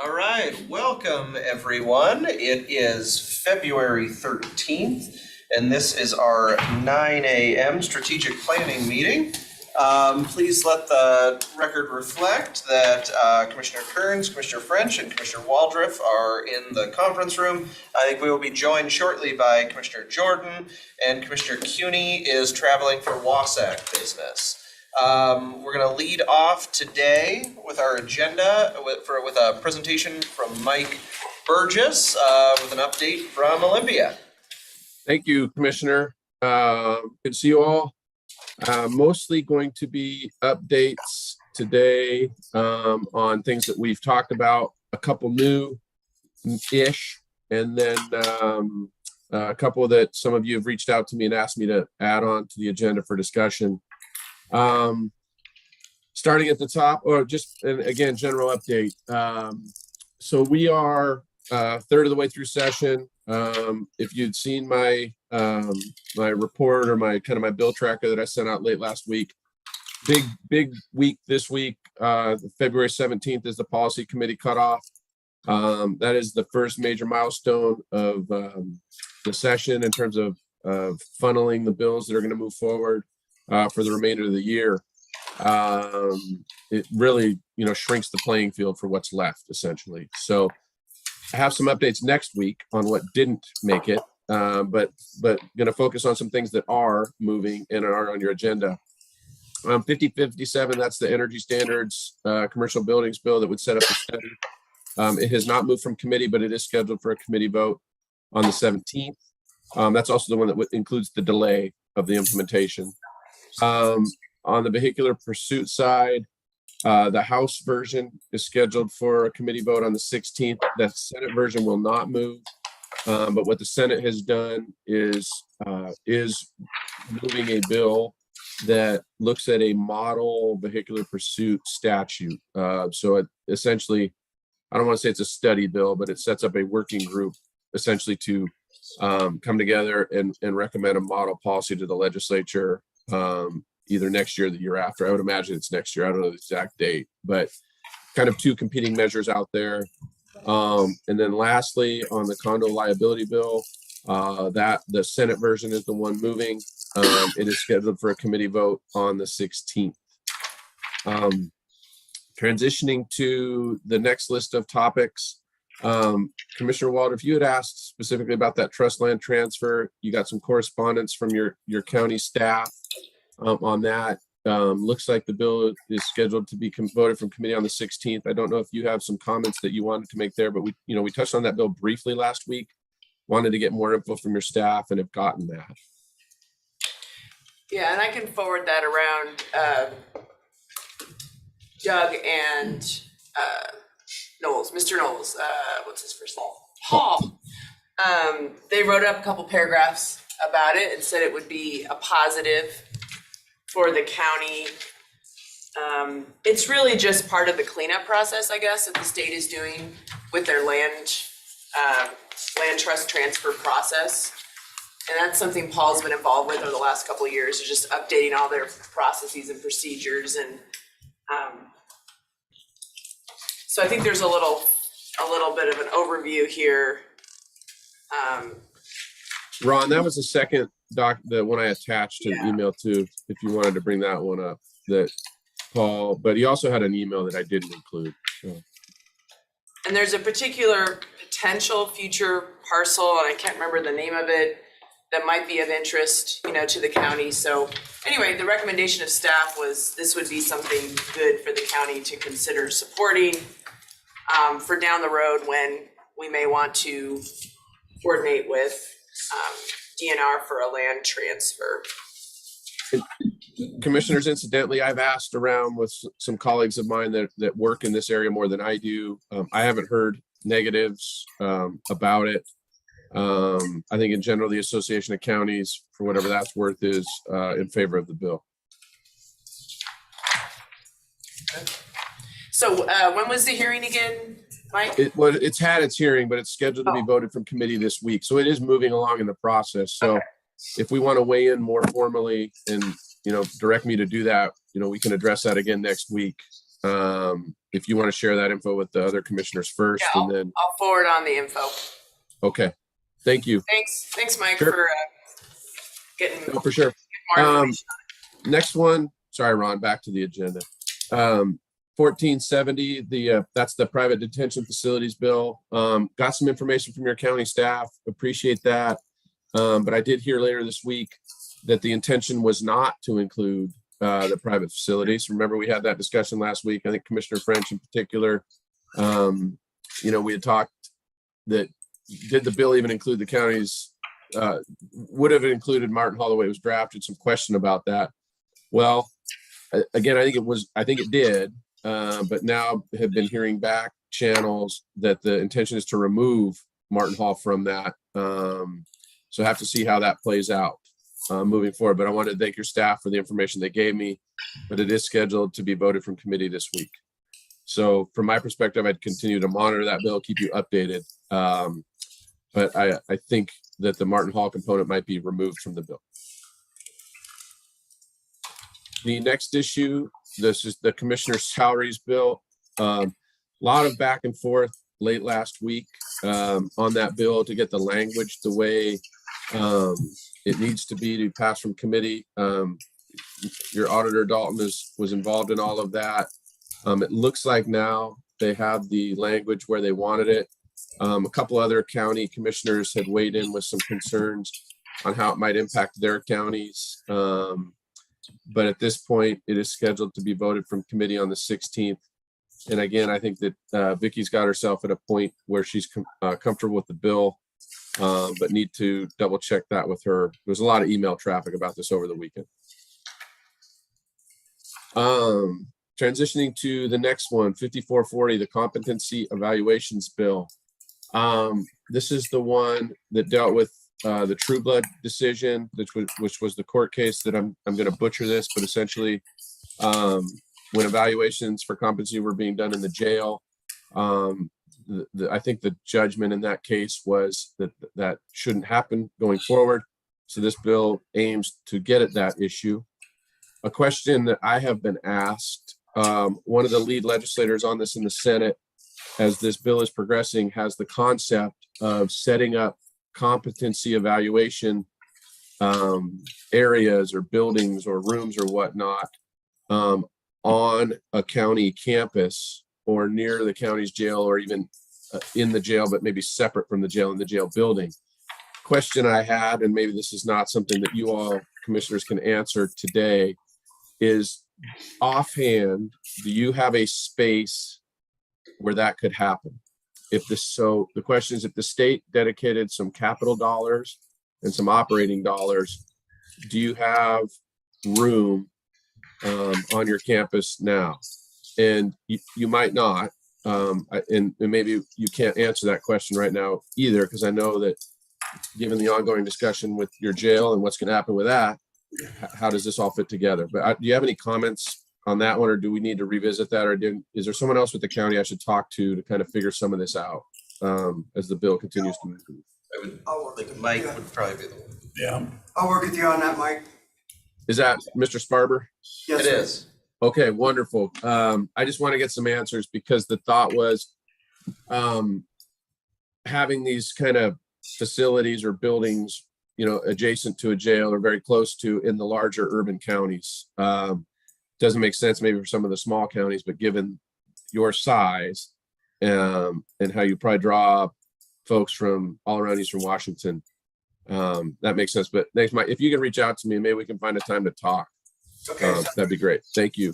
All right, welcome everyone. It is February 13th, and this is our 9 a.m. strategic planning meeting. Please let the record reflect that Commissioner Kearns, Commissioner French, and Commissioner Waldriff are in the conference room. I think we will be joined shortly by Commissioner Jordan, and Commissioner Cuney is traveling for Wasatch business. We're going to lead off today with our agenda with a presentation from Mike Burgess with an update from Olympia. Thank you, Commissioner. Good to see you all. Mostly going to be updates today on things that we've talked about, a couple new-ish, and then a couple that some of you have reached out to me and asked me to add on to the agenda for discussion. Starting at the top, or just, and again, general update. So we are a third of the way through session. If you'd seen my my report or my bill tracker that I sent out late last week, big week this week. February 17th is the policy committee cutoff. That is the first major milestone of the session in terms of funneling the bills that are going to move forward for the remainder of the year. It really, shrinks the playing field for what's left, essentially. So I have some updates next week on what didn't make it, but going to focus on some things that are moving and are on your agenda. 5057, that's the energy standards commercial buildings bill that would set up the study. It has not moved from committee, but it is scheduled for a committee vote on the 17th. That's also the one that includes the delay of the implementation. On the vehicular pursuit side, the House version is scheduled for a committee vote on the 16th. The Senate version will not move, but what the Senate has done is moving a bill that looks at a model vehicular pursuit statute. So essentially, I don't want to say it's a study bill, but it sets up a working group essentially to come together and recommend a model policy to the legislature either next year or the year after. I would imagine it's next year. I don't know the exact date, but kind of two competing measures out there. And then lastly, on the condo liability bill, that the Senate version is the one moving. It is scheduled for a committee vote on the 16th. Transitioning to the next list of topics, Commissioner Walter, if you had asked specifically about that trust land transfer, you got some correspondence from your county staff on that. Looks like the bill is scheduled to be voted from committee on the 16th. I don't know if you have some comments that you wanted to make there, but we touched on that bill briefly last week. Wanted to get more info from your staff and have gotten that. Yeah, and I can forward that around. Doug and Knowles, Mr. Knowles, what's his first name? Paul. They wrote up a couple paragraphs about it and said it would be a positive for the county. It's really just part of the cleanup process, I guess, that the state is doing with their land trust transfer process. And that's something Paul's been involved with over the last couple of years, is just updating all their processes and procedures. And so I think there's a little bit of an overview here. Ron, that was the second the one I attached to the email too, if you wanted to bring that one up, that Paul, but he also had an email that I didn't include. So. And there's a particular potential future parcel, and I can't remember the name of it, that might be of interest, to the county. So anyway, the recommendation of staff was this would be something good for the county to consider supporting for down the road when we may want to coordinate with DNR for a land transfer. Commissioners, incidentally, I've asked around with some colleagues of mine that work in this area more than I do. I haven't heard negatives about it. I think in general, the Association of Counties, for whatever that's worth, is in favor of the bill. So when was the hearing again, Mike? It's had its hearing, but it's scheduled to be voted from committee this week. So it is moving along in the process. So if we want to weigh in more formally and, direct me to do that, we can address that again next week. If you want to share that info with the other commissioners first, Yeah, and then, I'll forward on the info. okay, thank you. Thanks, Mike, Sure. for getting No, for sure. more information. Next one, sorry, Ron, back to the agenda. 1470, that's the private detention facilities bill. Got some information from your county staff, appreciate that. But I did hear later this week that the intention was not to include the private facilities. Remember, we had that discussion last week. I think Commissioner French in particular, we had talked that did the bill even include the counties, would have included Martin Hall the way it was drafted, some question about that. Well, again, I think it did, but now have been hearing back channels that the intention is to remove Martin Hall from that. So I have to see how that plays out moving forward. But I want to thank your staff for the information they gave me, but it is scheduled to be voted from committee this week. So from my perspective, I'd continue to monitor that bill, keep you updated. But I think that the Martin Hall component might be removed from the bill. The next issue, this is the commissioner's salaries bill. A lot of back and forth late last week on that bill to get the language the way it needs to be to pass from committee. Your auditor Dalton was involved in all of that. It looks like now they have the language where they wanted it. A couple other county commissioners had weighed in with some concerns on how it might impact their counties. But at this point, it is scheduled to be voted from committee on the 16th. And again, I think that Vicky's got herself at a point where she's comfortable with the bill, but need to double check that with her. There was a lot of email traffic about this over the weekend. Transitioning to the next one, 5440, the competency evaluations bill. This is the one that dealt with the True Blood decision, which was the court case that I'm going to butcher this, but essentially when evaluations for competency were being done in the jail, I think the judgment in that case was that shouldn't happen going forward. So this bill aims to get at that issue. A question that I have been asked, one of the lead legislators on this in the Senate, as this bill is progressing, has the concept of setting up competency evaluation areas or buildings or rooms or whatnot on a county campus or near the county's jail, or even in the jail, but maybe separate from the jail in the jail building. Question I had, and maybe this is not something that you all commissioners can answer today, is offhand, do you have a space where that could happen? So the question is, if the state dedicated some capital dollars and some operating dollars, do you have room on your campus now? And you might not, and maybe you can't answer that question right now either, because I know that given the ongoing discussion with your jail and what's going to happen with that, how does this all fit together? But do you have any comments on that one, or do we need to revisit that, or is there someone else with the county I should talk to kind of figure some of this out as the bill continues to move? I think Mike would probably be the one. Yeah, I'll work with you on that, Mike. Is that Mr. Sparber? Yes, It sir. is. Okay, wonderful. I just want to get some answers, because the thought was having these kind of facilities or buildings, adjacent to a jail or very close to in the larger urban counties. Doesn't make sense maybe for some of the small counties, but given your size and how you probably draw folks from all around Eastern Washington, that makes sense. But thanks, Mike. If you can reach out to me, maybe we can find a time to talk. Okay. That'd be great. Thank you.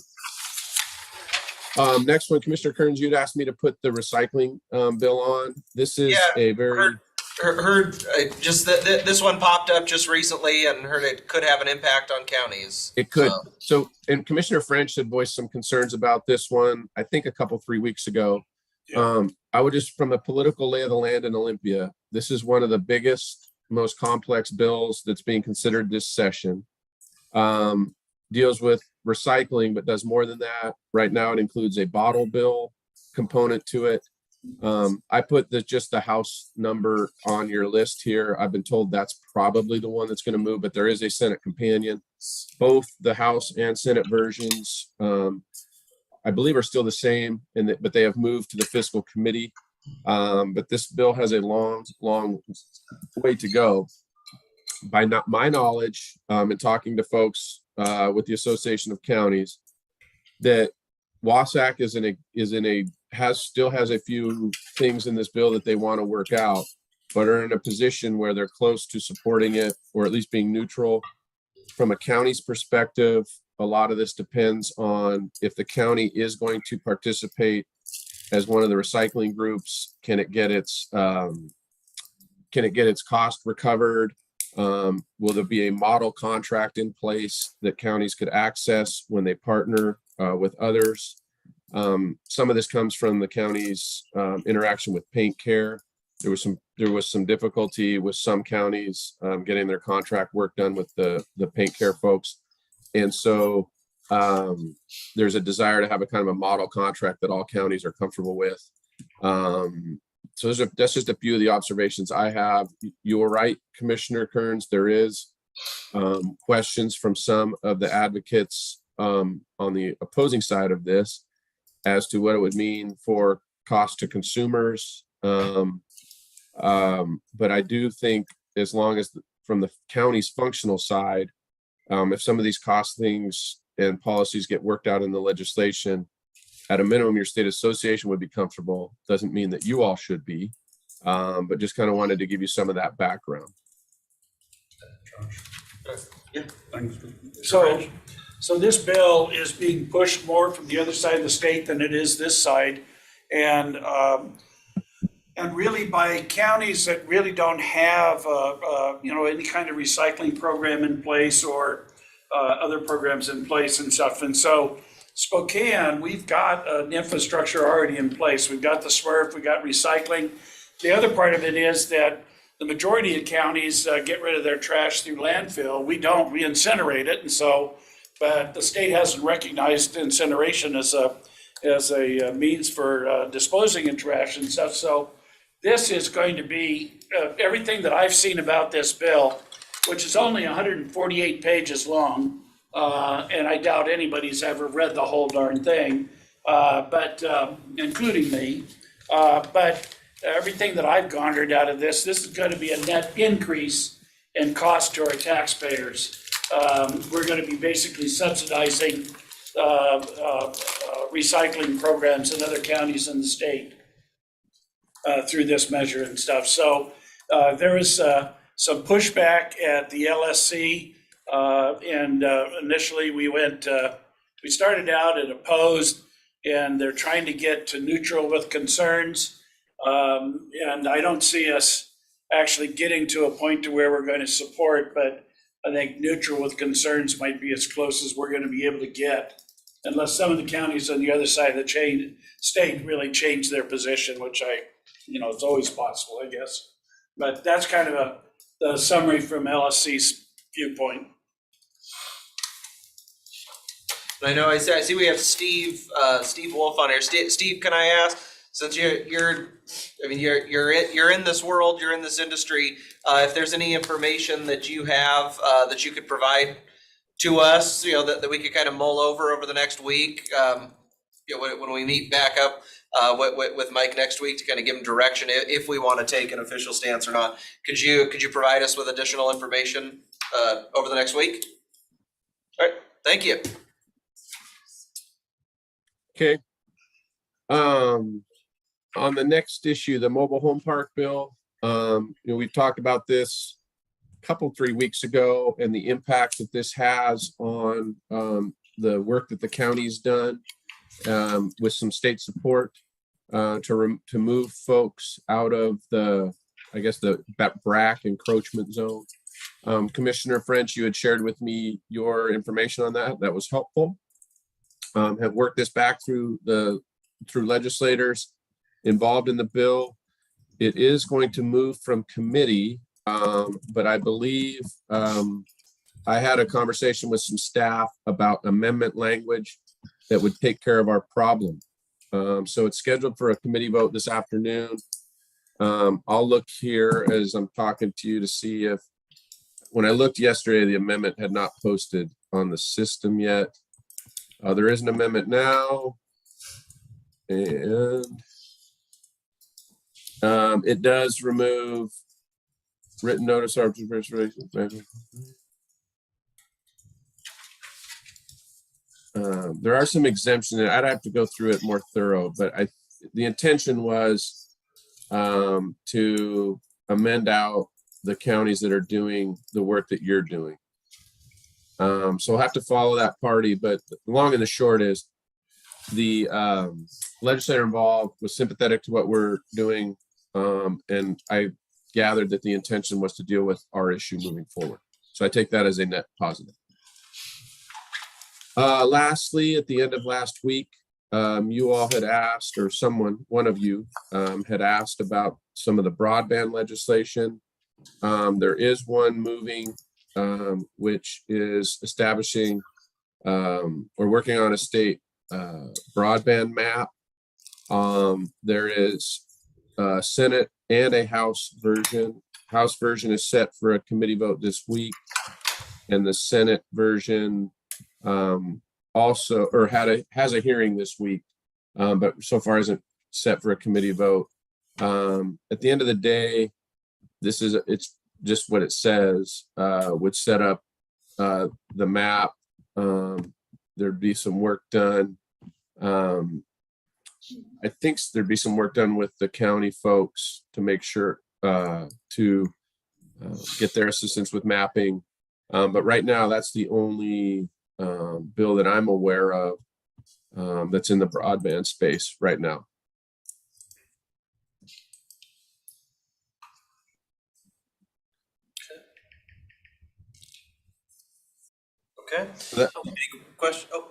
Next one, Commissioner Kearns, you'd asked me to put the recycling bill on. This is a very... Heard just that this one popped up just recently, and heard it could have an impact on counties. It could. So, and Commissioner French had voiced some concerns about this one, I think 3 weeks ago. Yeah. I would just, from the political lay of the land in Olympia, this is one of the biggest, most complex bills that's being considered this session. Deals with recycling, but does more than that. Right now, it includes a bottle bill component to it. I put just the House number on your list here. I've been told that's probably the one that's going to move, but there is a Senate companion. Both the House and Senate versions I believe are still the same, but they have moved to the fiscal committee. But this bill has a long way to go. By not my knowledge, and talking to folks with the Association of Counties, that Wasac still has a few things in this bill that they want to work out, but are in a position where they're close to supporting it, or at least being neutral. From a county's perspective, a lot of this depends on if the county is going to participate as one of the recycling groups. Can it get its cost recovered? Will there be a model contract in place that counties could access when they partner with others? Some of this comes from the county's interaction with paint care. There was some difficulty with some counties getting their contract work done with the paint care folks, and so there's a desire to have a kind of a model contract that all counties are comfortable with. So that's just a few of the observations I have. You're right, Commissioner Kearns. There is questions from some of the advocates on the opposing side of this as to what it would mean for cost to consumers. But I do think, as long as from the county's functional side, if some of these cost things and policies get worked out in the legislation, at a minimum, your state association would be comfortable. Doesn't mean that you all should be, but just kind of wanted to give you some of that background. So this bill is being pushed more from the other side of the state than it is this side. And really by counties that really don't have, any kind of recycling program in place, or other programs in place and stuff. And so Spokane, we've got an infrastructure already in place. We've got the SMRF, we've got recycling. The other part of it is that the majority of counties get rid of their trash through landfill. We don't, we incinerate it. And so, but the state hasn't recognized incineration as a means for disposing of trash and stuff. So this is going to be everything that I've seen about this bill, which is only 148 pages long. And I doubt anybody's ever read the whole darn thing, but including me. But everything that I've garnered out of this is going to be a net increase in cost to our taxpayers. We're going to be basically subsidizing recycling programs in other counties in the state through this measure and stuff. So there is some pushback at the LSC. And initially we started out at opposed, and they're trying to get to neutral with concerns. And I don't see us actually getting to a point to where we're going to support, but I think neutral with concerns might be as close as we're going to be able to get, unless some of the counties on the other side of the state really change their position, which it's always possible, I guess. But that's kind of the summary from LSC's viewpoint. I know I see we have Steve Wolf on here. Steve, can I ask, since you're in this world, you're in this industry, if there's any information that you have that you could provide to us, that we could kind of mull over the next week, when we meet back up with Mike next week, to kind of give him direction if we want to take an official stance or not. Could you provide us with additional information over the next week? All right, thank you. Okay. On the next issue, the mobile home park bill, we've talked about this a 3 weeks ago, and the impact that this has on the work that the county's done with some state support to move folks out of that BRAC encroachment zone. Commissioner French, you had shared with me your information on that. That was helpful. Have worked this back through legislators involved in the bill. It is going to move from committee, but I believe I had a conversation with some staff about amendment language that would take care of our problem. So it's scheduled for a committee vote this afternoon. I'll look here as I'm talking to you to see if, when I looked yesterday, the amendment had not posted on the system yet. There is an amendment now. And it does remove written notice of reservation. There are some exemptions. I'd have to go through it more thorough, but the intention was to amend out the counties that are doing the work that you're doing. So I'll have to follow that party, but the long and the short is the legislator involved was sympathetic to what we're doing, and I gathered that the intention was to deal with our issue moving forward. So I take that as a net positive. Lastly, at the end of last week, you all had asked, or one of you had asked about some of the broadband legislation. There is one moving, which is establishing or working on a state broadband map. There is a Senate and a House version. House version is set for a committee vote this week, and the Senate version also, or has a hearing this week, but so far isn't set for a committee vote. At the end of the day, it's just what it says, would set up the map. There'd be some work done. I think there'd be some work done with the county folks to make sure to get their assistance with mapping. But right now, that's the only bill that I'm aware of that's in the broadband space right now. Okay. That- Any question? Oh,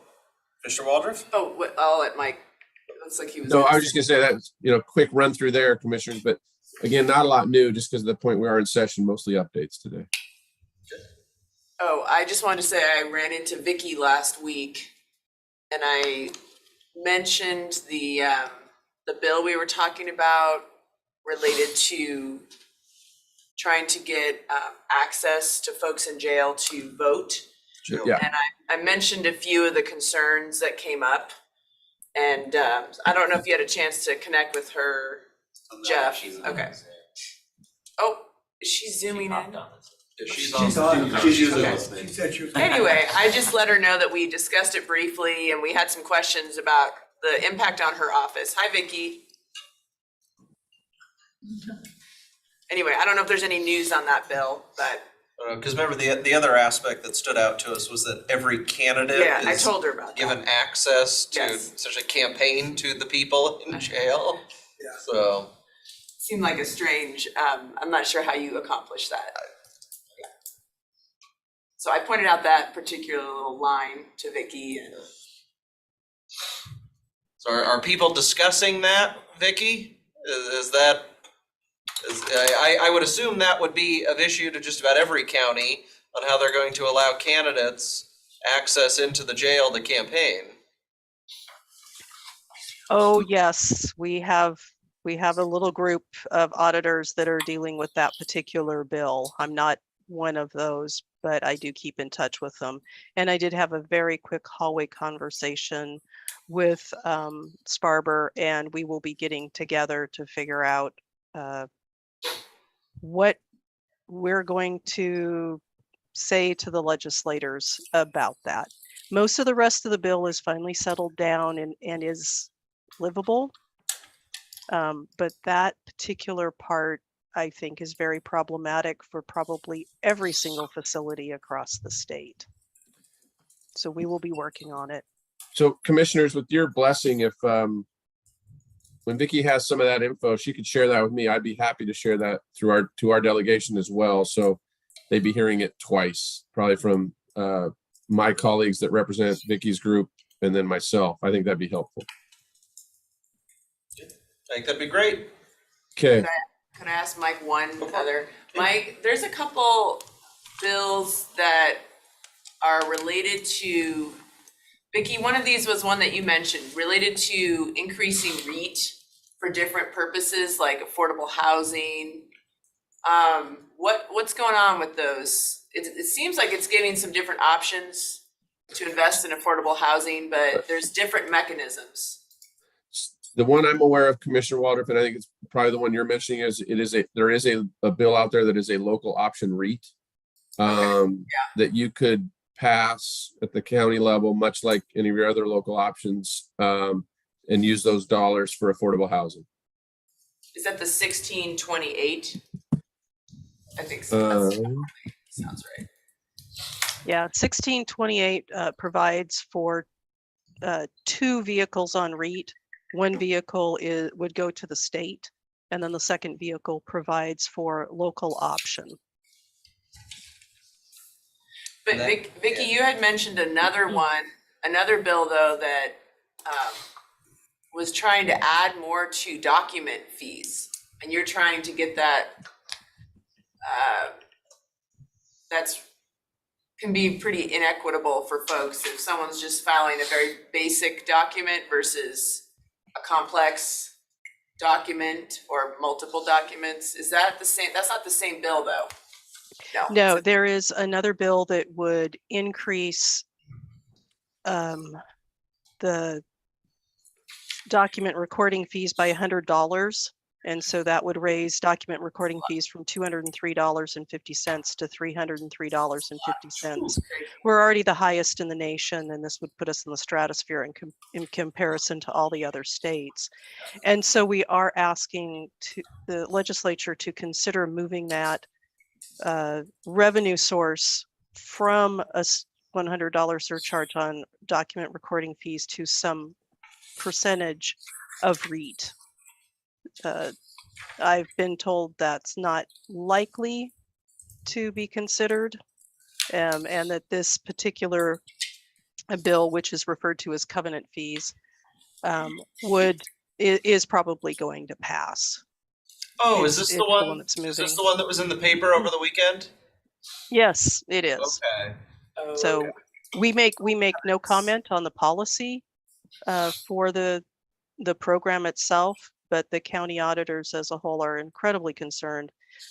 Mr. Waldron? Oh, I'll let Mike, it looks like he was. No, I was just gonna say that, quick run through there, commissioners, but again, not a lot new, just because of the point we are in session, mostly updates today. Oh, I just wanted to say I ran into Vicky last week, and I mentioned the bill we were talking about related to trying to get access to folks in jail to vote. Yeah, And I mentioned a few of the concerns that came up, and I don't know if you had a chance to connect with her, Jeff. Okay. Oh, is she zooming in? She's on. She's using Okay. this thing. She said she was. Anyway, I just let her know that we discussed it briefly and we had some questions about the impact on her office. Hi, Vicky. Anyway, I don't know if there's any news on that bill, but Because remember, the other aspect that stood out to us was that every candidate yeah, I is told her about that. given access to Yes. essentially campaign to the people in jail. Yeah. So, Seemed like a strange, I'm not sure how you accomplish that. So I pointed out that particular little line to Vicky, and so are people discussing that, Vicky? I would assume that would be of issue to just about every county on how they're going to allow candidates access into the jail to campaign. Oh, yes, we have a little group of auditors that are dealing with that particular bill. I'm not one of those, but I do keep in touch with them. And I did have a very quick hallway conversation with Sparber, and we will be getting together to figure out what we're going to say to the legislators about that. Most of the rest of the bill is finally settled down and is livable. But that particular part, I think, is very problematic for probably every single facility across the state. So we will be working on it. so commissioners, with your blessing, if when Vicky has some of that info, she could share that with me. I'd be happy to share that to our delegation as well. So they'd be hearing it twice, probably from my colleagues that represent Vicky's group and then myself. I think that'd be helpful. I think that'd be great. Okay. could I ask Mike one other? Mike, there's a couple bills that are related to, Vicky, one of these was one that you mentioned, related to increasing REIT for different purposes, like affordable housing. What's going on with those? It seems like it's giving some different options to invest in affordable housing, but there's different mechanisms. The one I'm aware of, Commissioner Waldrop, and I think it's probably the one you're mentioning, is there is a bill out there that is a local option REIT that you could pass at the county level, much like any of your other local options, and use those dollars for affordable housing. Is that the 1628? I think so. Sounds right. Yeah, 1628 provides for 2 vehicles on REIT. One vehicle would go to the state, and then the second vehicle provides for local option. But Vicky, you had mentioned another one, another bill though that was trying to add more to document fees, and you're trying to get that. That's can be pretty inequitable for folks if someone's just filing a very basic document versus a complex document or multiple documents. Is that the same? That's not the same bill though. No, there is another bill that would increase the document recording fees by $100. And so that would raise document recording fees from $203.50 to $303.50. We're already the highest in the nation, and this would put us in the stratosphere in comparison to all the other states. And so we are asking the legislature to consider moving that revenue source from a $100 surcharge on document recording fees to some percentage of REIT. I've been told that's not likely to be considered, and that this particular bill, which is referred to as covenant fees, is probably going to pass. Oh, is this the one? That's Is moving. this the one that was in the paper over the weekend? Yes, it is. Okay. So we make no comment on the policy for the program itself, but the county auditors as a whole are incredibly concerned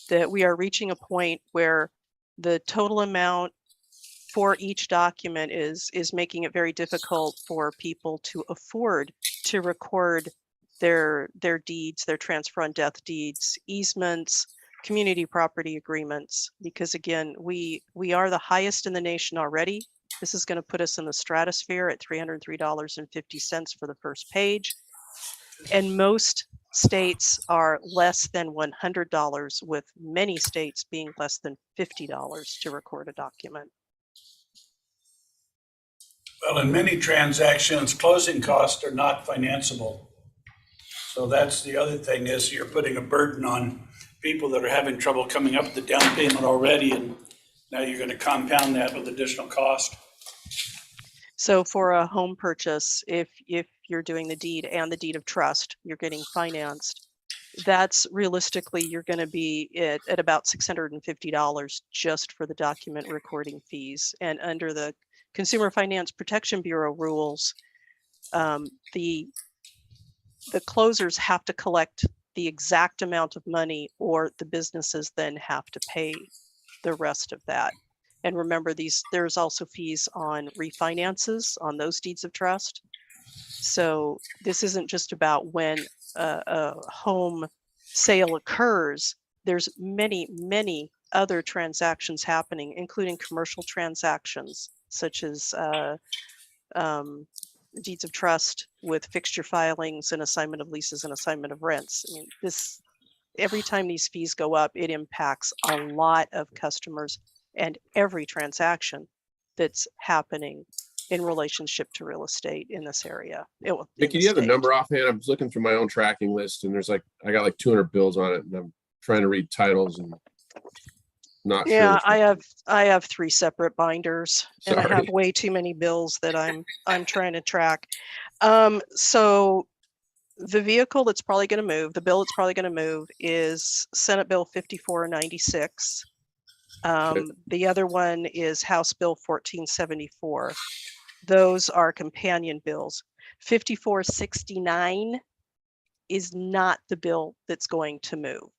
that we are reaching a point where the total amount for each document is making it very difficult for people to afford to record their deeds, their transfer on death deeds, easements, community property agreements, because again, we are the highest in the nation already. This is going to put us in the stratosphere at $303.50 for the first page. And most states are less than $100, with many states being less than $50 to record a document. Well, in many transactions, closing costs are not financeable. So that's the other thing, is you're putting a burden on people that are having trouble coming up with the down payment already, and now you're going to compound that with additional cost. So for a home purchase, if you're doing the deed and the deed of trust, you're getting financed, that's realistically, you're going to be at about $650 just for the document recording fees. And under the Consumer Finance Protection Bureau rules, the closers have to collect the exact amount of money, or the businesses then have to pay the rest of that. And remember, there's also fees on refinances on those deeds of trust. So this isn't just about when a home sale occurs. There's many, many other transactions happening, including commercial transactions, such as deeds of trust with fixture filings and assignment of leases and assignment of rents. I mean, every time these fees go up, it impacts a lot of customers and every transaction that's happening in relationship to real estate in this area. Vicky, do you have a number offhand? I'm just looking through my own tracking list, and I got like 200 bills on it, and I'm trying to read titles and not sure. Yeah, I have 3 separate binders, and I have way too many bills that I'm trying to track. So the vehicle that's probably going to move, the bill that's probably going to move, is Senate Bill 5496. The other one is House Bill 1474. Those are companion bills. 5469 is not the bill that's going to move.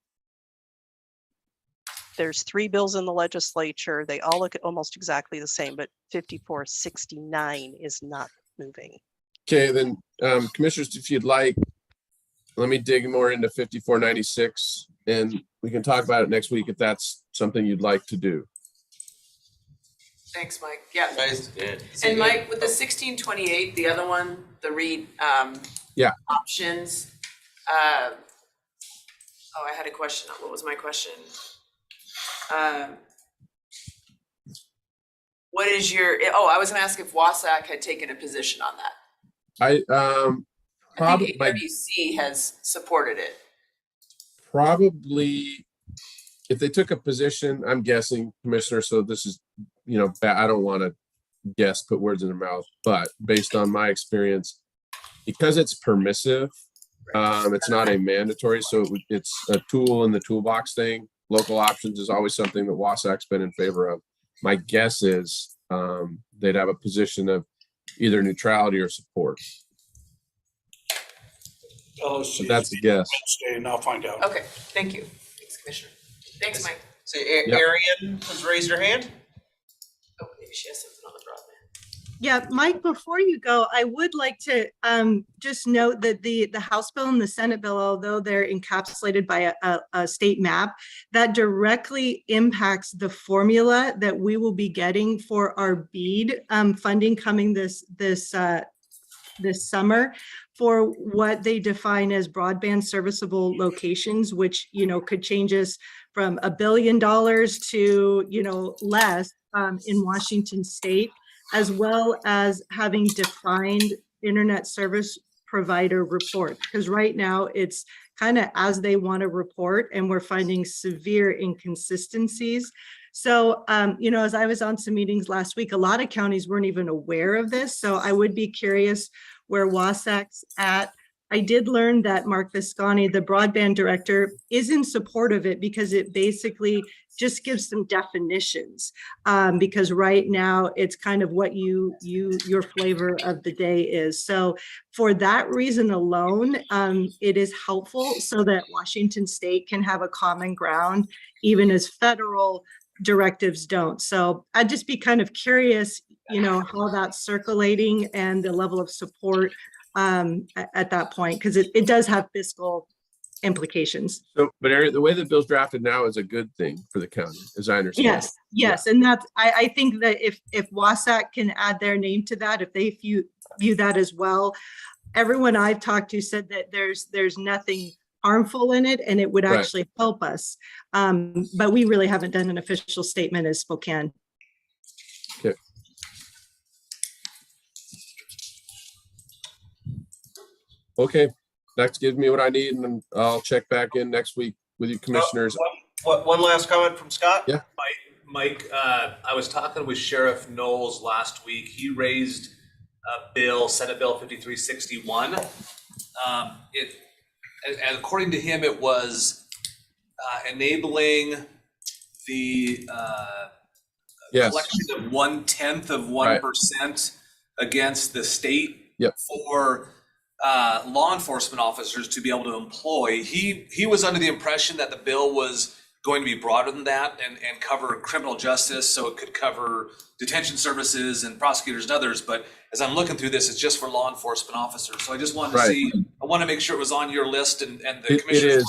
There's 3 bills in the legislature. They all look almost exactly the same, but 5469 is not moving. Okay, then commissioners, if you'd like, let me dig more into 5496, and we can talk about it next week if that's something you'd like to do. Thanks, Mike. Yeah. Guys, And Mike, with the 1628, the other one, the read Yeah. options. I had a question. What was my question? What is your? I was going to ask if WASAC had taken a position on that. I think probably AWC has supported it. probably if they took a position, I'm guessing, Commissioner. So this is, I don't want to guess, put words in their mouth, but based on my experience, because it's permissive, it's not a mandatory. So it's a tool in the toolbox thing. Local options is always something that WASAC's been in favor of. My guess is they'd have a position of either neutrality or support. So that's a guess. Wednesday, and I'll find out. Okay, thank you. Thanks, Commissioner. Thanks, Mike. So Arian has raised her hand. Oh, maybe she has something on the broadband. Yeah, Mike, before you go, I would like to just note that the House bill and the Senate bill, although they're encapsulated by a state map, that directly impacts the formula that we will be getting for our BEAD funding coming this summer for what they define as broadband serviceable locations, which, could change us from $1 billion to, less in Washington state, as well as having defined internet service provider report. Because right now it's kind of as they want to report, and we're finding severe inconsistencies. So, as I was on some meetings last week, a lot of counties weren't even aware of this. So I would be curious where WASAC's at. I did learn that Mark Visconti, the broadband director, is in support of it because it basically just gives some definitions. Because right now it's kind of what your flavor of the day is. So for that reason alone, it is helpful so that Washington State can have a common ground, even as federal directives don't. So I'd just be kind of curious, how that's circulating and the level of support at that point, because it does have fiscal implications. So, but Arian, the way the bill's drafted now is a good thing for the county, as I understand. Yes. And that's, I think that if WASAC can add their name to that, if they view that as well, everyone I've talked to said that there's nothing harmful in it and it would actually help us. But we really haven't done an official statement as Spokane. Okay. Okay, that gives me what I need, and I'll check back in next week with you commissioners. One last comment from Scott? Yeah. Mike, I was talking with Sheriff Knowles last week. He raised a bill, Senate Bill 5361. And according to him, it was enabling the collection of 1/10 of 1% against the state for law enforcement officers to be able to employ. He was under the impression that the bill was going to be broader than that and cover criminal justice, so it could cover detention services and prosecutors and others. But as I'm looking through this, it's just for law enforcement officers. So I just wanted to see, I want to make sure it was on your list and the commissioners. It is.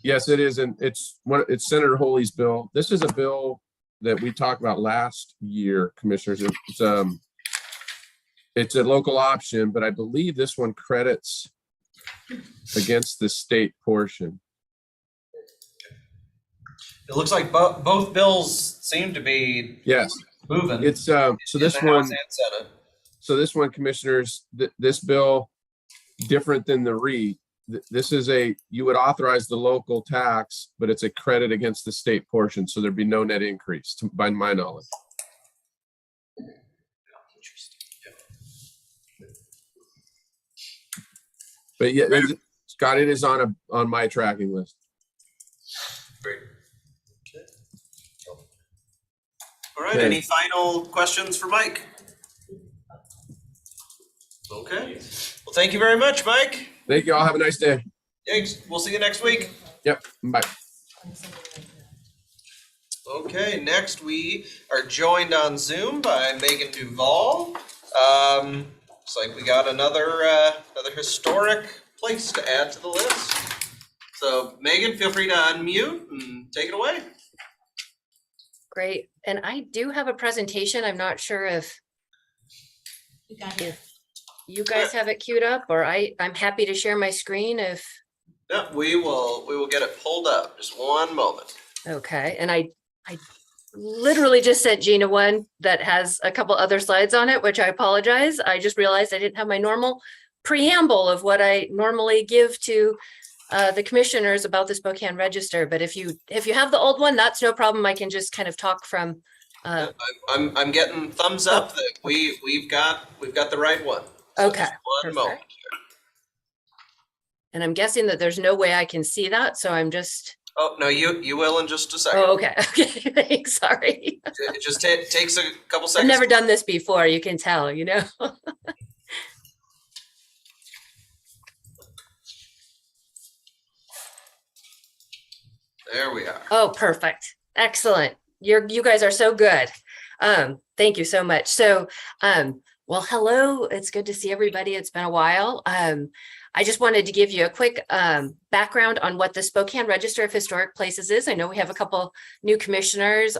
Yes, it is. And it's Senator Holy's bill. This is a bill that we talked about last year, commissioners. It's a local option, but I believe this one credits against the state portion. It looks like both bills seem to be moving. It's so this one. So this one, commissioners, this bill, different than the REIT. This is you would authorize the local tax, but it's a credit against the state portion, so there'd be no net increase, by my knowledge. But yeah, Scott, it is on my tracking list. Great. Okay. All right. Any final questions for Mike? Okay. Well, thank you very much, Mike. Thank you all. Have a nice day. Thanks. We'll see you next week. Yep. Bye. Okay. Next, we are joined on Zoom by Megan Duvall. Looks like we got another historic place to add to the list. So Megan, feel free to unmute and take it away. Great. And I do have a presentation. I'm not sure if you guys have it queued up, or I'm happy to share my screen if. Yeah, we will get it pulled up. Just one moment. Okay. And I literally just sent Gina one that has a couple other slides on it, which I apologize. I just realized I didn't have my normal preamble of what I normally give to the commissioners about the Spokane Register. But if you have the old one, that's no problem. I can just kind of talk from. I'm getting thumbs up that we've got the right one. So Okay. just one moment. And I'm guessing that there's no way I can see that. So I'm just. Oh, no, you will in just a second. Oh, okay. Okay. Thanks. Sorry. It just takes a couple I've seconds. never done this before. You can tell, you know. There we are. Oh, perfect. Excellent. You guys are so good. Thank you so much. So, well, hello. It's good to see everybody. It's been a while. I just wanted to give you a quick background on what the Spokane Register of Historic Places is. I know we have a couple new commissioners.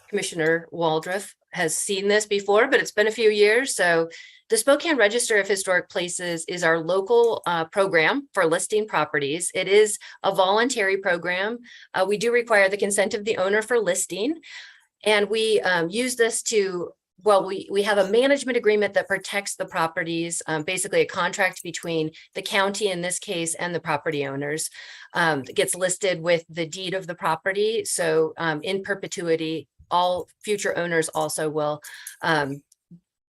Commissioner Waldrop has seen this before, but it's been a few years. So the Spokane Register of Historic Places is our local program for listing properties. It is a voluntary program. We do require the consent of the owner for listing. And we use this to, well, we have a management agreement that protects the properties, basically a contract between the county in this case and the property owners. That gets listed with the deed of the property. So in perpetuity, all future owners also will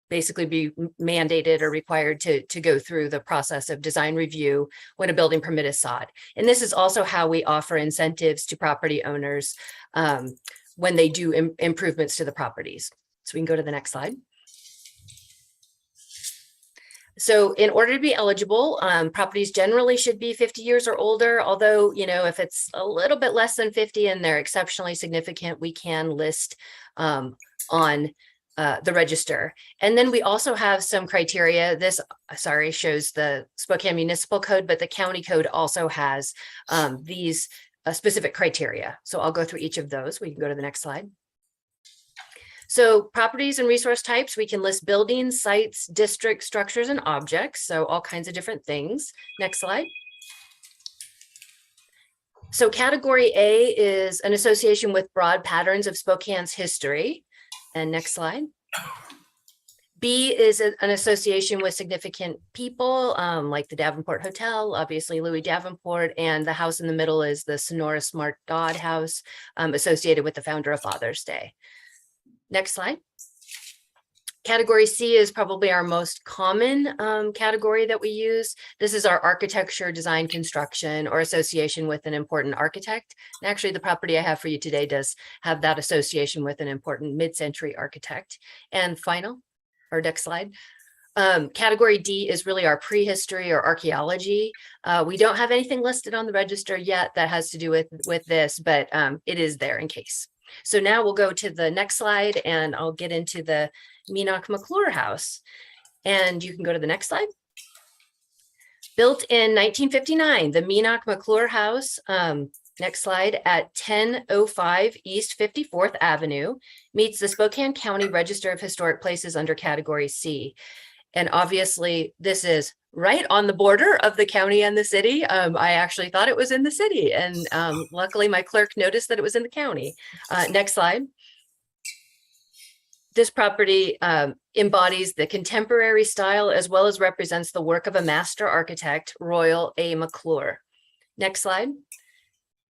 basically be mandated or required to go through the process of design review when a building permit is sought. And this is also how we offer incentives to property owners when they do improvements to the properties. So we can go to the next slide. So in order to be eligible, properties generally should be 50 years or older, although, you know, if it's a little bit less than 50 and they're exceptionally significant, we can list on the register. And then we also have some criteria. This, sorry, shows the Spokane Municipal Code, but the county code also has these specific criteria. So I'll go through each of those. We can go to the next slide. So properties and resource types, we can list buildings, sites, districts, structures, and objects. So all kinds of different things. Next slide. So category A is an association with broad patterns of Spokane's history. And next slide. B is an association with significant people, like the Davenport Hotel, obviously Louis Davenport, and the house in the middle is the Sonora Smart Dodd House, associated with the founder of Father's Day. Next slide. Category C is probably our most common category that we use. This is our architecture, design, construction, or association with an important architect. And actually, the property I have for you today does have that association with an important mid-century architect. And final, or next slide. Category D is really our prehistory or archaeology. We don't have anything listed on the register yet that has to do with this, but it is there in case. So now we'll go to the next slide and I'll get into the Menoch McClure House. And you can go to the next slide. Built in 1959, the Menoch McClure House, next slide, at 1005 East 54th Avenue, meets the Spokane County Register of Historic Places under Category C. And obviously, this is right on the border of the county and the city. I actually thought it was in the city, and luckily my clerk noticed that it was in the county. Next slide. This property embodies the contemporary style as well as represents the work of a master architect, Royal A. McClure. Next slide.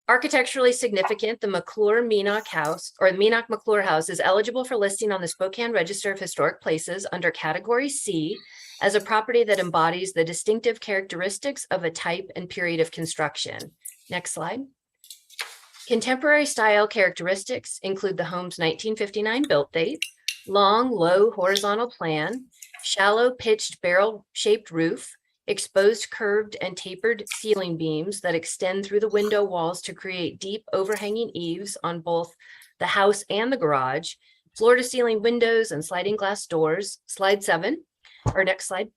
Architecturally significant, the McClure Menoch House, or the Menoch McClure House, is eligible for listing on the Spokane Register of Historic Places under Category C as a property that embodies the distinctive characteristics of a type and period of construction. Next slide. Contemporary style characteristics include the home's 1959 built date, long, low horizontal plan, shallow pitched barrel-shaped roof, exposed curved and tapered ceiling beams that extend through the window walls to create deep overhanging eaves on both the house and the garage, floor to ceiling windows and sliding glass doors. Slide 7, or next slide.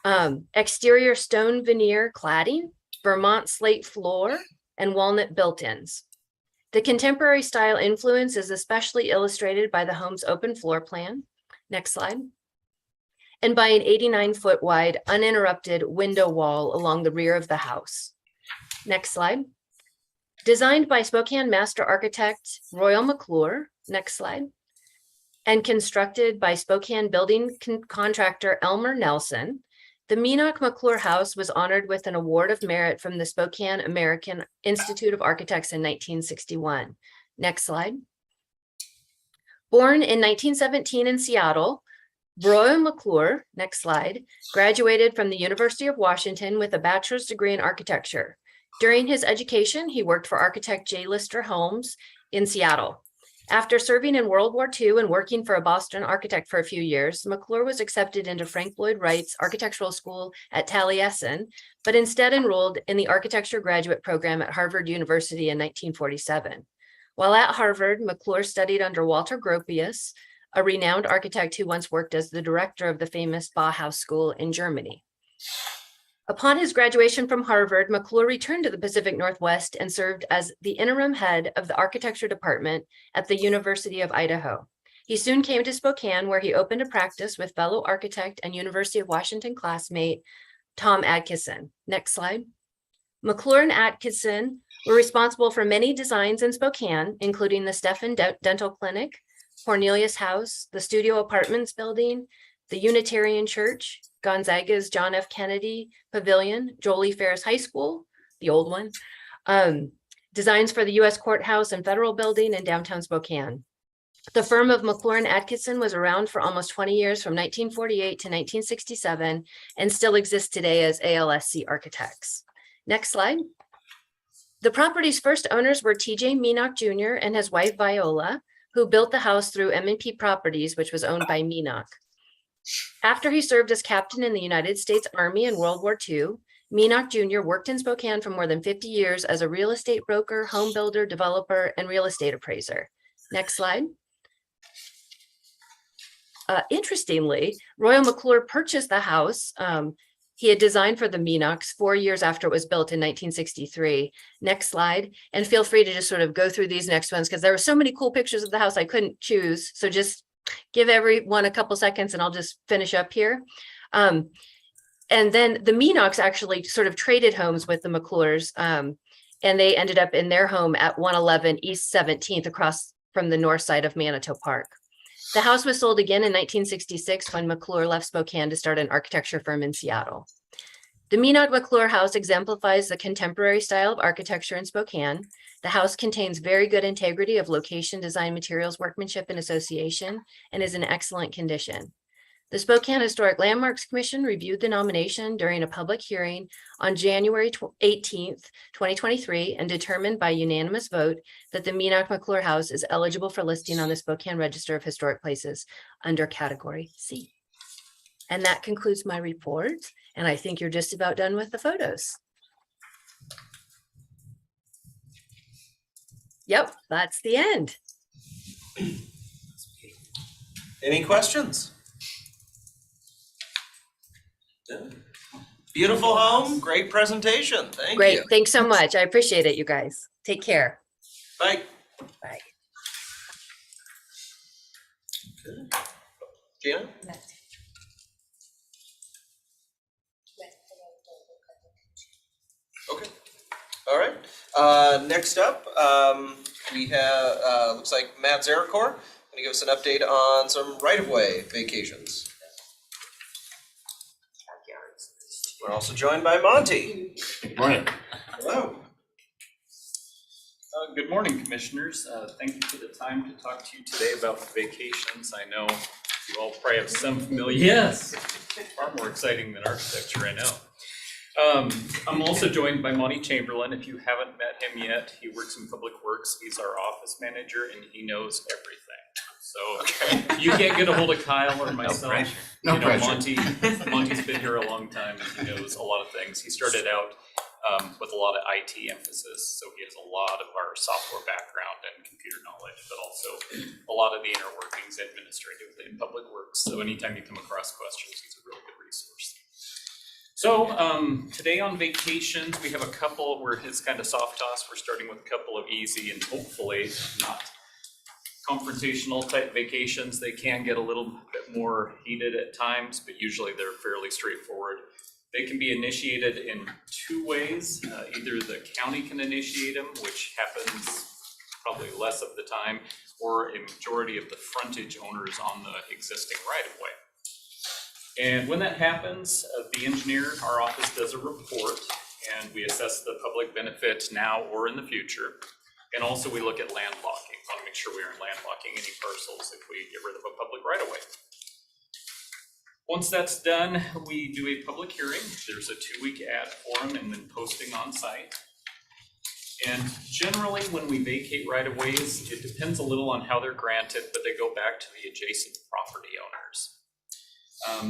Exterior stone veneer cladding, Vermont slate floor, and walnut built-ins. The contemporary style influence is especially illustrated by the home's open floor plan. Next slide. And by an 89-foot wide uninterrupted window wall along the rear of the house. Next slide. Designed by Spokane master architect Royal McClure. Next slide. And constructed by Spokane building contractor Elmer Nelson, the Menoch McClure House was honored with an award of merit from the Spokane American Institute of Architects in 1961. Next slide. Born in 1917 in Seattle, Royal McClure, next slide, graduated from the University of Washington with a bachelor's degree in architecture. During his education, he worked for architect J. Lister Holmes in Seattle. After serving in World War II and working for a Boston architect for a few years, McClure was accepted into Frank Lloyd Wright's architectural school at Taliesin, but instead enrolled in the architecture graduate program at Harvard University in 1947. While at Harvard, McClure studied under Walter Gropius, a renowned architect who once worked as the director of the famous Bauhaus School in Germany. Upon his graduation from Harvard, McClure returned to the Pacific Northwest and served as the interim head of the architecture department at the University of Idaho. He soon came to Spokane, where he opened a practice with fellow architect and University of Washington classmate Tom Atkinson. Next slide. McClure and Atkinson were responsible for many designs in Spokane, including the Stephan Dental Clinic, Cornelius House, the Studio Apartments building, the Unitarian Church, Gonzaga's John F. Kennedy Pavilion, Jolie Ferris High School, the old one, designs for the U.S. Courthouse and Federal Building in downtown Spokane. The firm of McClure and Atkinson was around for almost 20 years, from 1948 to 1967, and still exists today as ALSC Architects. Next slide. The property's first owners were T.J. Menoch Jr. and his wife Viola, who built the house through M&P Properties, which was owned by Menoch. After he served as captain in the United States Army in World War II, Menoch Jr. worked in Spokane for more than 50 years as a real estate broker, home builder, developer, and real estate appraiser. Next slide. Interestingly, Royal McClure purchased the house he had designed for the Menochs 4 years after it was built in 1963. Next slide. And feel free to just sort of go through these next ones, because there were so many cool pictures of the house I couldn't choose. So just give everyone a couple seconds and I'll just finish up here. And then the Menochs actually sort of traded homes with the McClures, and they ended up in their home at 111 East 17th across from the north side of Manitou Park. The house was sold again in 1966 when McClure left Spokane to start an architecture firm in Seattle. The Menoch McClure house exemplifies the contemporary style of architecture in Spokane. The house contains very good integrity of location, design, materials, workmanship, and association, and is in excellent condition. The Spokane Historic Landmarks Commission reviewed the nomination during a public hearing on January 18th, 2023, and determined by unanimous vote that the Menoch McClure House is eligible for listing on the Spokane Register of Historic Places under Category C. And that concludes my report, and I think you're just about done with the photos. Yep, that's the end. Any questions? No. Beautiful home, great presentation. Thank Great, you. thanks so much. I appreciate it, you guys. Take care. Bye. Bye. Okay. Gina? Okay. All right. Next up, we have, looks like Matt Zarakor going to give us an update on some right-of-way vacations. We're also joined by Monty. Morning. Hello. Good morning, commissioners. Thank you for the time to talk to you today about vacations. I know you all probably have some familiarity. Yes. Far more exciting than architecture, I know. I'm also joined by Monty Chamberlain. If you haven't met him yet, he works in Public Works. He's our office manager and he knows everything. So you can't get a hold of Kyle or myself. No pressure. Monty's been here a long time and he knows a lot of things. He started out with a lot of IT emphasis, so he has a lot of our software background and computer knowledge, but also a lot of the inner workings administratively in Public Works. So anytime you come across questions, he's a really good resource. Today on vacations, we have a couple where it's kind of soft toss. We're starting with a couple of easy and hopefully not confrontational type vacations. They can get a little bit more heated at times, but usually they're fairly straightforward. They can be initiated in two ways. Either the county can initiate them, which happens probably less of the time, or a majority of the frontage owners on the existing right-of-way. And when that happens, the engineer, our office does a report, and we assess the public benefit now or in the future. And also we look at landlocking. We want to make sure we aren't landlocking any parcels if we get rid of a public right-of-way. Once that's done, we do a public hearing. There's a 2-week ad for them and then posting on site. And generally when we vacate right-of-ways, it depends a little on how they're granted, but they go back to the adjacent property owners.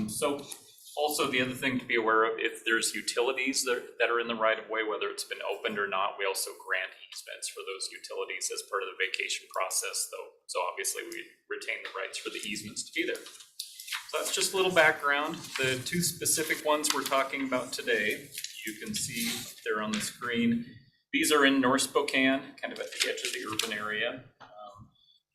So also the other thing to be aware of, if there's utilities that are in the right of way, whether it's been opened or not, we also grant easements for those utilities as part of the vacation process, though. So obviously we retain the rights for the easements to be there. So that's just a little background. The two specific ones we're talking about today, you can see they're on the screen. These are in North Spokane, kind of at the edge of the urban area.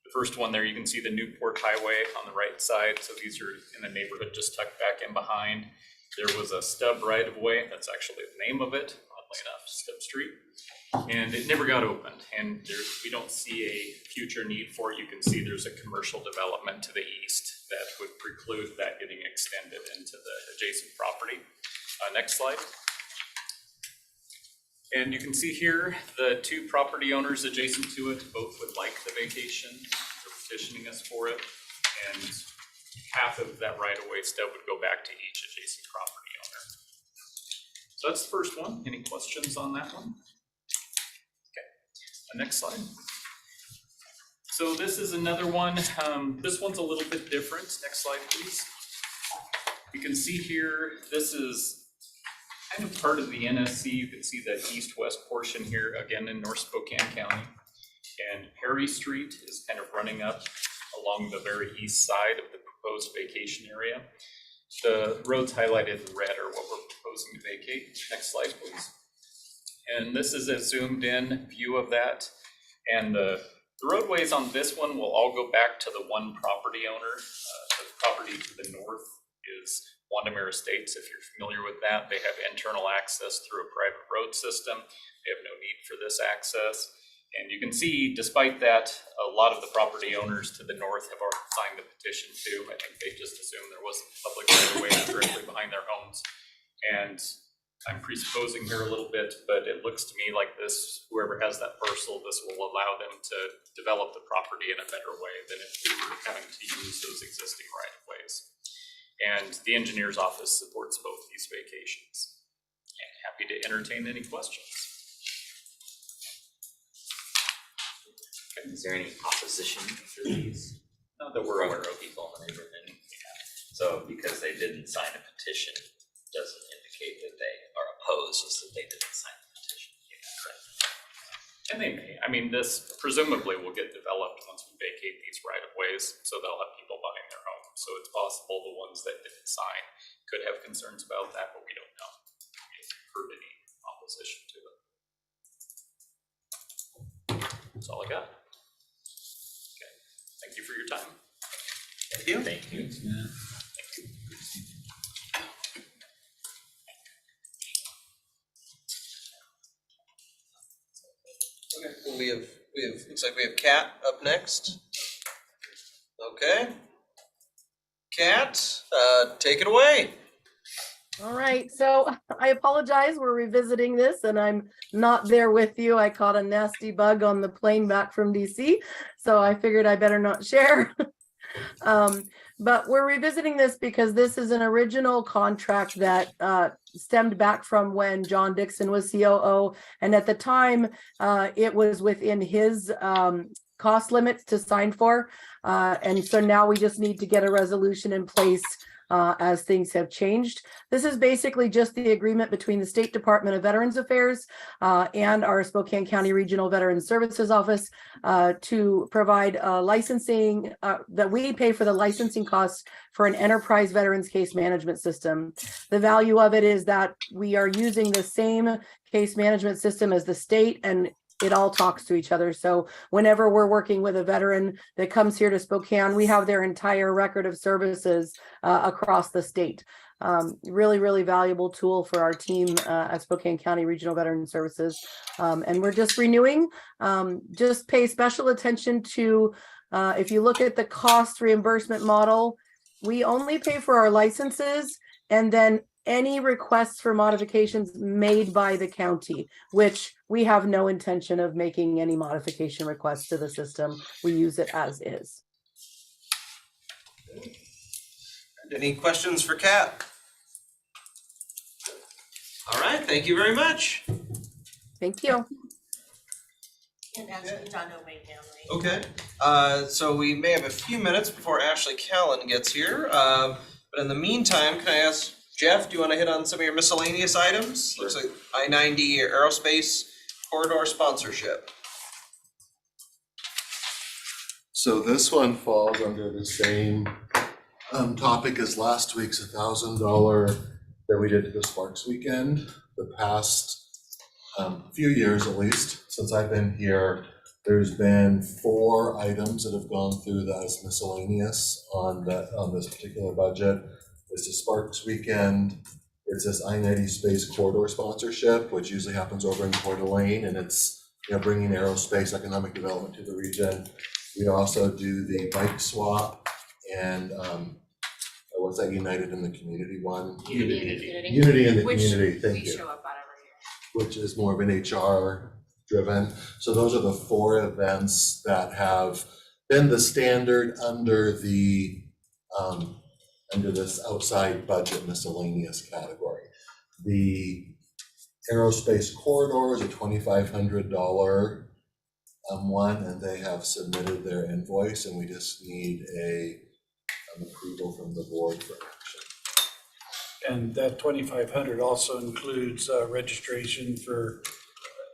The first one there, you can see the Newport Highway on the right side. So these are in the neighborhood just tucked back in behind. There was a stub right of way. That's actually the name of it, oddly enough, Stub Street. And it never got opened. And we don't see a future need for it. You can see there's a commercial development to the east that would preclude that getting extended into the adjacent property. Next slide. And you can see here, the two property owners adjacent to it both would like the vacation. They're petitioning us for it. And half of that right-of-way stub would go back to each adjacent property owner. So that's the first one. Any questions on that one? Okay, next slide. So this is another one. This one's a little bit different. Next slide, please. You can see here, this is kind of part of the NSC. You can see that east-west portion here, again in North Spokane County. And Perry Street is kind of running up along the very east side of the proposed vacation area. The roads highlighted in red are what we're proposing to vacate. Next slide, please. And this is a zoomed in view of that. And the roadways on this one will all go back to the one property owner. The property to the north is Wandermere Estates. If you're familiar with that, they have internal access through a private road system. They have no need for this access. And you can see, despite that, a lot of the property owners to the north have already signed the petition too. I think they just assumed there wasn't public right of way directly behind their homes. And I'm presupposing here a little bit, but it looks to me like this, whoever has that parcel, this will allow them to develop the property in a better way than if we were having to use those existing right of ways. And the engineer's office supports both these vacations. And happy to entertain any questions. Is there any opposition for these? Not that we're aware of. People in the neighborhood. Yeah. So because they didn't sign a petition doesn't indicate that they are opposed, just that they didn't sign the petition. Yeah, correct. And they may. I mean, this presumably will get developed once we vacate these right of ways, so they'll have people buying their homes. So it's possible the ones that didn't sign could have concerns about that, but we don't know. We haven't heard any opposition to it. That's all I got. Okay. Thank you for your time. Thank you. Thank you. Thank you. Okay, well, we have, looks like we have Kat up next. Okay. Kat, take it away. All right, so I apologize, we're revisiting this and I'm not there with you. I caught a nasty bug on the plane back from DC, so I figured I better not share. But we're revisiting this because this is an original contract that stemmed back from when John Dixon was COO. And at the time, it was within his cost limits to sign for. And so now we just need to get a resolution in place as things have changed. This is basically just the agreement between the State Department of Veterans Affairs and our Spokane County Regional Veterans Services Office to provide licensing, that we pay for the licensing costs for an enterprise veterans case management system. The value of it is that we are using the same case management system as the state, and it all talks to each other. So whenever we're working with a veteran that comes here to Spokane, we have their entire record of services across the state. Really, really valuable tool for our team at Spokane County Regional Veteran Services. And we're just renewing. Just pay special attention to, if you look at the cost reimbursement model, we only pay for our licenses and then any requests for modifications made by the county, which we have no intention of making any modification requests to the system. We use it as is. Any questions for Kat? All right, thank you very much. Thank you. And Ashley Dunaway family. Okay, so we may have a few minutes before Ashley Callan gets here. But in the meantime, can I ask Jeff, do you want to hit on some of your miscellaneous items? Looks like I-90 Aerospace Corridor sponsorship. So this one falls under the same topic as last week's $1,000 that we did to the Sparks weekend. The past few years, at least, since I've been here, there's been 4 items that have gone through that as miscellaneous on this particular budget. It's the Sparks weekend. It's this I-90 Space Corridor sponsorship, which usually happens over in Coeur d'Alene, and it's bringing aerospace economic development to the region. We also do the bike swap and what's that, United in the Community one? Unity in the Community, thank you. Show up on every year. Which is more of an HR driven. So those are the 4 events that have been the standard under the under this outside budget miscellaneous category. The Aerospace Corridor is a $2,500 one, and they have submitted their invoice, and we just need an approval from the board for action. And that 2,500 also includes registration for,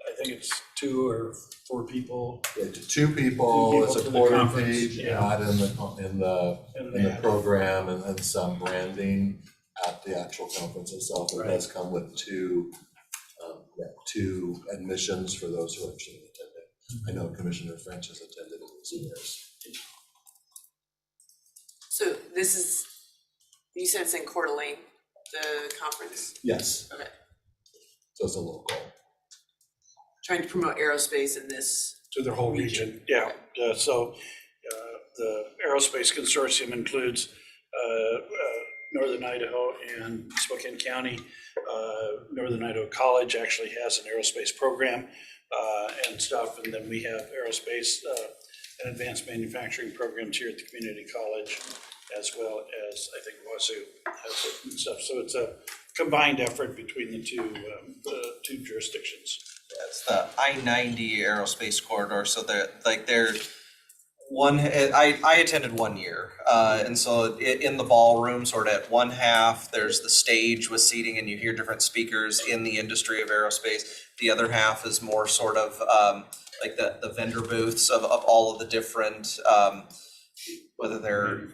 I think it's 2 or 4 people. Yeah, to 2 people, it's to a the quarter conference, page yeah. ad in the program, and then some branding at the actual conference itself. It does come with 2 admissions for those who actually attended. I know Commissioner French has attended in recent years. So this is, you said it's in Coeur d'Alene, the conference? Yes. Okay. So it's a local. Trying to promote aerospace in this. To the whole region, yeah. So the Aerospace Consortium includes Northern Idaho and Spokane County. Northern Idaho College actually has an aerospace program and stuff, and then we have aerospace and advanced manufacturing programs here at the community college, as well as I think WASU has it and stuff. So it's a combined effort between the two jurisdictions. That's the I-90 Aerospace Corridor. So they're one. I attended one year, and so in the ballroom, sort of at one half, there's the stage with seating, and you hear different speakers in the industry of aerospace. The other half is more sort of like the vendor booths of all of the different, whether they're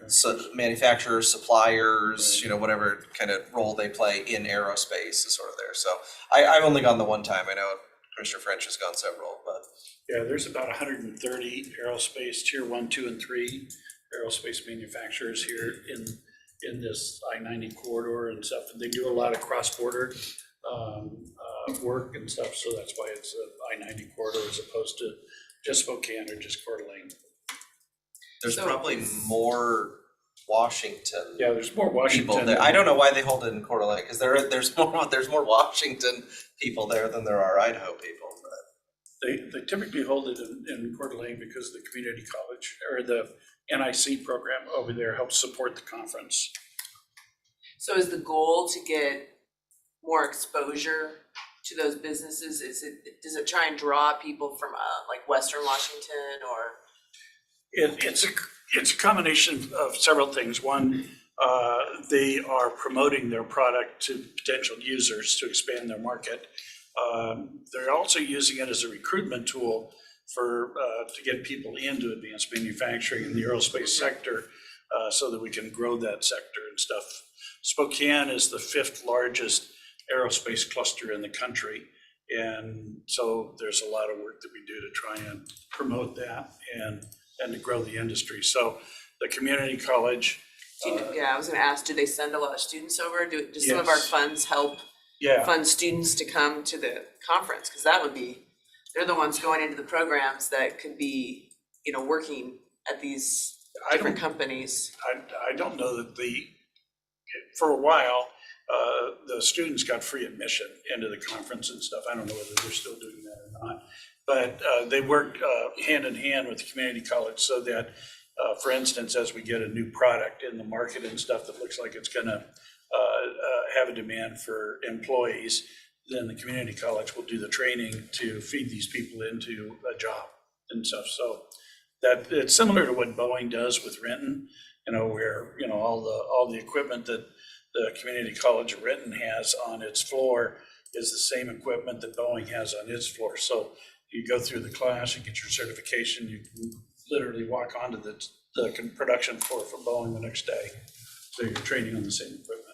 manufacturers, suppliers, whatever kind of role they play in aerospace is sort of there. So I've only gone the one time. I know Commissioner French has gone several, but. Yeah, there's about 130 aerospace tier 1, 2, and 3 aerospace manufacturers here in this I-90 corridor and stuff. And they do a lot of cross-border work and stuff, so that's why it's a I-90 corridor as opposed to just Spokane or just Coeur d'Alene. There's probably more Washington. Yeah, there's more Washington people there. I don't know why they hold it in Coeur d'Alene, because there's more Washington people there than there are Idaho people. But they typically hold it in Coeur d'Alene because the community college or the NIC program over there helps support the conference. So is the goal to get more exposure to those businesses? Does it try and draw people from like Western Washington or? It's a combination of several things. One, they are promoting their product to potential users to expand their market. They're also using it as a recruitment tool for, to get people into advanced manufacturing in the aerospace sector, so that we can grow that sector and stuff. Spokane is the 5th largest aerospace cluster in the country. And so there's a lot of work that we do to try and promote that and to grow the industry. So the community college. Yeah, I was gonna ask, do they send a lot of students over? Do some of our Yes. funds help Yeah, fund students to come to the conference? Because that would be, they're the ones going into the programs that could be, you know, working at these different companies. I don't know that for a while, the students got free admission into the conference and stuff. I don't know whether they're still doing that or not. But they worked hand in hand with the community college so that, for instance, as we get a new product in the market and stuff that looks like it's gonna have a demand for employees, then the community college will do the training to feed these people into a job and stuff. So that it's similar to what Boeing does with Renton, you know, where, you know, all the equipment that the community college of Renton has on its floor is the same equipment that Boeing has on its floor. So you go through the class, you get your certification, you literally walk onto the production floor for Boeing the next day. So you're training on the same equipment.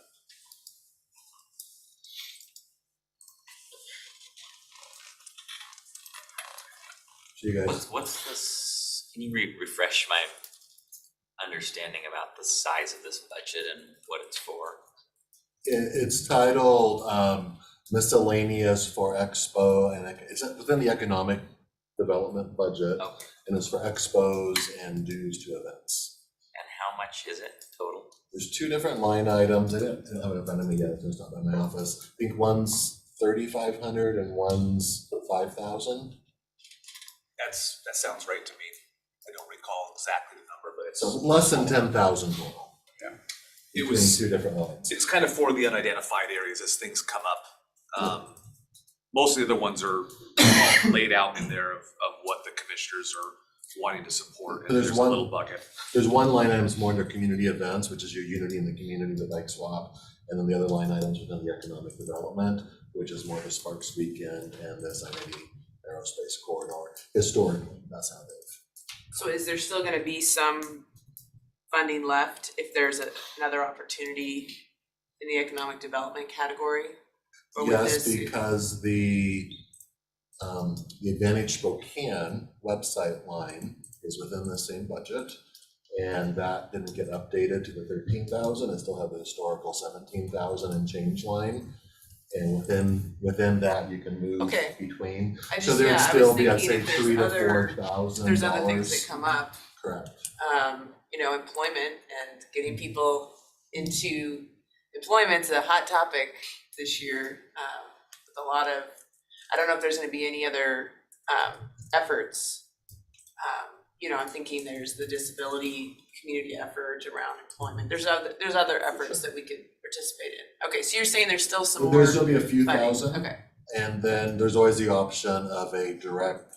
So you guys, What's this, can you refresh my understanding about the size of this budget and what it's for? it's titled Miscellaneous for Expo, and it's within the economic development budget. Okay. And it's for expos and dues to events. And how much is it total? There's 2 different line items. I don't have it in front of me yet, it's not in my office. I think one's 3,500 and one's 5,000. That sounds right to me. I don't recall exactly the number, but it's. So less than 10,000 total. Yeah. It Between was, 2 different lines. it's kind of for the unidentified areas as things come up. Most of the other ones are laid out in there of what the commissioners are wanting to support. And There's there's one- a little bucket. There's one line item that's more under community events, which is your unity in the community with Bike Swap. And then the other line items within the economic development, which is more the Sparks Weekend and this identity aerospace corridor. Historically, that's how they've. So is there still gonna be some funding left if there's another opportunity in the economic development category? Or with Yes, this- because the Advantage Spokane website line is within the same budget. And that didn't get updated to the 13,000, it still have the historical 17,000 and change line. And within that, you can move Okay. between. I So just, there'd yeah, I still was be, I'd say, thinking if there's 3,000 to other, 4,000 there's other things that come up, Correct. you know, employment and getting people into employment's a hot topic this year. With a lot of, I don't know if there's gonna be any other efforts. You know, I'm thinking there's the disability community effort around employment. There's other efforts that we could participate in. Okay, so you're saying there's still some more There's still be a few funding. thousand. Okay, And then there's always the option of a direct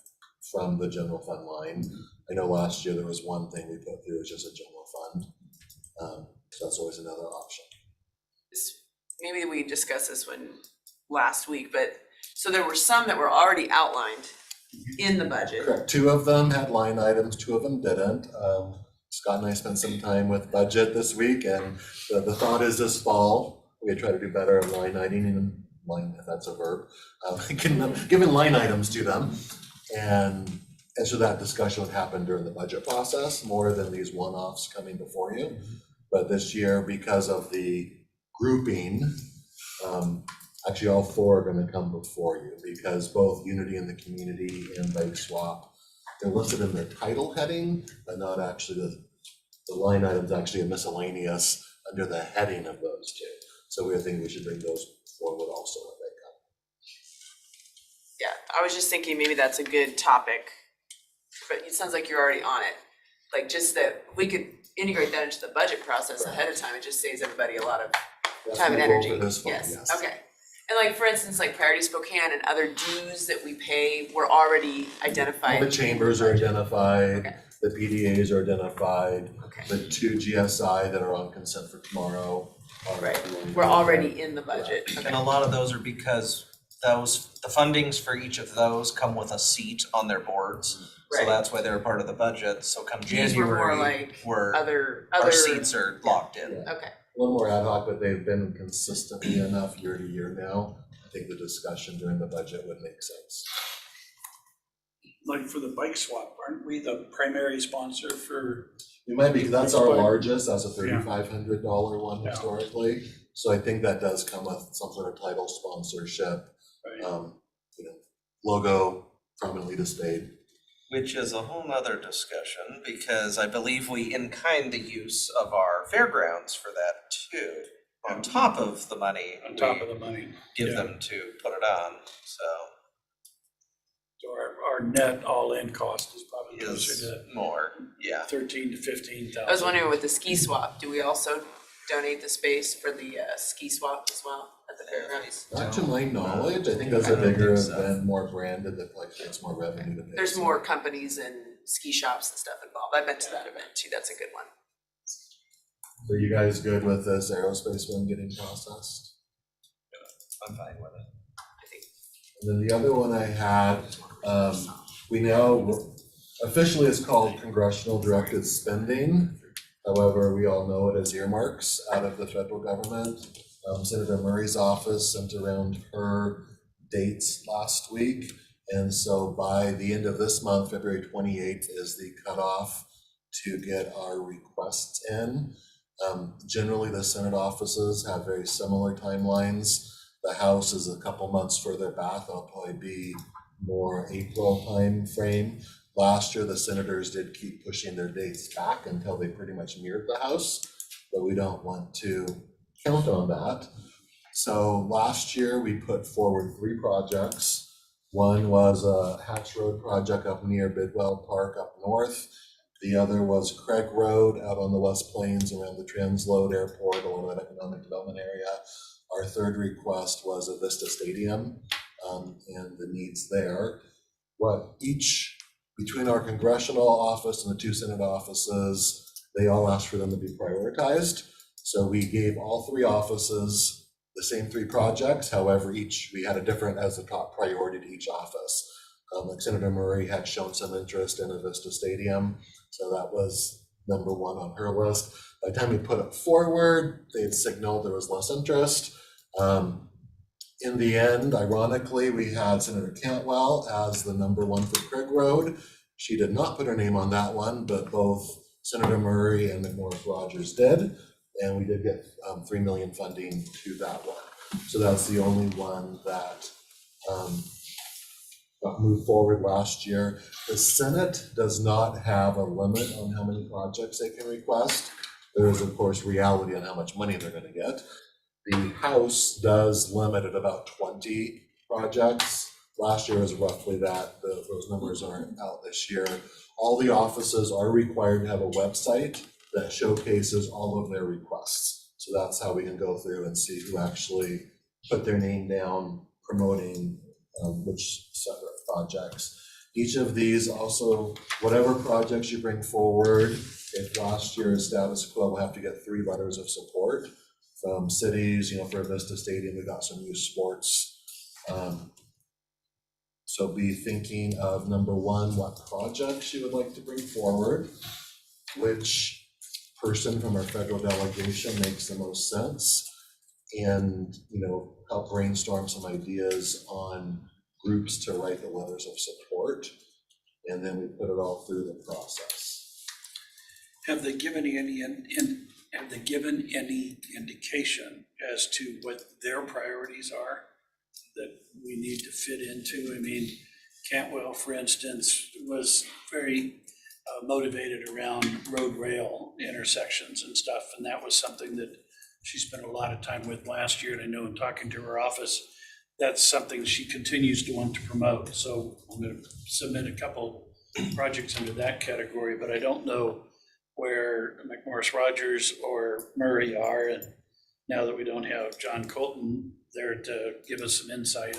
from the general fund line. I know last year there was one thing we put through, as just a general fund. So that's always another option. maybe we discussed this one last week, but so there were some that were already outlined in the budget. Correct. 2 of them had line items, 2 of them didn't. Scott and I spent some time with budget this week, and the thought is this fall, we try to do better at line iteming and line, if that's a verb, giving line items to them. And so that discussion would happen during the budget process more than these one-offs coming before you. But this year, because of the grouping, actually all 4 are gonna come before you, because both Unity in the Community and Bike Swap, they're listed in their title heading, but not actually the line item's actually a miscellaneous under the heading of those 2. So we think we should bring those forward also when they come. Yeah, I was just thinking maybe that's a good topic, but it sounds like you're already on it. Like just that we could integrate that into the budget process ahead of time, it just saves everybody a lot of That's time and my goal energy. for this fall, Yes, yes. okay. And like, for instance, like Priority Spokane and other dues that we pay were already All identified. the chambers are identified, Okay. The PDAs are identified. Okay. The 2 GSI that are on consent for tomorrow are. Right. We're already in the budget. And Okay. a lot of those are because the fundings for each of those come with a seat on their boards. So Right. that's why they're a part of the budget. So come These were more January, like we're, other. our seats are locked in. Yeah. Okay. A little more ad hoc, but they've been consistently enough year to year now. I think the discussion during the budget would make sense. Like for the bike swap, aren't we the primary sponsor for? We might be, that's our largest, that's a Yeah. $3,500 one Yeah. historically. So I think that does come with some sort of title sponsorship, Right. Logo prominently displayed. Which is a whole nother discussion, because I believe we in-kind the use of our fairgrounds for that too. On top of the money. On top we of the money. Give Yeah. them to put it on, so. So our net all-in cost is probably Is closer to more, yeah. 13 to 15,000. I was wondering with the ski swap, do we also donate the space for the ski swap as well at the fairgrounds? Not to my knowledge, I think that's a bigger event, more branded, that like creates more revenue to pay. There's more companies and ski shops and stuff involved. I've been to that event too. That's a good one. So you guys good with this aerospace one getting processed? I'm fine with it. And then the other one I had, we now officially it's called congressional directed spending. However, we all know it as earmarks out of the federal government. Senator Murray's office sent around her dates last week. And so by the end of this month, February 28th is the cutoff to get our requests in. Generally, the Senate offices have very similar timelines. The House is a couple months further back. It'll probably be more April time frame. Last year, the senators did keep pushing their dates back until they pretty much mirrored the House, but we don't want to count on that. So last year, we put forward 3 projects. One was a Hatch Road project up near Bidwell Park up north. The other was Craig Road out on the West Plains around the Transload Airport, along that economic development area. Our third request was a Vista Stadium and the needs there. What each, between our congressional office and the 2 Senate offices, they all asked for them to be prioritized. So we gave all 3 offices the same 3 projects. However, we had a different as a top priority to each office. Like Senator Murray had shown some interest in a Vista Stadium, so that was number 1 on her list. By the time we put it forward, they had signaled there was less interest. In the end, ironically, we had Senator Cantwell as the number 1 for Craig Road. She did not put her name on that one, but both Senator Murray and McMorris Rogers did, and we did get 3 million funding to that one. So that's the only one that got moved forward last year. The Senate does not have a limit on how many projects they can request. There is, of course, reality on how much money they're going to get. The House does limit at about 20 projects. Last year was roughly that. Those numbers aren't out this year. All the offices are required to have a website that showcases all of their requests. So that's how we can go through and see who actually put their name down promoting which separate projects. Each of these also, whatever projects you bring forward, if last year's status quo, will have to get 3 letters of support from cities. For Vista Stadium, we got some youth sports. So be thinking of number 1, what projects you would like to bring forward, which person from our federal delegation makes the most sense, and help brainstorm some ideas on groups to write the letters of support, and then we put it all through the process. Have they given any indication as to what their priorities are that we need to fit into? I mean, Cantwell, for instance, was very motivated around road rail intersections and stuff, and that was something that she spent a lot of time with last year, and I know in talking to her office, that's something she continues to want to promote. So I'm going to submit a couple projects into that category, but I don't know where McMorris Rogers or Murray are. And now that we don't have John Colton there to give us some insight,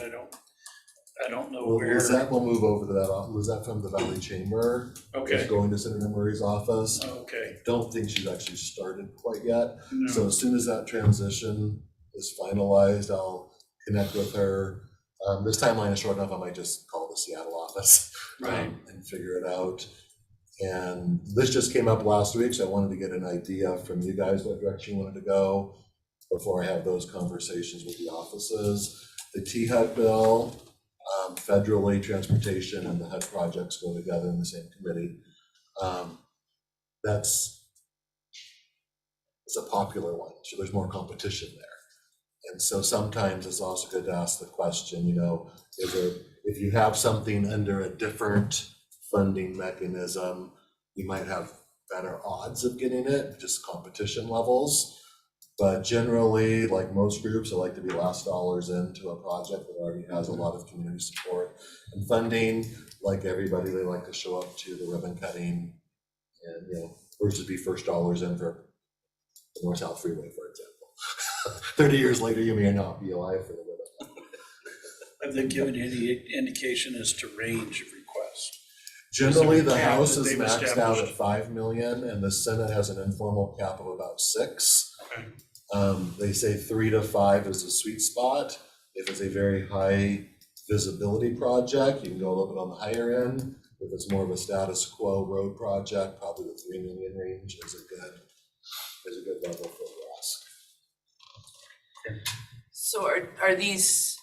I don't know Well, where. Lizette will move over to that, Lizette from the Valley Chamber. Okay. Is going to Senator Murray's office. Okay. Don't think she's actually started quite yet. No. So as soon as that transition is finalized, I'll connect with her. This timeline is short enough, I might just call the Seattle office Right. and figure it out. And this just came up last week, so I wanted to get an idea from you guys what direction you wanted to go before I have those conversations with the offices. The T-HUD bill, federal aid transportation and the HUD projects go together in the same committee. It's a popular one, so there's more competition there. And so sometimes it's also good to ask the question, you know, if you have something under a different funding mechanism, you might have better odds of getting it, just competition levels. But generally, like most groups, I like to be last dollars into a project that already has a lot of community support and funding. Like everybody, they like to show up to the ribbon cutting and, you know, versus be first dollars in for the North-South Freeway, for example. 30 years later, you may not be alive for the ribbon. Have they given any indication as to range of requests? Generally, Is there the a cap House that is they've maxed out established? at 5 million and the Senate has an informal cap of about 6. Okay. They say 3 to 5 is the sweet spot. If it's a very high visibility project, you can go a little bit on the higher end. If it's more of a status quo road project, probably the 3 million range is a good level for ask. So are these,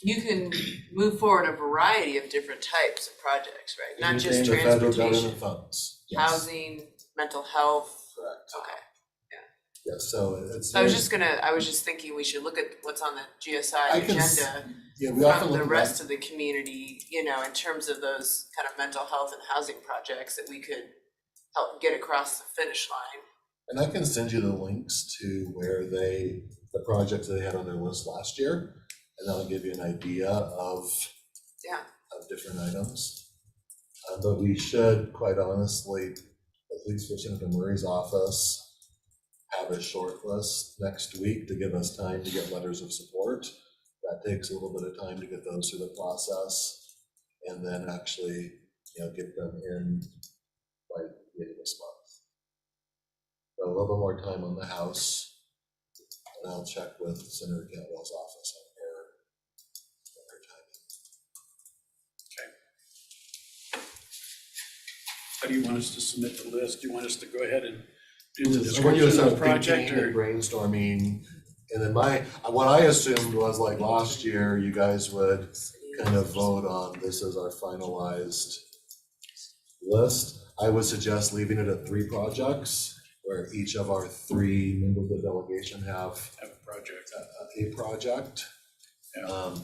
you can move forward a variety of different types of projects, right? Not just Anything the federal transportation, government funds. Yes, housing, mental health. correct. Okay. Yes, so it's. I was just thinking we should look at what's on the GSI I can agenda Yeah, we often from look the at rest of the community, you know, in terms of those kind of mental health and housing projects that we could help get across the finish line. And I can send you the links to where the projects they had on their list last year, and that'll give you an idea of different items. But we should, quite honestly, at least for Senator Murray's office, have a short list next week to give us time to get letters of support. That takes a little bit of time to get those through the process, and then actually, you know, get them in by the end of this month. So a little bit more time on the House, and I'll check with Senator Cantwell's office on her timing. How do you want us to submit the list? Do you want us to go ahead and do the I want you to description of start the project thinking or? and brainstorming, and then what I assumed was like last year, you guys would kind of vote on this as our finalized list. I would suggest leaving it at 3 projects, where each of our 3 members of the delegation have a project. a project. Yeah.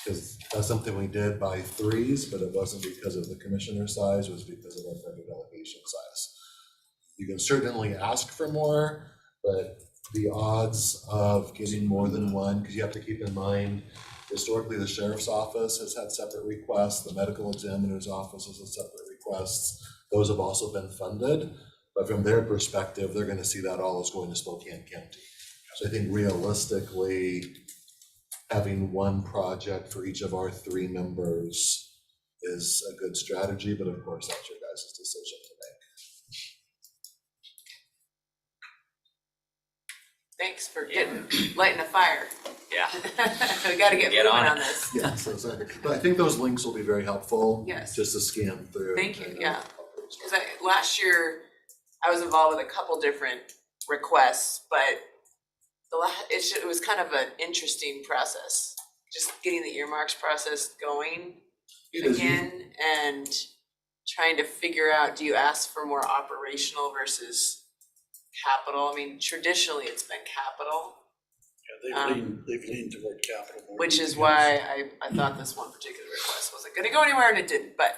Because that's something we did by 3s, but it wasn't because of the commissioner size, it was because of our federal delegation size. You can certainly ask for more, but the odds of getting more than one, because you have to keep in mind, historically, the sheriff's office has had separate requests, the medical examiner's office has had separate requests. Those have also been funded, but from their perspective, they're going to see that all as going to Spokane County. So I think realistically, having one project for each of our 3 members is a good strategy, but of course, that's your guys' decision to make. Thanks for lighting a fire. Yeah. We gotta get Get moving on on it. this. Yeah, so exactly. But I think those links will be very helpful. Yes. Just to scan through. Thank you, and, yeah. Because last year, I was involved with a couple different requests, but it was kind of an interesting process. Just getting the earmarks process going again and trying to figure out, do you ask for more operational versus capital? I mean, traditionally, it's been capital. Yeah, they've leaned toward capital more. Which is why I thought this one particular request wasn't gonna go anywhere, and it didn't, but,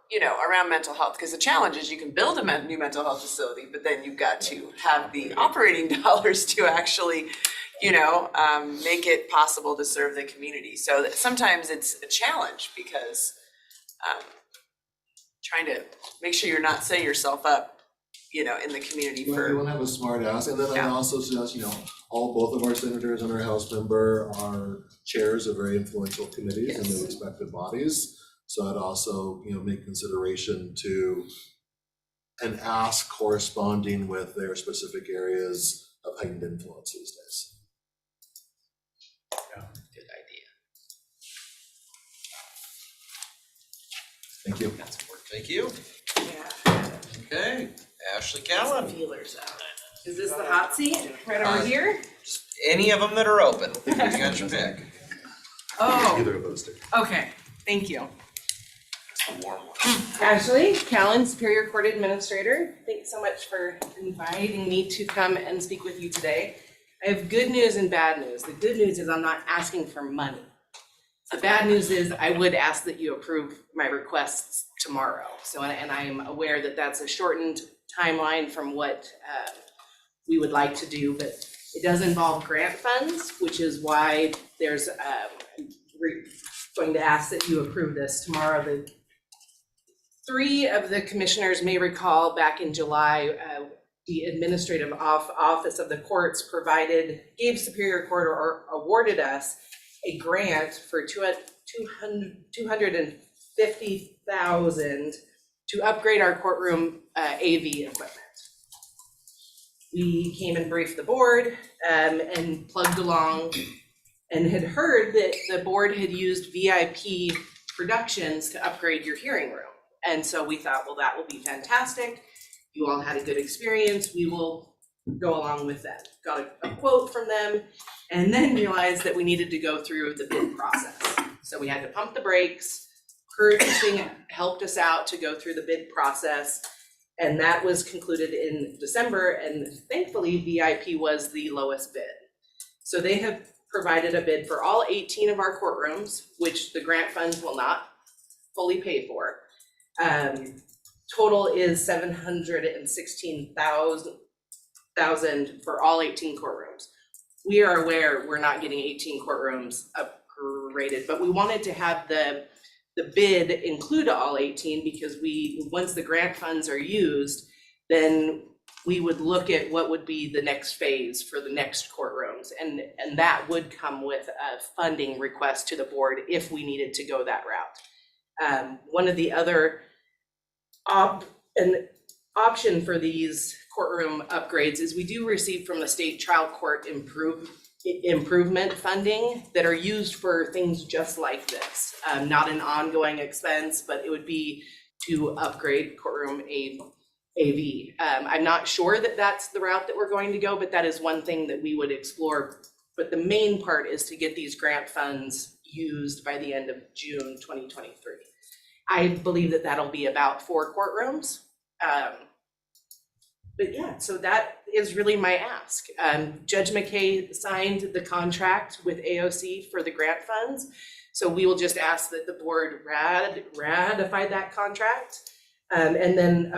you know, around mental health, because the challenge is you can build a new mental health facility, but then you've got to have the operating dollars to actually, you know, make it possible to serve the community. So that sometimes it's a challenge because trying to make sure you're not setting yourself up you know, in the community Well, we for, want to have a smart ass, and then I'd Yeah. also suggest, both of our senators and our House member are chairs of very influential committees in Yes. their respective bodies. So I'd also, make consideration to an ask corresponding with their specific areas of heightened influence these days. good idea. Thank you. Thank you. Yeah. Okay, Ashley Some Callan. feelers out. Is this the hot seat right over here? Any of them that are open, you got your pick. Oh, Either of those two. okay, thank you. It's a warm one. Ashley Callan, Superior Court Administrator. Thanks so much for inviting me to come and speak with you today. I have good news and bad news. The good news is I'm not asking for money. The bad news is I would ask that you approve my requests tomorrow. So, and I'm aware that that's a shortened timeline from what we would like to do, but it does involve grant funds, which is why there's going to ask that you approve this tomorrow. The three of the commissioners may recall back in July, the administrative office of the courts gave Superior Court or awarded us a grant for $250,000 to upgrade our courtroom AV equipment. We came and briefed the board and plugged along and had heard that the board had used VIP Productions to upgrade your hearing room. And so we thought, well, that will be fantastic. You all had a good experience. We will go along with that. Got a quote from them and then realized that we needed to go through the bid process. So we had to pump the brakes. Purchasing helped us out to go through the bid process. And that was concluded in December, and thankfully VIP was the lowest bid. So they have provided a bid for all 18 of our courtrooms, which the grant funds will not fully pay for. Total is $716,000 for all 18 courtrooms. We are aware we're not getting 18 courtrooms upgraded, but we wanted to have the bid include all 18 because once the grant funds are used, then we would look at what would be the next phase for the next courtrooms. And that would come with a funding request to the board if we needed to go that route. One of the other option for these courtroom upgrades is we do receive from the state trial court improvement funding that are used for things just like this. Not an ongoing expense, but it would be to upgrade courtroom AV. I'm not sure that that's the route that we're going to go, but that is one thing that we would explore. But the main part is to get these grant funds used by the end of June 2023. I believe that that'll be about 4 courtrooms. But yeah, so that is really my ask. Judge McKay signed the contract with AOC for the grant funds. So we will just ask that the board ratify that contract and then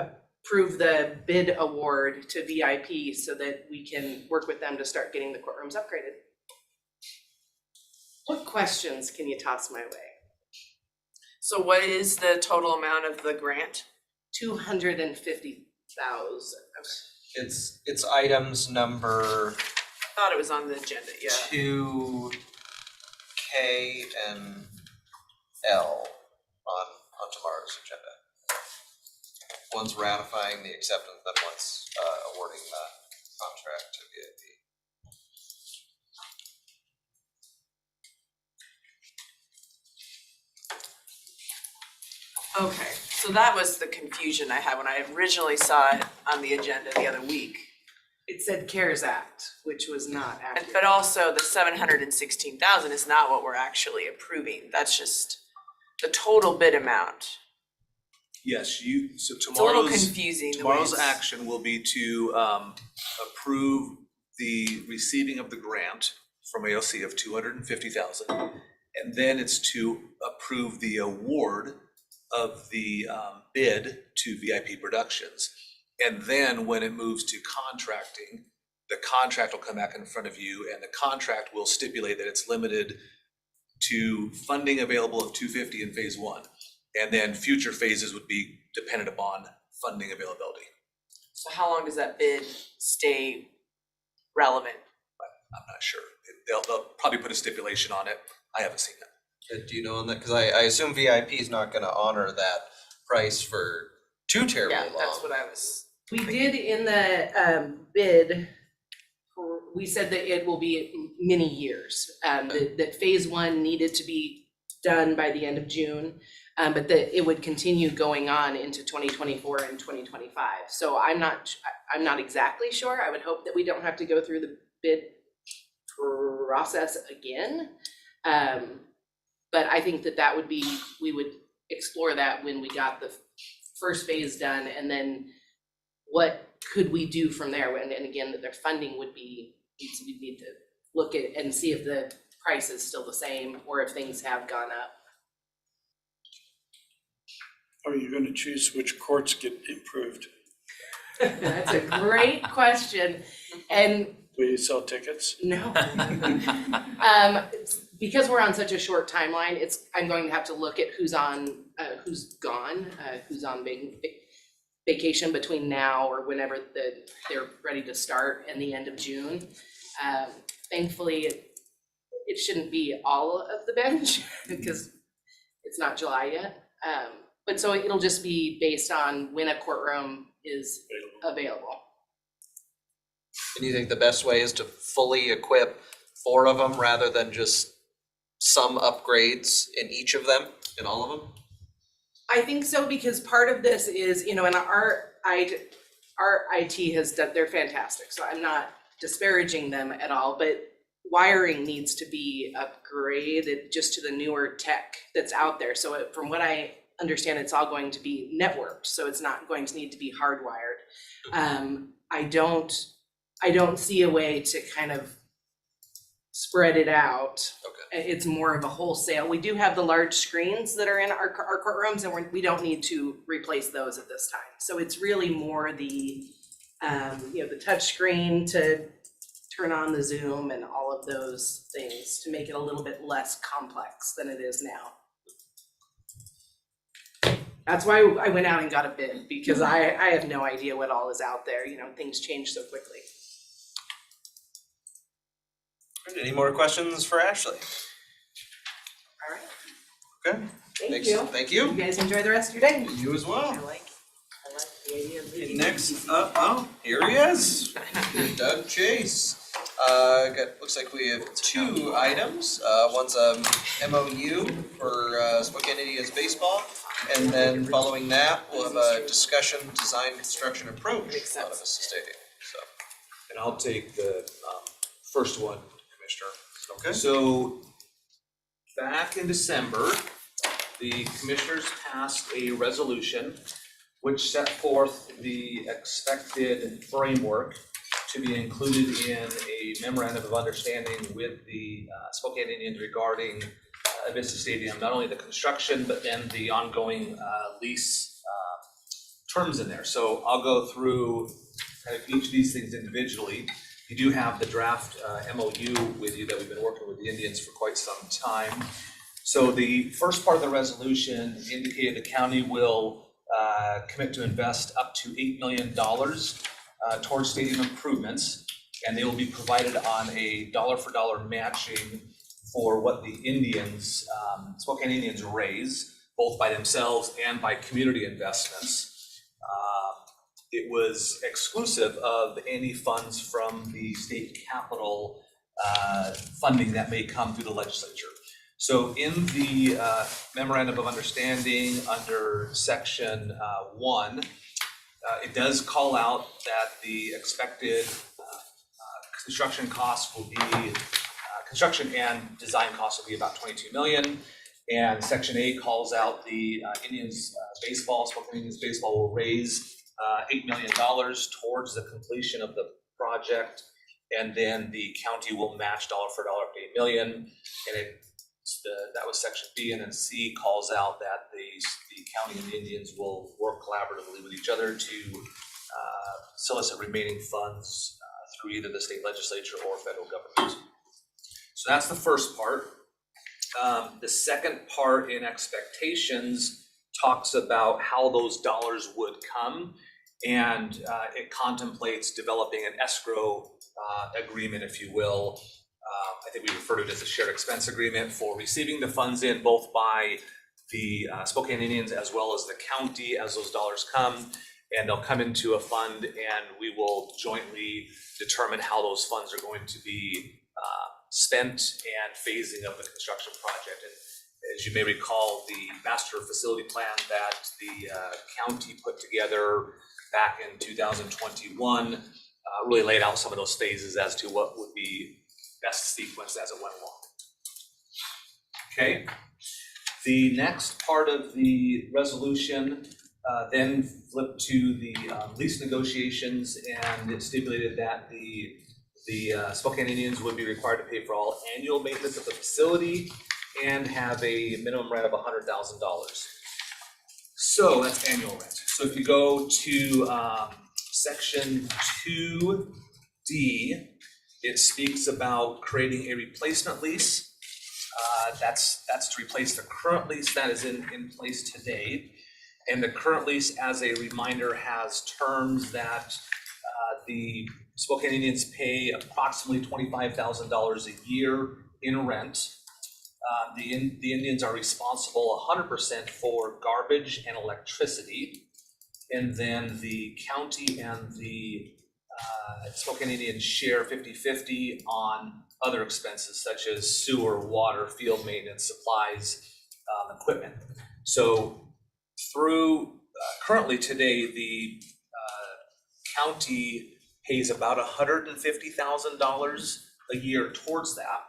approve the bid award to VIP so that we can work with them to start getting the courtrooms upgraded. What questions can you toss my way? So what is the total amount of the grant? 250,000. It's items number I thought it was on the agenda, yeah. 2K and L on tomorrow's agenda. One's ratifying the acceptance, then one's awarding the contract to VIP. Okay, so that was the confusion I had when I originally saw it on the agenda the other week. It said CARES Act, which was not accurate. But also the 716,000 is not what we're actually approving. That's just the total bid amount. Yes, so It's a little tomorrow's, confusing. the way tomorrow's it's- action will be to approve the receiving of the grant from AOC of 250,000. And then it's to approve the award of the bid to VIP Productions. And then when it moves to contracting, the contract will come back in front of you and the contract will stipulate that it's limited to funding available of 250 in phase 1. And then future phases would be dependent upon funding availability. So how long does that bid stay relevant? I'm not sure. They'll probably put a stipulation on it. I haven't seen it. Do you know on that? Because I assume VIP is not gonna honor that price for too terribly Yeah, long. that's what I was. We did in the bid, we said that it will be many years. That phase one needed to be done by the end of June, but that it would continue going on into 2024 and 2025. So I'm not exactly sure. I would hope that we don't have to go through the bid process again. But I think that would be, we would explore that when we got the first phase done, and then what could we do from there? And again, that their funding would be, we need to look at and see if the price is still the same or if things have gone up. Are you gonna choose which courts get improved? That's a great question. And Will you sell tickets? no. Because we're on such a short timeline, I'm going to have to look at who's gone, who's on vacation between now or whenever they're ready to start and the end of June. Thankfully, it shouldn't be all of the bench because it's not July yet. But so it'll just be based on when a courtroom is available. And you think the best way is to fully equip 4 of them rather than just some upgrades in each of them, in all of them? I think so, because part of this is, and our IT has done, they're fantastic, so I'm not disparaging them at all, but wiring needs to be upgraded just to the newer tech that's out there. So from what I understand, it's all going to be networked, so it's not going to need to be hardwired. I don't see a way to kind of spread it out. Okay. It's more of a wholesale. We do have the large screens that are in our courtrooms, and we don't need to replace those at this time. So it's really more the, the touch screen to turn on the Zoom and all of those things to make it a little bit less complex than it is now. That's why I went out and got a bid, because I have no idea what all is out there. Things change so quickly. Any more questions for Ashley? All right. Okay. Thank you. Thank you. You guys enjoy the rest of your day. You as well. I like the idea of leaving. Next up, here he is, Doug Chase. Looks like we have 2 items. One's a MOU for Spokane Indians baseball, and then following that, we'll have a discussion, design, construction approach out of the stadium. So, And I'll take the first one, Commissioner. okay. So back in December, the commissioners passed a resolution which set forth the expected framework to be included in a memorandum of understanding with the Spokane Indians regarding Vista Stadium, not only the construction, but then the ongoing lease terms in there. So I'll go through kind of each of these things individually. You do have the draft MOU with you that we've been working with the Indians for quite some time. So the first part of the resolution indicated the county will commit to invest up to $8 million towards stadium improvements, and they will be provided on a dollar-for-dollar matching for what the Indians, Spokane Indians raise, both by themselves and by community investments. It was exclusive of any funds from the state capital funding that may come through the legislature. So in the memorandum of understanding under section 1, it does call out that the expected construction costs will be, construction and design costs will be about $22 million. And section 8 calls out the Indians baseball, Spokane Indians baseball will raise $8 million towards the completion of the project. And then the county will match dollar for dollar up to $8 million. And that was section B, and then C calls out that the county and the Indians will work collaboratively with each other to solicit remaining funds through either the state legislature or federal government. So that's the first part. The second part in expectations talks about how those dollars would come, And it contemplates developing an escrow agreement, if you will. I think we refer to it as a shared expense agreement for receiving the funds in both by the Spokane Indians as well as the county as those dollars come. And they'll come into a fund and we will jointly determine how those funds are going to be spent and phasing of the construction project. And as you may recall, the master facility plan that the county put together back in 2021 really laid out some of those phases as to what would be best sequenced as it went along. Okay. The next part of the resolution then flipped to the lease negotiations, and it stipulated that the Spokane Indians would be required to pay for all annual maintenance of the facility and have a minimum rent of $100,000. So that's annual rent. So if you go to section 2D, it speaks about creating a replacement lease. That's to replace the current lease that is in place today. And the current lease, as a reminder, has terms that the Spokane Indians pay approximately $25,000 a year in rent. The Indians are responsible 100% for garbage and electricity. And then the county and the Spokane Indians share 50-50 on other expenses such as sewer, water, field maintenance, supplies, equipment. So through currently today, the county pays about $150,000 a year towards that.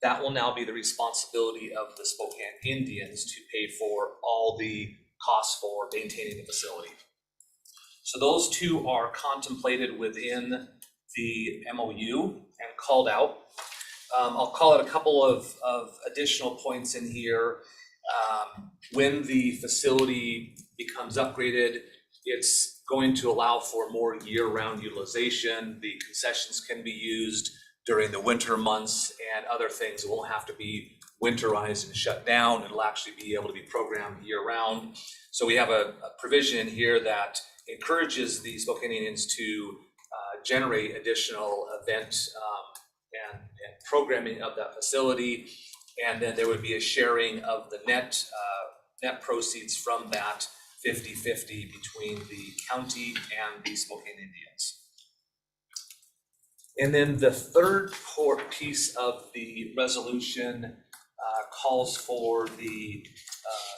That will now be the responsibility of the Spokane Indians to pay for all the costs for maintaining the facility. So those two are contemplated within the MOU and called out. I'll call out a couple of additional points in here. When the facility becomes upgraded, it's going to allow for more year-round utilization. The concessions can be used during the winter months and other things. It won't have to be winterized and shut down. It'll actually be able to be programmed year-round. So we have a provision in here that encourages the Spokane Indians to generate additional event and programming of that facility. And then there would be a sharing of the net proceeds from that 50-50 between the county and the Spokane Indians. And then the third piece of the resolution calls for the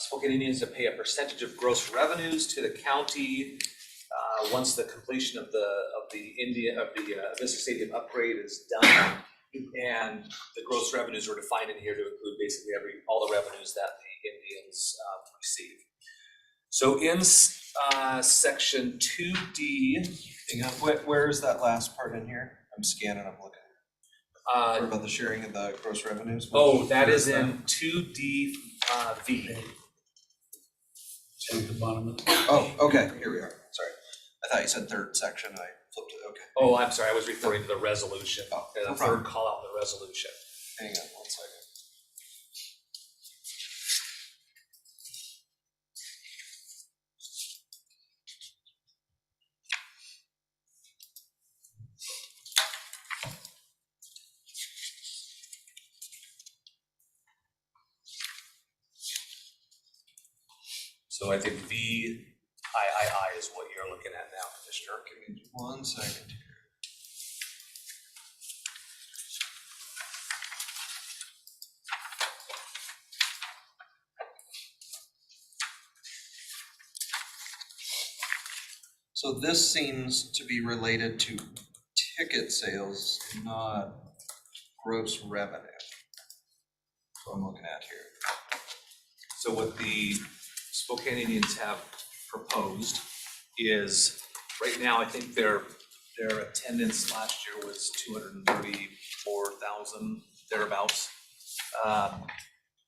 Spokane Indians to pay a percentage of gross revenues to the county once the completion of the Vista Stadium upgrade is done. And the gross revenues are defined in here to include basically all the revenues that the Indians receive. So in section 2D, hang on, where is that last part in here? I'm scanning, I'm looking. What about the sharing of the gross revenues? Oh, that is in 2D V. At the bottom of the. Oh, okay, here we are, sorry. I thought you said third section, I flipped it, okay. Oh, I'm sorry, I was referring to the resolution. Oh, The no third problem. call out in the resolution. Hang on one second. So I think VIII is what you're looking at now, Commissioner. Give me 1 second here. So this seems to be related to ticket sales, not gross revenue. That's what I'm looking at here. So what the Spokane Indians have proposed is, right now, I think their attendance last year was 234,000, thereabouts.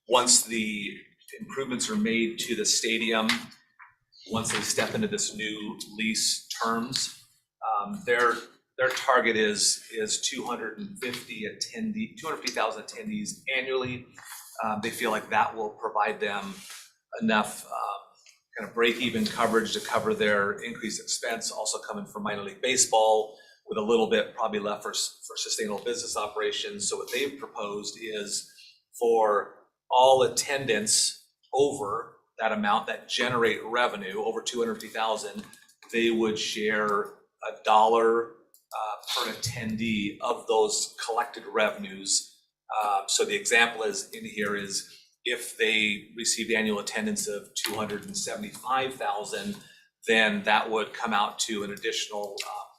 Once the improvements are made to the stadium, once they step into this new lease terms, their target is 250,000 attendees annually. They feel like that will provide them enough kind kind of break-even coverage to cover their increased expense, also coming from minor league baseball, with a little bit probably left for sustainable business operations. So what they've proposed is for all attendance over that amount that generate revenue over 250,000, they would share $1 per attendee of those collected revenues. So the example is in here is if they received annual attendance of 275,000, then that would come out to an additional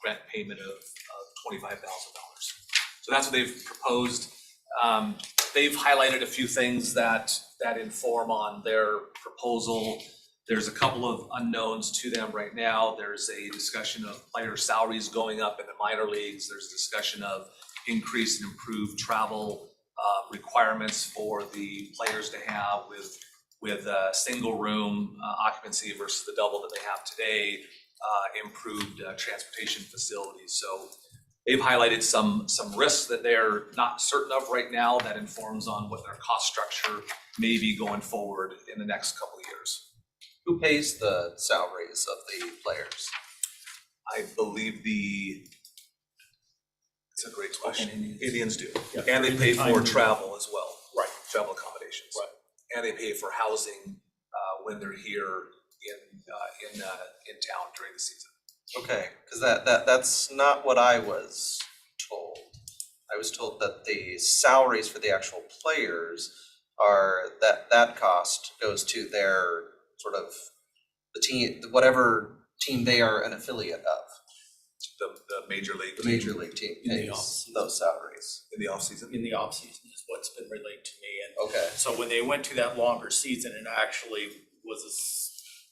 rent payment of $25,000. So that's what they've proposed. They've highlighted a few things that inform on their proposal. There's a couple of unknowns to them right now. There's a discussion of player salaries going up in the minor leagues. There's a discussion of increased and improved travel requirements for the players to have with single room occupancy versus the double that they have today, improved transportation facilities. So they've highlighted some risks that they're not certain of right now that informs on what their cost structure may be going forward in the next couple of years. Who pays the salaries of the players? I believe it's a great question. Indians do. Yeah. And they pay for travel as well. Right. Travel accommodations. Right. And they pay for housing when they're here in town during the season. Okay, because that's not what I was told. I was told that the salaries for the actual players are that cost goes to their sort of the team, whatever team they are an affiliate of. The major league. The major league team pays those salaries in the off season. In the off season is what's been relayed to me. And okay. So when they went to that longer season, it actually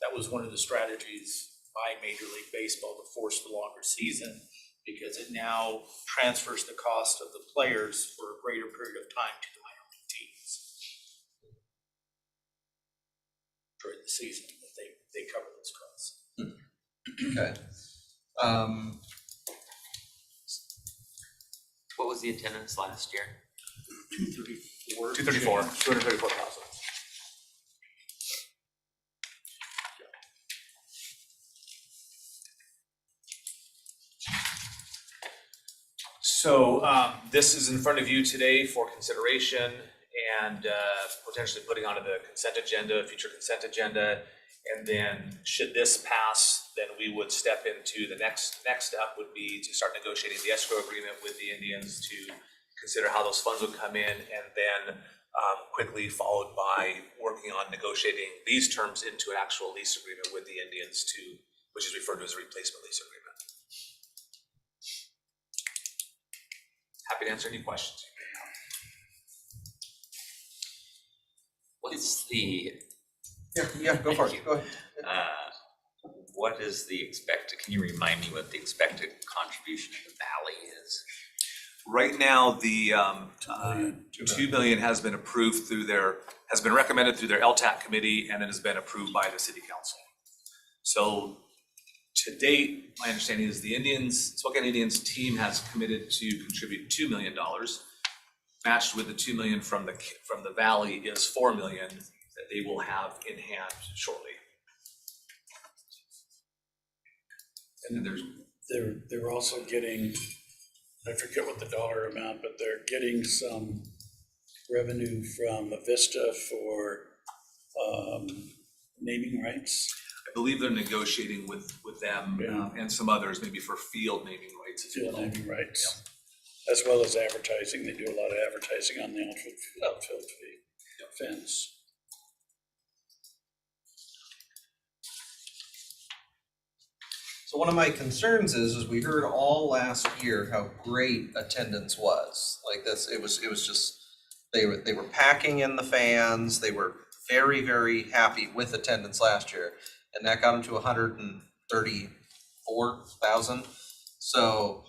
that was one of the strategies by Major League Baseball to force the longer season, because it now transfers the cost of the players for a greater period of time to the minor league teams during the season that they cover those costs. Okay. What was the attendance last year? 234,000. So this is in front of you today for consideration and potentially putting onto the consent agenda, future consent agenda. And then should this pass, then we would step into the next step would be to start negotiating the escrow agreement with the Indians to consider how those funds would come in, and then quickly followed by working on negotiating these terms into an actual lease agreement with the Indians which is referred to as a replacement lease agreement. Happy to answer any questions. What's the Yeah, go for it. Go ahead. What is the expected, can you remind me what the expected contribution of the Valley is? Right now, the $2 million has been approved has been recommended through their LTAC committee, and it has been approved by the city council. So to date, my understanding is the Spokane Indians team has committed to contribute $2 million. Matched with the $2 million from the Valley is $4 million that they will have in hand shortly. And then they're also getting, I forget what the dollar amount, but they're getting some revenue from Avista for naming rights. I believe they're negotiating with them and some others, maybe for field naming rights as well. Field naming rights, as well as advertising. They do a lot of advertising on the outfield fence. So one of my concerns is we heard all last year how great attendance was. Like this, it was just they were packing in the fans. They were very, very happy with attendance last year, and that got them to 134,000. So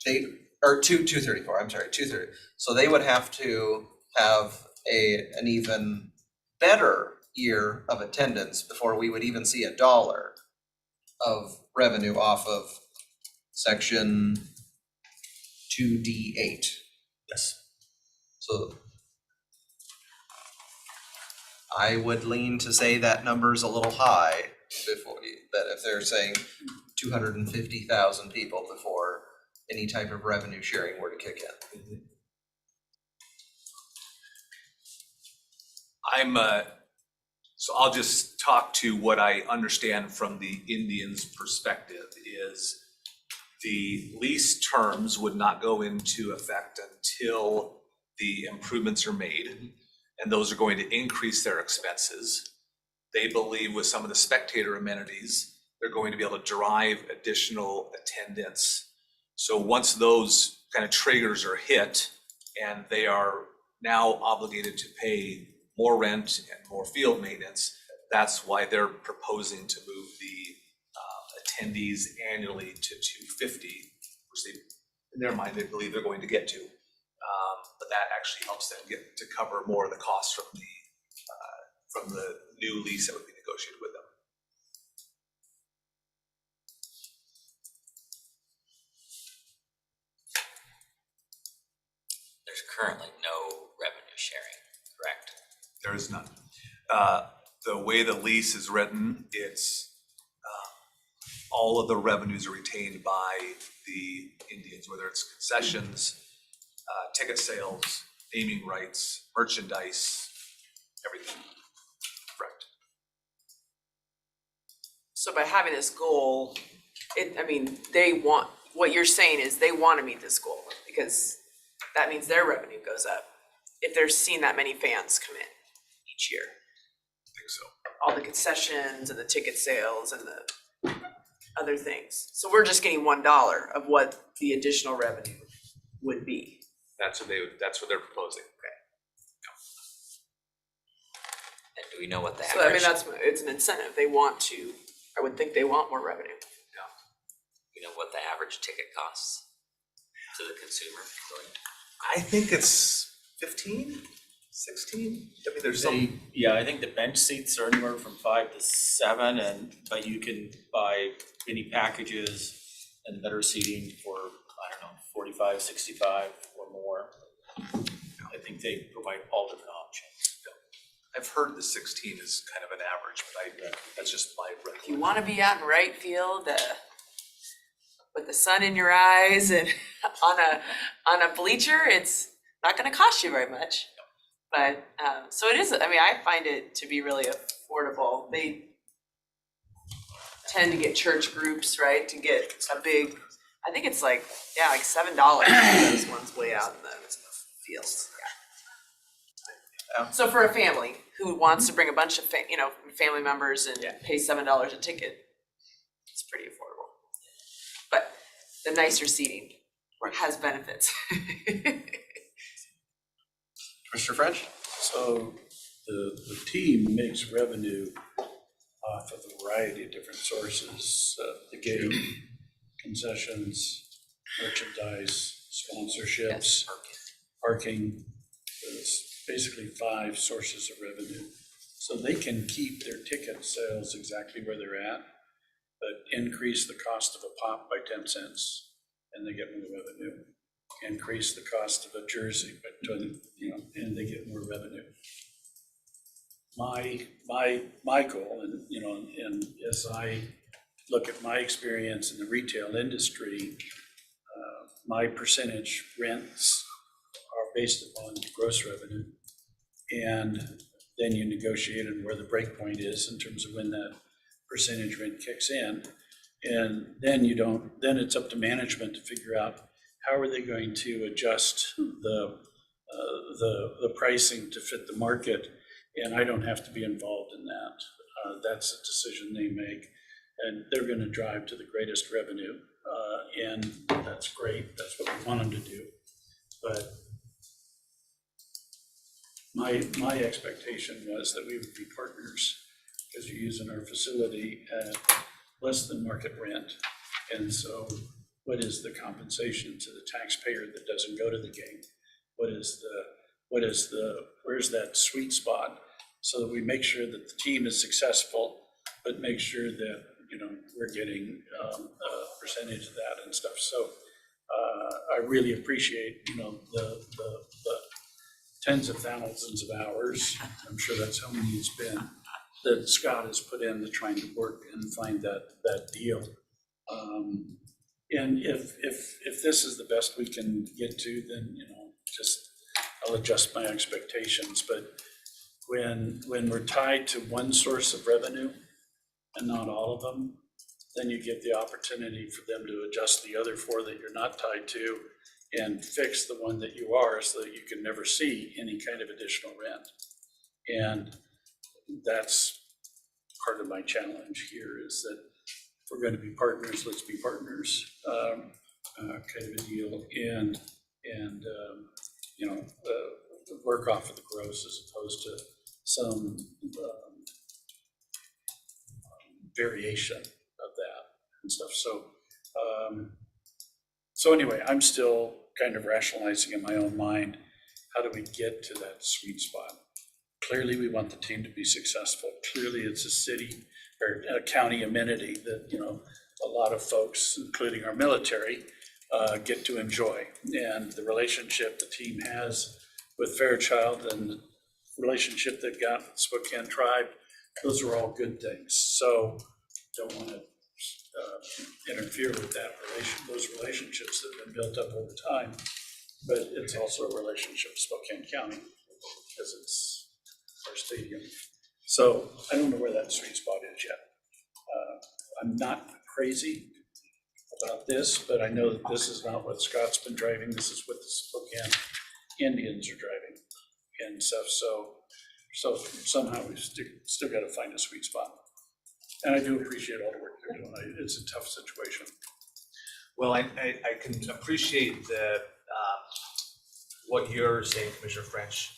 they or 234. I'm sorry, 230. So they would have to have an even better year of attendance before we would even see $1 of revenue off of section 2D8. Yes. So I would lean to say that number's a little high. before, that if they're saying 250,000 people before any type of revenue sharing were to kick in. So I'll just talk to what I understand from the Indians' perspective is the lease terms would not go into effect until the improvements are made, and those are going to increase their expenses. They believe with some of the spectator amenities, they're going to be able to drive additional attendance. So once those kind of triggers are hit and they are now obligated to pay more rent and more field maintenance, that's why they're proposing to move the attendees annually to 250, which they, in their mind, they believe they're going to get to. But that actually helps them get to cover more of the costs from the new lease that would be negotiated with them. There's currently no revenue sharing, correct? There is none. The way the lease is written, it's all of the revenues are retained by the Indians, whether it's concessions, ticket sales, naming rights, merchandise, everything. Correct. So by having this goal, what you're saying is they want to meet this goal because that means their revenue goes up if they're seeing that many fans come in each year. I think so. All the concessions and the ticket sales and the other things. So we're just getting $1 of what the additional revenue would be. That's what they're proposing. Okay. And do we know what the So average? it's an incentive. They want to, I would think they want more revenue. You know what the average ticket costs to the consumer? I think it's 15, 16. I mean, there's some. Yeah, I think the bench seats are anywhere from 5 to 7, but you can buy mini packages and better seating for, I don't know, 45, 65 or more. I think they provide all different options. I've heard the 16 is kind of an average, but that's just my recollection. If you want to be out in right field, with the sun in your eyes and on a bleacher, it's not going to cost you very much. But so it is. I mean, I find it to be really affordable. They tend to get church groups, right? To get a big. I think it's like $7 for those ones way out in the fields. Yeah. So for a family who wants to bring a bunch of family members and pay $7 a ticket, it's pretty affordable. But the nicer seating has benefits. Mr. French? So the team makes revenue off of a variety of different sources, the game, concessions, merchandise, sponsorships, parking. There's basically 5 sources of revenue. So they can keep their ticket sales exactly where they're at, but increase the cost of a pop by 10 cents and they get more revenue. Increase the cost of a jersey by 20, and they get more revenue. My goal, and as I look at my experience in the retail industry, my percentage rents are based upon gross revenue, and then you negotiate on where the break point is in terms of when that percentage rent kicks in, and then it's up to management to figure out how are they going to adjust the pricing to fit the market, and I don't have to be involved in that. That's a decision they make, and they're going to drive to the greatest revenue, and that's great. That's what we want them to do. But my expectation was that we would be partners because you're using our facility at less than market rent, and so what is the compensation to the taxpayer that doesn't go to the game? Where's that sweet spot so that we make sure that the team is successful, but make sure that, we're getting a percentage of that and stuff. So I really appreciate, the tens of thousands of hours. I'm sure that's how many it's been that Scott has put into trying to work and find that deal. And if this is the best we can get to, then, I'll adjust my expectations. But when we're tied to one source of revenue and not all of them, then you get the opportunity for them to adjust the other four that you're not tied to and fix the one that you are, so that you can never see any kind of additional rent. And that's part of my challenge here, is that if we're going to be partners, let's be partners, kind of a deal, and work off of the gross as opposed to some variation of that and stuff. So anyway, I'm still kind of rationalizing in my own mind, how do we get to that sweet spot? Clearly, we want the team to be successful. Clearly, it's a city or a county amenity that, a lot of folks, including our military, get to enjoy. And the relationship the team has with Fairchild and the relationship they've got with the Spokane tribe, those are all good things. So don't want to interfere with those relationships that have been built up over time. But it's also a relationship with Spokane County, because it's our stadium. So I don't know where that sweet spot is yet. I'm not crazy about this, but I know that this is not what Scott's been driving. This is what the Spokane Indians are driving and stuff. So somehow we still got to find a sweet spot. And I do appreciate all the work they're doing. It's a tough situation. Well, I can appreciate what you're saying, Commissioner French,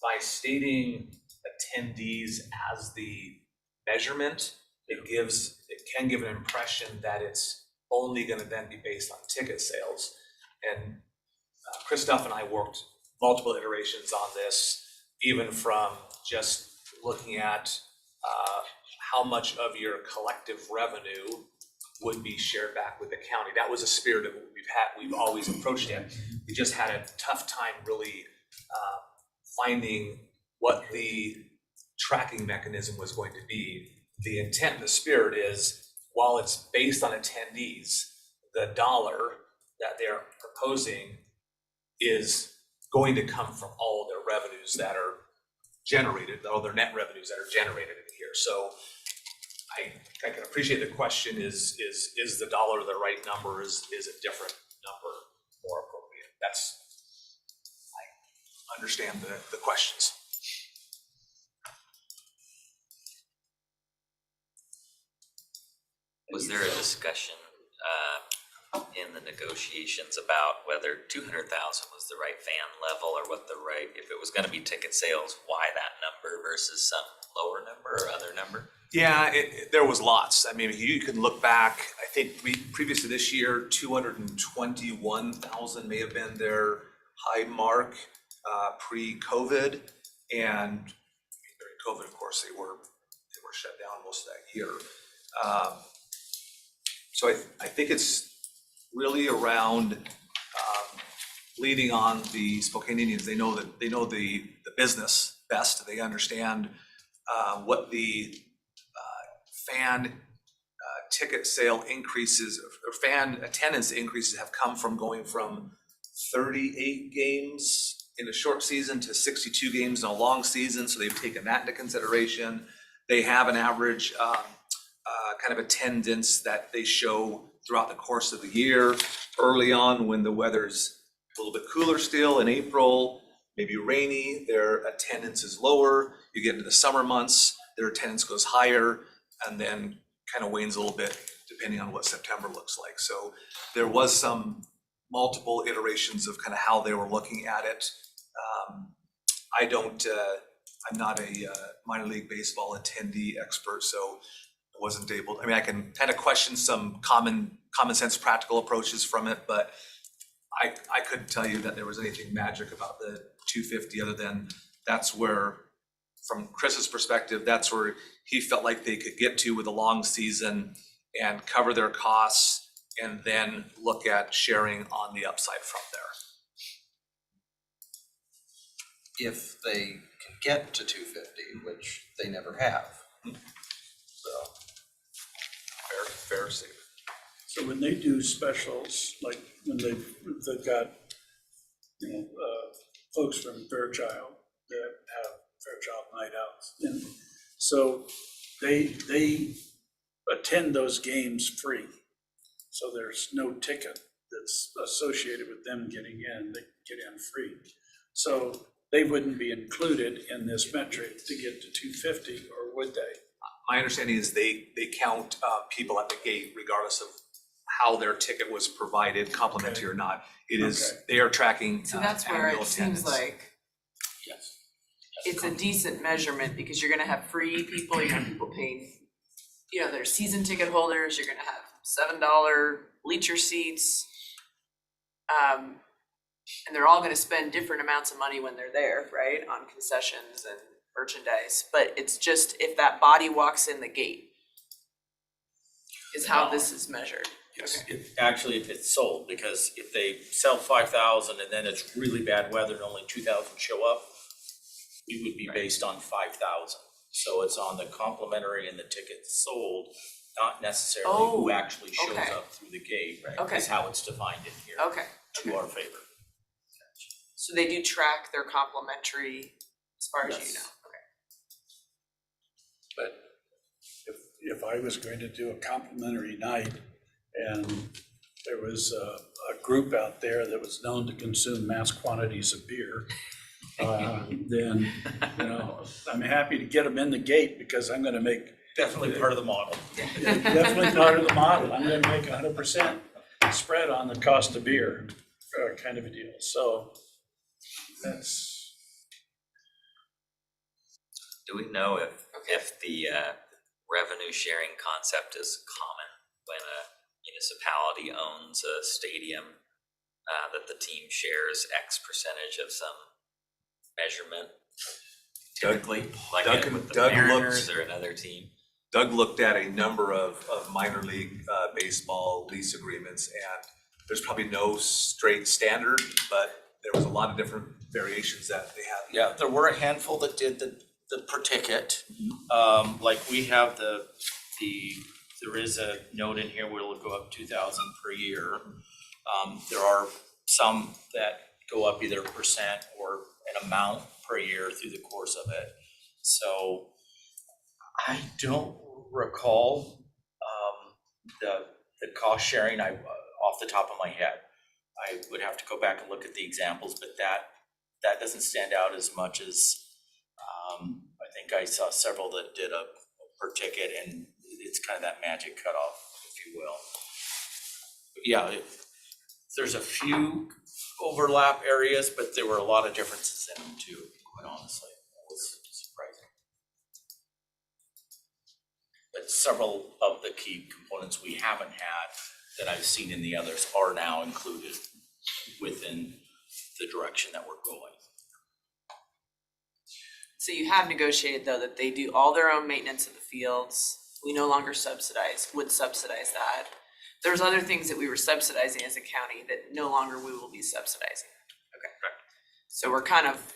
by stating attendees as the measurement. It can give an impression that it's only going to then be based on ticket sales. And Christoph and I worked multiple iterations on this, even from just looking at how much of your collective revenue would be shared back with the county. That was a spirit of what we've always approached it. We just had a tough time really finding what the tracking mechanism was going to be. The intent and the spirit is, while it's based on attendees, the dollar that they're proposing is going to come from all their revenues that are generated, all their net revenues that are generated in here. So I can appreciate the question, is the dollar the right number? Is a different number more appropriate? I understand the questions. Was there a discussion in the negotiations about whether 200,000 was the right fan level, or what if it was going to be ticket sales, why that number versus some lower number or other number? Yeah, there was lots. I mean, you can look back, I think previous to this year, 221,000 may have been their high mark pre-COVID. And during COVID, of course, they were shut down most of that year. So I think it's really around leading on the Spokane Indians. They know the business best. They understand what the fan ticket sale increases or fan attendance increases have come from, going from 38 games in a short season to 62 games in a long season. So they've taken that into consideration. They have an average kind of attendance that they show throughout the course of the year. Early on, when the weather's a little bit cooler still in April, maybe rainy, their attendance is lower. You get into the summer months, their attendance goes higher, and then kind of wanes a little bit depending on what September looks like. So there was some multiple iterations of kind of how they were looking at it. I'm not a minor league baseball attendee expert, so I wasn't able, I can kind of question some common sense practical approaches from it, but I couldn't tell you that there was anything magic about the 250 other than that's where, from Chris's perspective, that's where he felt like they could get to with a long season and cover their costs and then look at sharing on the upside from there. If they can get to 250, which they never have, So, Fair statement. so when they do specials, like when they've got, folks from Fairchild that have Fairchild night outs. And so they attend those games free. So there's no ticket that's associated with them getting in. They get in free. So they wouldn't be included in this metric to get to 250, or would they? My understanding is they count people at the gate regardless of how their ticket was provided, complimentary or not. It is, they are tracking So that's where annual it seems attendance. like it's a decent measurement, because you're gonna have free people, you're gonna have people paying, there's season ticket holders, you're gonna have $7 bleacher seats. And they're all gonna spend different amounts of money when they're there, right, on concessions and merchandise. But it's just if that body walks in the gate is how this is measured. Yes. Actually, if it's sold, because if they sell 5,000 and then it's really bad weather and only 2,000 show up, we would be based on 5,000. So it's on the complimentary and the tickets sold, not necessarily who actually shows up through the gate, Okay. is how it's defined in here. Okay. To our favor. So they do track their complimentary as far as you know. Okay. But if I was going to do a complimentary night and there was a group out there that was known to consume mass quantities of beer, then, I'm happy to get them in the gate, because I'm gonna make. Definitely part of the model. Definitely part of the model. I'm gonna make 100% spread on the cost of beer, kind of a deal. So that's. Do we know if the revenue sharing concept is common when a municipality owns a stadium, that the team shares X percentage of some measurement? Typically, like with the Mariners or another team. Doug looked at a number of minor league baseball lease agreements, and there's probably no straight standard, but there was a lot of different variations that they had. Yeah, there were a handful that did the per ticket. Like we have there is a note in here where it'll go up 2,000 per year. There are some that go up either a percent or an amount per year through the course of it. So I don't recall the cost sharing off the top of my head. I would have to go back and look at the examples, but that doesn't stand out as much as I think I saw several that did a per ticket, and it's kind of that magic cutoff, if you will. But yeah, there's a few overlap areas, but there were a lot of differences in them too, quite honestly. It was surprising. But several of the key components we haven't had that I've seen in the others are now included within the direction that we're going. So you have negotiated, though, that they do all their own maintenance of the fields. We no longer would subsidize that. There's other things that we were subsidizing as a county that no longer we will be subsidizing. Okay. Correct. So we're kind of,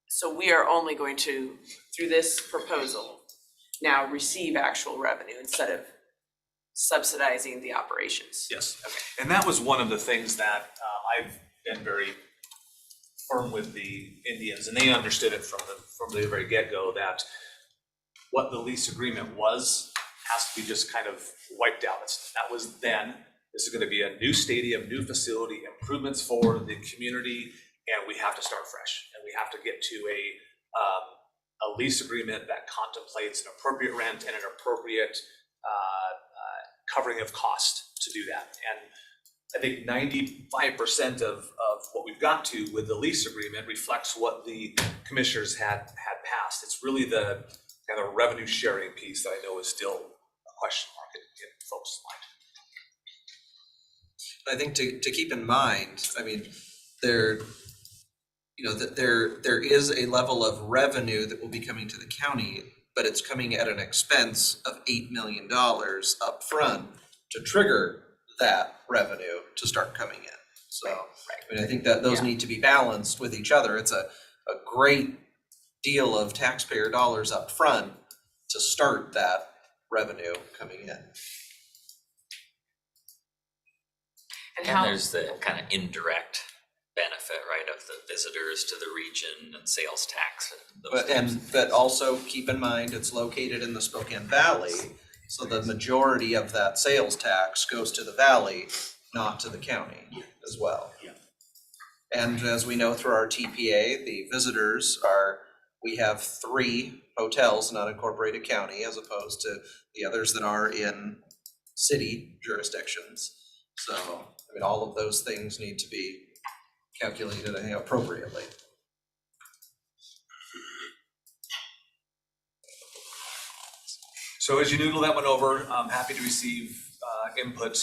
so we are only going to, through this proposal, now receive actual revenue instead of subsidizing the operations. Yes, and that was one of the things that I've been very firm with the Indians, and they understood it from the very get-go, that what the lease agreement was has to be just kind of wiped out. That was then. This is going to be a new stadium, new facility, improvements for the community, and we have to start fresh. And we have to get to a lease agreement that contemplates an appropriate rent and an appropriate covering of cost to do that. And I think 95% of what we've got to with the lease agreement reflects what the commissioners had passed. It's really the kind of revenue sharing piece that I know is still a question mark in folks' mind. I think to keep in mind, I mean, there is a level of revenue that will be coming to the county, but it's coming at an expense of $8 million up front to trigger that revenue to start coming in. So, I mean, I think that those need to be balanced with each other. It's a great deal of taxpayer dollars up front to start that revenue coming in. And there's the kind of indirect benefit, right, of the visitors to the region and sales tax and those types of things. But also keep in mind, it's located in the Spokane Valley, so the majority of that sales tax goes to the valley, not to the county as well. And as we know through our TPA, the visitors we have 3 hotels in unincorporated county as opposed to the others that are in city jurisdictions. So, I mean, all of those things need to be calculated, I think, appropriately. So as you noodle that one over, I'm happy to receive input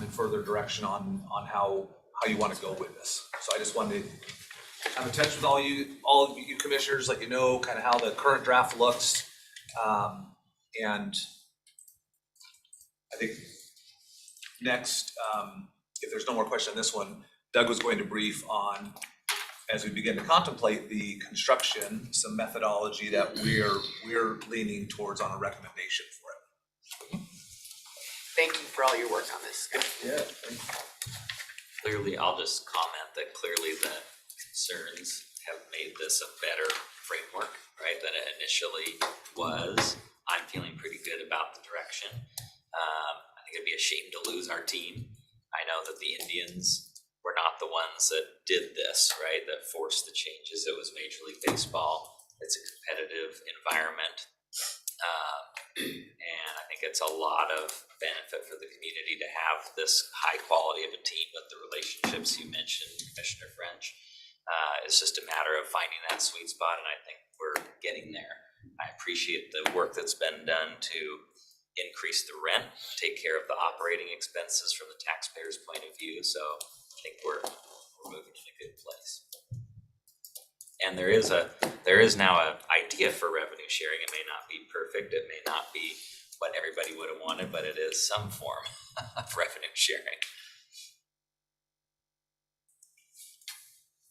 and further direction on how you want to go with this. So I just wanted to have a touch with all of you commissioners, let you know kind of how the current draft looks. And I think next, if there's no more question on this one, Doug was going to brief on, as we begin to contemplate the construction, some methodology that we're leaning towards on a recommendation for it. Thank you for all your work on this. Yeah. Clearly, I'll just comment that clearly the concerns have made this a better framework, right, than it initially was. I'm feeling pretty good about the direction. I think it'd be a shame to lose our team. I know that the Indians were not the ones that did this, right, that forced the changes. It was Major League Baseball. It's a competitive environment. And I think it's a lot of benefit for the community to have this high quality of a team with the relationships you mentioned, Commissioner French. It's just a matter of finding that sweet spot, and I think we're getting there. I appreciate the work that's been done to increase the rent, take care of the operating expenses from the taxpayer's point of view. So I think we're moving in a good place. And there is now an idea for revenue sharing. It may not be perfect. It may not be what everybody would have wanted, but it is some form of revenue sharing.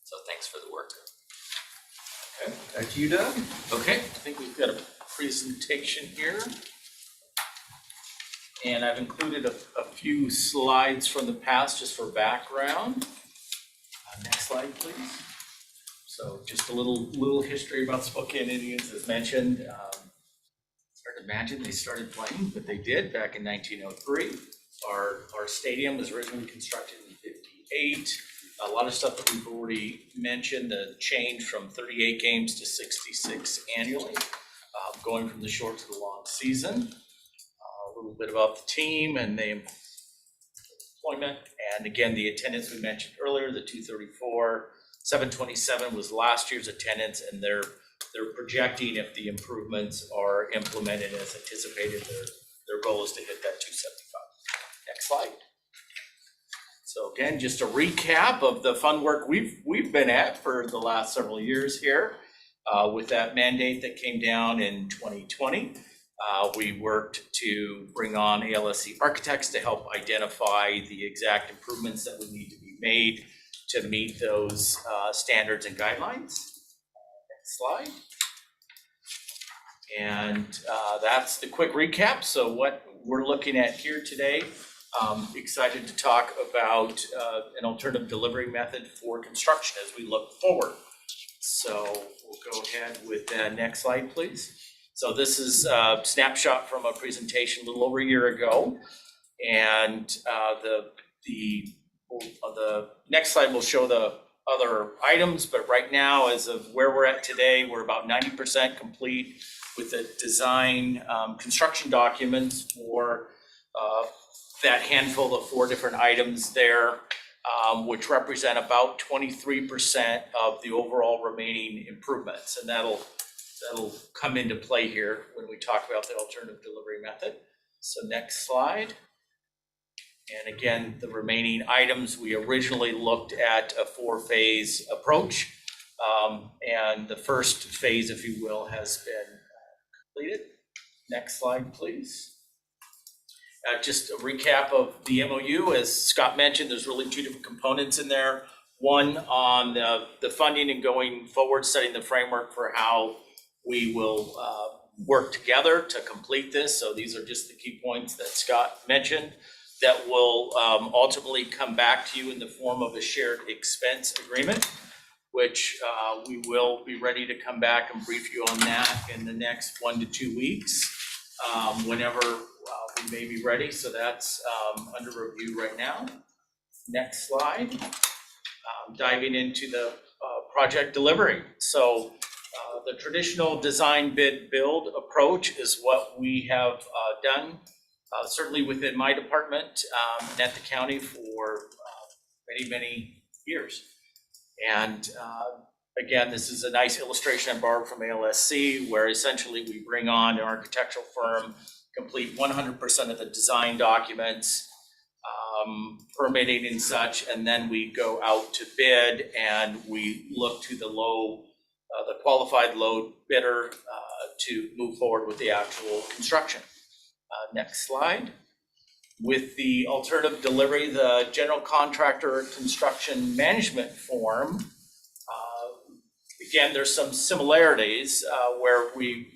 So thanks for the work. Okay. Back to you, Doug. Okay, I think we've got a presentation here. And I've included a few slides from the past just for background. Next slide, please. So just a little history about Spokane Indians, as mentioned. It's hard to imagine they started playing, but they did back in 1903. Our stadium was originally constructed in '58. A lot of stuff that we've already mentioned, the change from 38 games to 66 annually, going from the short to the long season. A little bit about the team and the employment, and again, the attendance we mentioned earlier, the 234. 727 was last year's attendance, and they're projecting, if the improvements are implemented as anticipated, their goal is to hit that 275. Next slide. So again, just a recap of the fun work we've been at for the last several years here with that mandate that came down in 2020. We worked to bring on ALSC architects to help identify the exact improvements that would need to be made to meet those standards and guidelines. Next slide. And that's the quick recap. So what we're looking at here today, excited to talk about an alternative delivery method for construction as we look forward. So we'll go ahead with the next slide, please. So this is a snapshot from a presentation a little over a year ago. And the next slide will show the other items, but right now, as of where we're at today, we're about 90% complete with the design construction documents for that handful of 4 different items there, which represent about 23% of the overall remaining improvements. And that'll come into play here when we talk about the alternative delivery method. So next slide. And again, the remaining items, we originally looked at a 4-phase approach. And the first phase, if you will, has been completed. Next slide, please. Just a recap of the MOU. As Scott mentioned, there's really 2 different components in there. One on the funding and going forward, setting the framework for how we will work together to complete this. So these are just the key points that Scott mentioned that will ultimately come back to you in the form of a shared expense agreement, which we will be ready to come back and brief you on that in the next 1 to 2 weeks, whenever we may be ready. So that's under review right now. Next slide. Diving into the project delivery. So the traditional design bid build approach is what we have done, certainly within my department and at the county for many years. And again, this is a nice illustration I borrowed from ALSC, where essentially we bring on an architectural firm, complete 100% of the design documents, permitting and such, and then we go out to bid and we look to the qualified low bidder to move forward with the actual construction. Next slide. With the alternative delivery, the general contractor construction management form, again, there's some similarities where we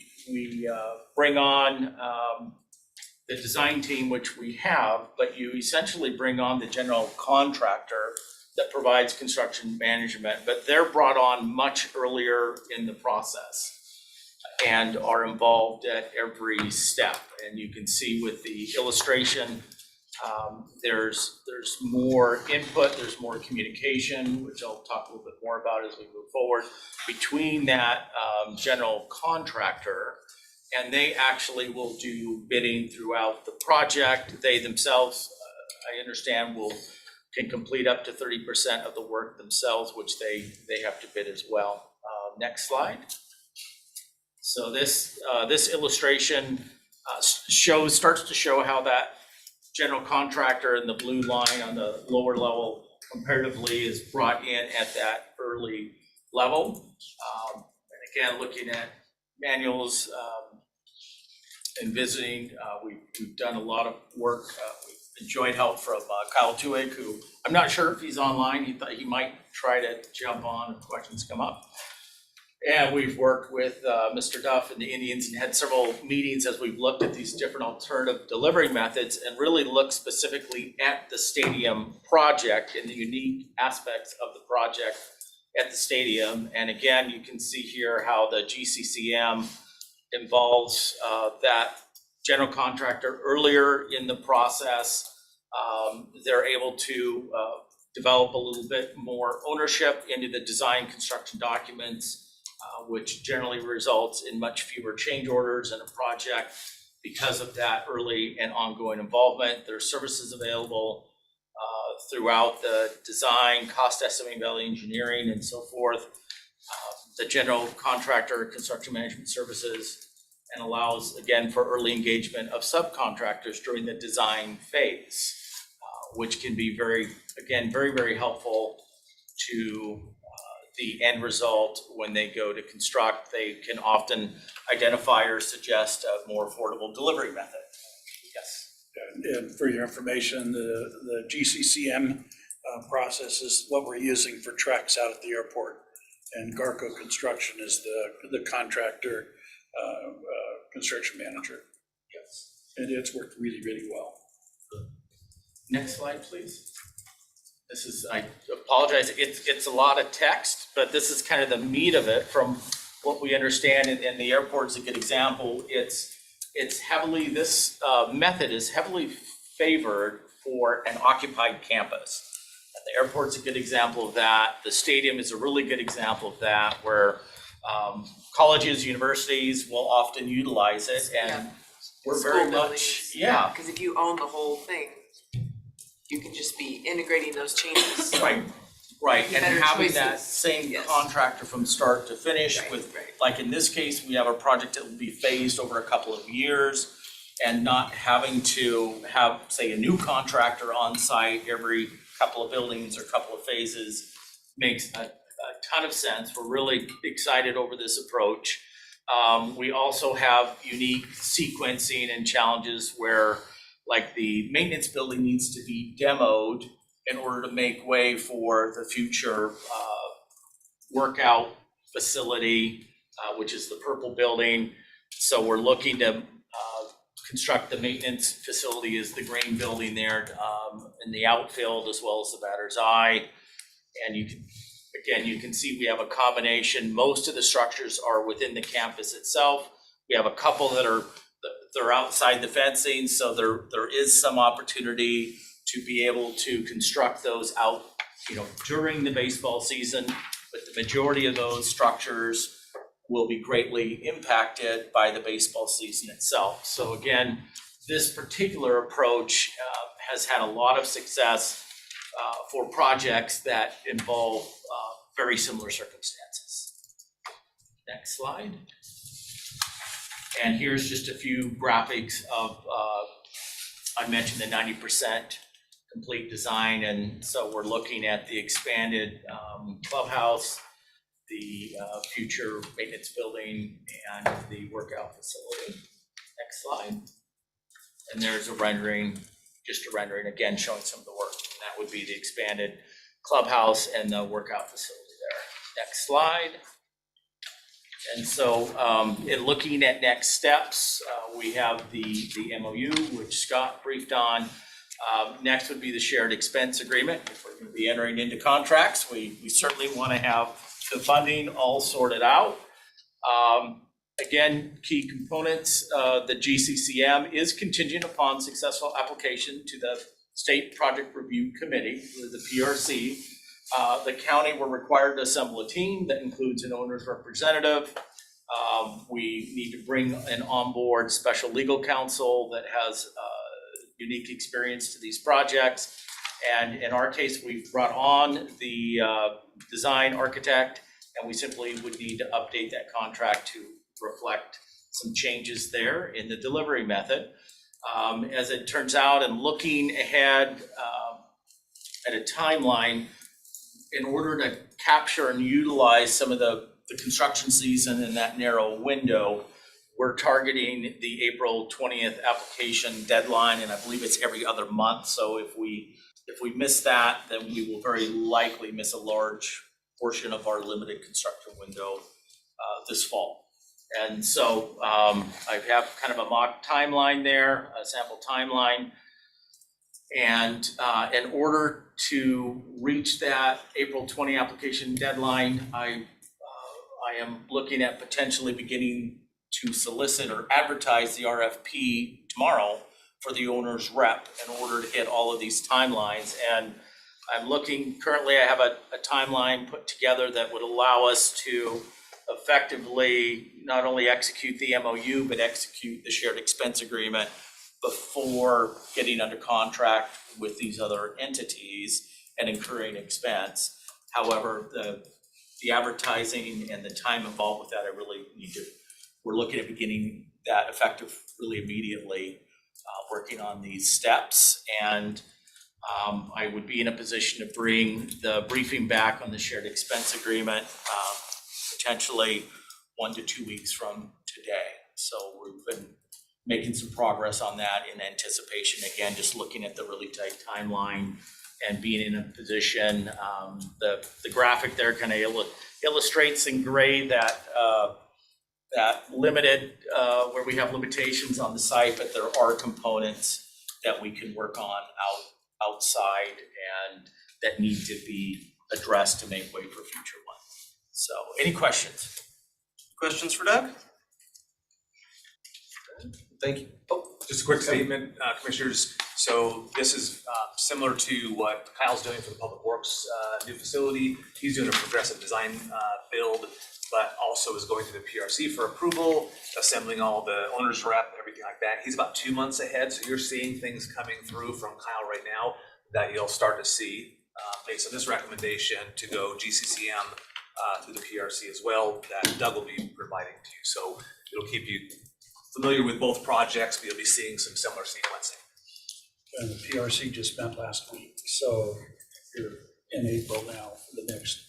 bring on the design team, which we have, but you essentially bring on the general contractor that provides construction management, but they're brought on much earlier in the process and are involved at every step. And you can see with the illustration, there's more input, there's more communication, which I'll talk a little bit more about as we move forward, between that general contractor, and they actually will do bidding throughout the project. They themselves, I understand, can complete up to 30% of the work themselves, which they have to bid as well. Next slide. So this illustration starts to show how that general contractor in the blue line on the lower level comparatively is brought in at that early level. And again, looking at manuals and visiting, we've done a lot of work. We've enjoyed help from Kyle Tuig, who I'm not sure if he's online. He thought he might try to jump on if questions come up. And we've worked with Mr. Duff and the Indians and had several meetings as we've looked at these different alternative delivery methods and really looked specifically at the stadium project and the unique aspects of the project at the stadium. And again, you can see here how the GCCM involves that general contractor earlier in the process. They're able to develop a little bit more ownership into the design construction documents, which generally results in much fewer change orders in a project because of that early and ongoing involvement. There's services available throughout the design, cost estimating, value engineering, and so forth. The general contractor construction management services, and allows, again, for early engagement of subcontractors during the design phase, which can be very, very helpful to the end result when they go to construct. They can often identify or suggest a more affordable delivery method. Yes. And for your information, the GCCM process is what we're using for tracks out at the airport. And Garco Construction is the contractor construction manager. Yes. And it's worked really, really well. Next slide, please. This is, I apologize, it's a lot of text, but this is kind of the meat of it from what we understand, and the airport's a good example. It's heavily, this method is heavily favored for an occupied campus. The airport's a good example of that. The stadium is a really good example of that, where colleges, universities will often utilize it, and we're very much, yeah. Because if you own the whole thing, you can just be integrating those changes. Right, and Better having choices. that same contractor from start to finish like in this case, we have a project that will be phased over a couple of years, and not having to have, say, a new contractor on site every couple of buildings or couple of phases makes a ton of sense. We're really excited over this approach. We also have unique sequencing and challenges where, like, the maintenance building needs to be demoed in order to make way for the future workout facility, which is the purple building. So we're looking to construct the maintenance facility is the green building there in the outfield, as well as the batter's eye. And you can see we have a combination. Most of the structures are within the campus itself. We have a couple that they're outside the fencing, so there is some opportunity to be able to construct those out, during the baseball season. But the majority of those structures will be greatly impacted by the baseball season itself. So again, this particular approach has had a lot of success for projects that involve very similar circumstances. Next slide. And here's just a few graphics of, I mentioned the 90% complete design. And so we're looking at the expanded clubhouse, the future maintenance building, and the workout facility. Next slide. And there's a rendering, just a rendering, again, showing some of the work. And that would be the expanded clubhouse and the workout facility there. Next slide. And so in looking at next steps, we have the MOU, which Scott briefed on. Next would be the shared expense agreement. If we're going to be entering into contracts, we certainly want to have the funding all sorted out. Again, key components, the GCCM is contingent upon successful application to the State Project Review Committee, the PRC. The county were required to assemble a team that includes an owner's representative. We need to bring an onboard special legal counsel that has unique experience to these projects. And in our case, we've brought on the design architect, and we simply would need to update that contract to reflect some changes there in the delivery method. As it turns out, and looking ahead at a timeline, in order to capture and utilize some of the construction season in that narrow window, we're targeting the April 20th application deadline, and I believe it's every other month. So if we miss that, then we will very likely miss a large portion of our limited construction window this fall. And so I have kind of a mock timeline there, a sample timeline. And in order to reach that April 20 application deadline, I am looking at potentially beginning to solicit or advertise the RFP tomorrow for the owner's rep in order to hit all of these timelines. And I'm looking, currently I have a timeline put together that would allow us to effectively not only execute the MOU, but execute the shared expense agreement before getting under contract with these other entities and incurring expense. However, the advertising and the time involved with that, I really need to, we're looking at beginning that effective really immediately, working on these steps. And I would be in a position to bring the briefing back on the shared expense agreement potentially 1 to 2 weeks from today. So we've been making some progress on that in anticipation, again, just looking at the really tight timeline and being in a position. The graphic there kind of illustrates in gray that limited, where we have limitations on the site, but there are components that we can work on outside and that need to be addressed to make way for future ones. So any questions? Questions for Doug? Thank you. Just a quick statement, commissioners. So this is similar to what Kyle's doing for the Public Works new facility. He's doing a progressive design build, but also is going to the PRC for approval, assembling all the owner's rep, everything like that. He's about 2 months ahead, so you're seeing things coming through from Kyle right now that you'll start to see based on this recommendation to go GCCM through the PRC as well, that Doug will be providing to you. So it'll keep you familiar with both projects, but you'll be seeing some similar sequencing. And the PRC just met last week, so you're in April now for the next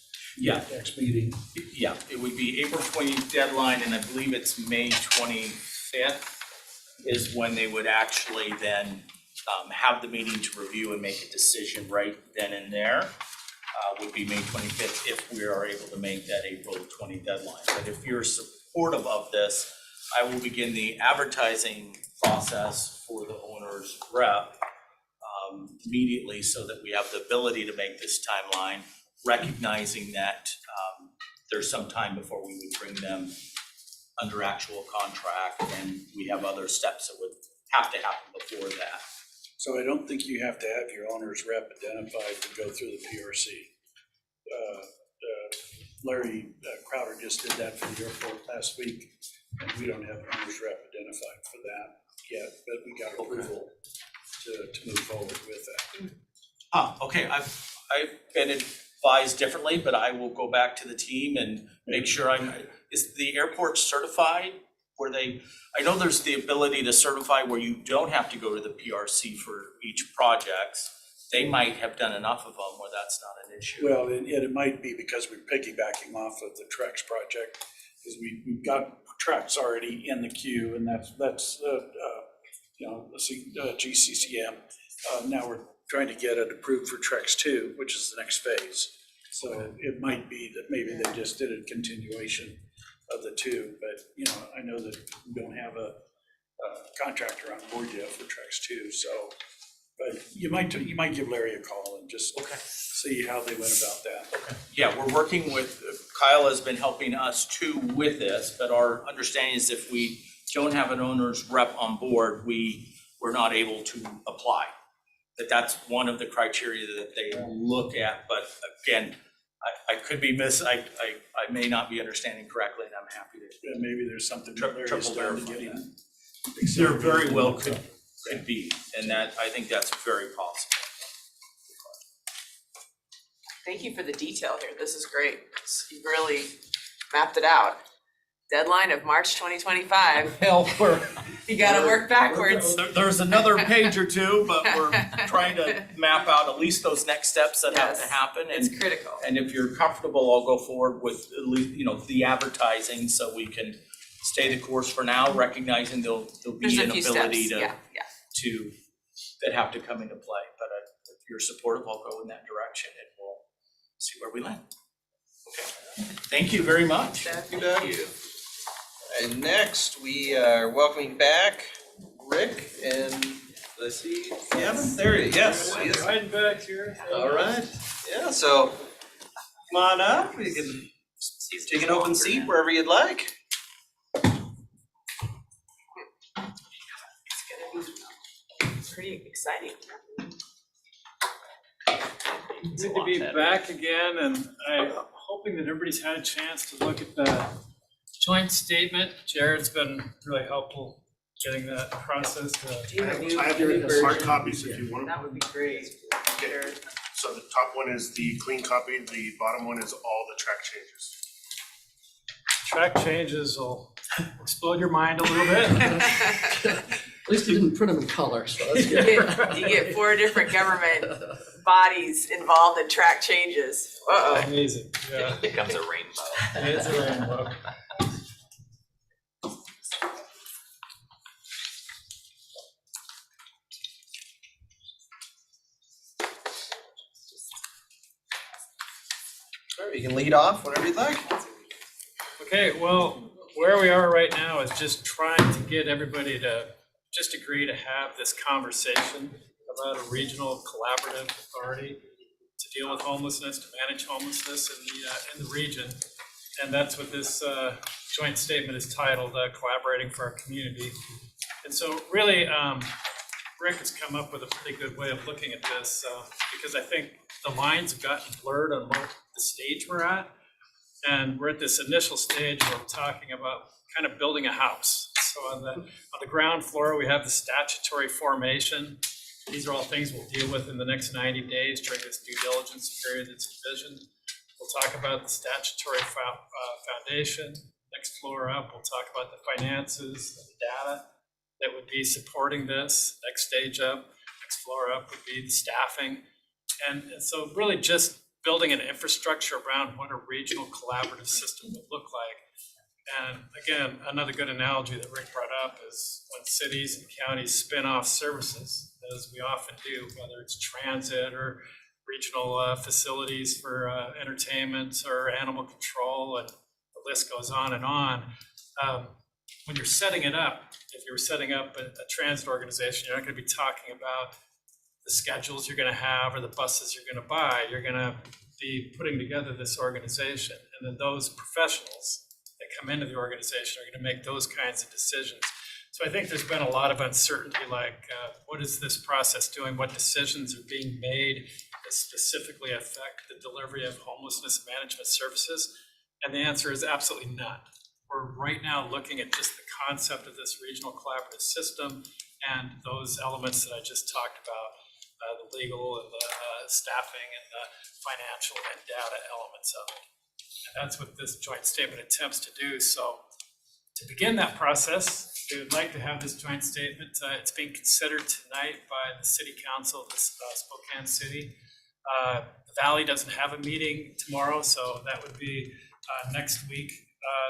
meeting. Yeah, it would be April 20th deadline, and I believe it's May 25th is when they would actually then have the meeting to review and make a decision right then and there would be May 25th if we are able to make that April 20 deadline. But if you're supportive of this, I will begin the advertising process for the owner's rep immediately so that we have the ability to make this timeline, recognizing that there's some time before we would bring them under actual contract, and we have other steps that would have to happen before that. So I don't think you have to have your owner's rep identified to go through the PRC. Larry Crowder just did that for the airport last week, and we don't have an owner's rep identified for that yet, but we got approval to move forward with that. Okay, I've been advised differently, but I will go back to the team and make sure is the airport certified? I know there's the ability to certify where you don't have to go to the PRC for each project. They might have done enough of them where that's not an issue. Well, and it might be because we're piggybacking off of the Trex project, because we've got Trex already in the queue, and that's GCCM. Now we're trying to get it approved for Trex 2, which is the next phase. So it might be that maybe they just did a continuation of the two, but I know that we don't have a contractor on board yet for Trex 2, so. But you might give Larry a call and just see how they went about that. Okay. Yeah, we're working with, Kyle has been helping us too with this, but our understanding is if we don't have an owner's rep on board, we're not able to apply. That's one of the criteria that they look at, but again, I could be I may not be understanding correctly, and I'm happy to. Yeah, maybe there's something triple verify getting. There very well could be, and that I think that's very possible. Thank you for the detail here. This is great. You've really mapped it out. Deadline of March 2025. Hell, you gotta work backwards. There's another page or two, but we're trying to map out at least those next steps that have to happen. It's critical. And if you're comfortable, I'll go forward with at least, the advertising so we can stay the course for now, recognizing there'll be an ability to that have to come into play. But if you're supportive, I'll go in that direction and we'll see where we land. Okay. Thank you very much. Thank you. And next, we are welcoming back Rick and let's see, Gavin. There he is. Yes, he is. Right back here. All right. Yeah. So come on up. You can take an open seat wherever you'd like. It's pretty exciting. Good to be back again, and I'm hoping that everybody's had a chance to look at the joint statement. Jared's been really helpful getting that process. I have your hard copies if you want them. That would be great. Okay. So the top one is the clean copy, the bottom one is all the track changes. Track changes will explode your mind a little bit. At least you didn't print them in color, so that's good. You get 4 different government bodies involved in track changes. Uh-oh. Amazing. Yeah. It becomes a rainbow. It's a rainbow. You can lead off whenever you'd like. Okay, well, where we are right now is just trying to get everybody to just agree to have this conversation about a regional collaborative authority to deal with homelessness, to manage homelessness in the region. And that's what this joint statement is titled, Collaborating for Our Community. And so really, Rick has come up with a pretty good way of looking at this because I think the lines have gotten blurred on what the stage we're at. And we're at this initial stage where we're talking about kind of building a house. So on the ground floor, we have the statutory formation. These are all things we'll deal with in the next 90 days during this due diligence period that's envisioned. We'll talk about the statutory foundation. Next floor up, we'll talk about the finances, the data that would be supporting this. Next stage up, next floor up would be the staffing. And so really just building an infrastructure around what a regional collaborative system would look like. And again, another good analogy that Rick brought up is when cities and counties spin off services, as we often do, whether it's transit or regional facilities for entertainment or animal control, and the list goes on and on. When you're setting it up, if you were setting up a transit organization, you're not going to be talking about the schedules you're going to have or the buses you're going to buy. You're going to be putting together this organization, and then those professionals that come into the organization are going to make those kinds of decisions. So I think there's been a lot of uncertainty, like what is this process doing? What decisions are being made that specifically affect the delivery of homelessness management services? And the answer is absolutely none. We're right now looking at just the concept of this regional collaborative system and those elements that I just talked about, the legal and the staffing and the financial and data elements of it. And that's what this joint statement attempts to do. So to begin that process, we would like to have this joint statement. It's being considered tonight by the City Council of Spokane City. The Valley doesn't have a meeting tomorrow, so that would be next week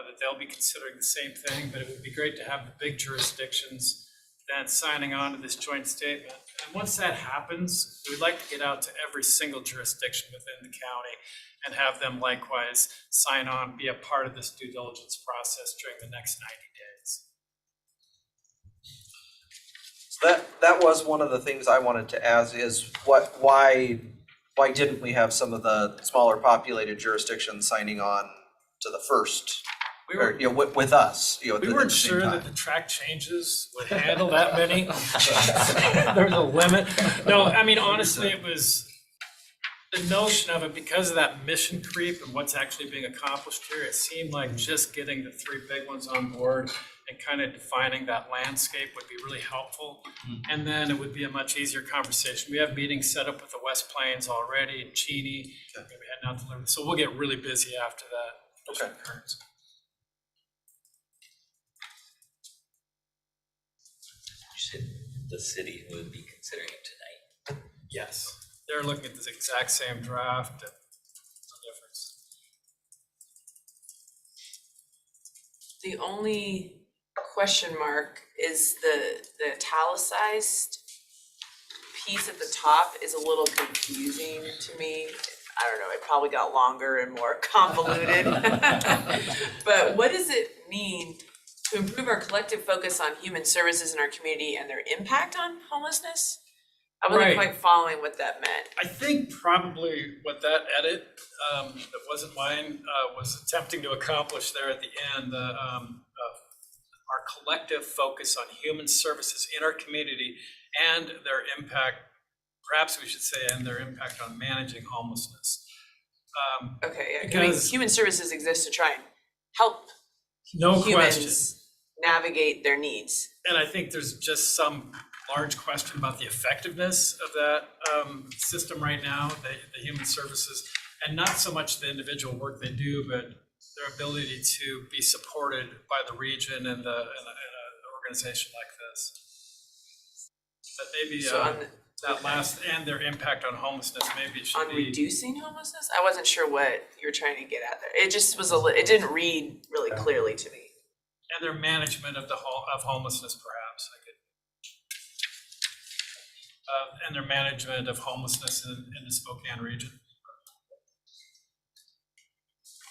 that they'll be considering the same thing, but it would be great to have the big jurisdictions then signing on to this joint statement. And once that happens, we'd like to get out to every single jurisdiction within the county and have them likewise sign on, be a part of this due diligence process during the next 90 days. So that was one of the things I wanted to ask is why didn't we have some of the smaller populated jurisdictions signing on to the first, with us? We weren't sure that the track changes would handle that many. There's a limit. No, I mean, honestly, it was the notion of it because of that mission creep and what's actually being accomplished here. It seemed like just getting the three big ones on board and kind of defining that landscape would be really helpful. And then it would be a much easier conversation. We have meetings set up with the West Plains already and Cheney. We're heading out to Liberty. So we'll get really busy after that. Okay. Occurs. You said the city would be considering it tonight? Yes. They're looking at this exact same draft. No difference. The only question mark is the italicized piece at the top is a little confusing to me. I don't know, it probably got longer and more convoluted. But what does it mean to improve our collective focus on human services in our community and their impact on homelessness? I wasn't quite following what that meant. I think probably what that edit that wasn't mine was attempting to accomplish there at the end, our collective focus on human services in our community and their impact, perhaps we should say, and their impact on managing homelessness. Okay, I mean, because human services exist to try and help no humans question. navigate their needs. And I think there's just some large question about the effectiveness of that system right now, the human services, and not so much the individual work they do, but their ability to be supported by the region and an organization like this. That maybe that last and their impact on homelessness maybe should On be reducing homelessness? I wasn't sure what you were trying to get at there. It just was it didn't read really clearly to me. and their management of of homelessness, perhaps. And their management of homelessness in the Spokane region.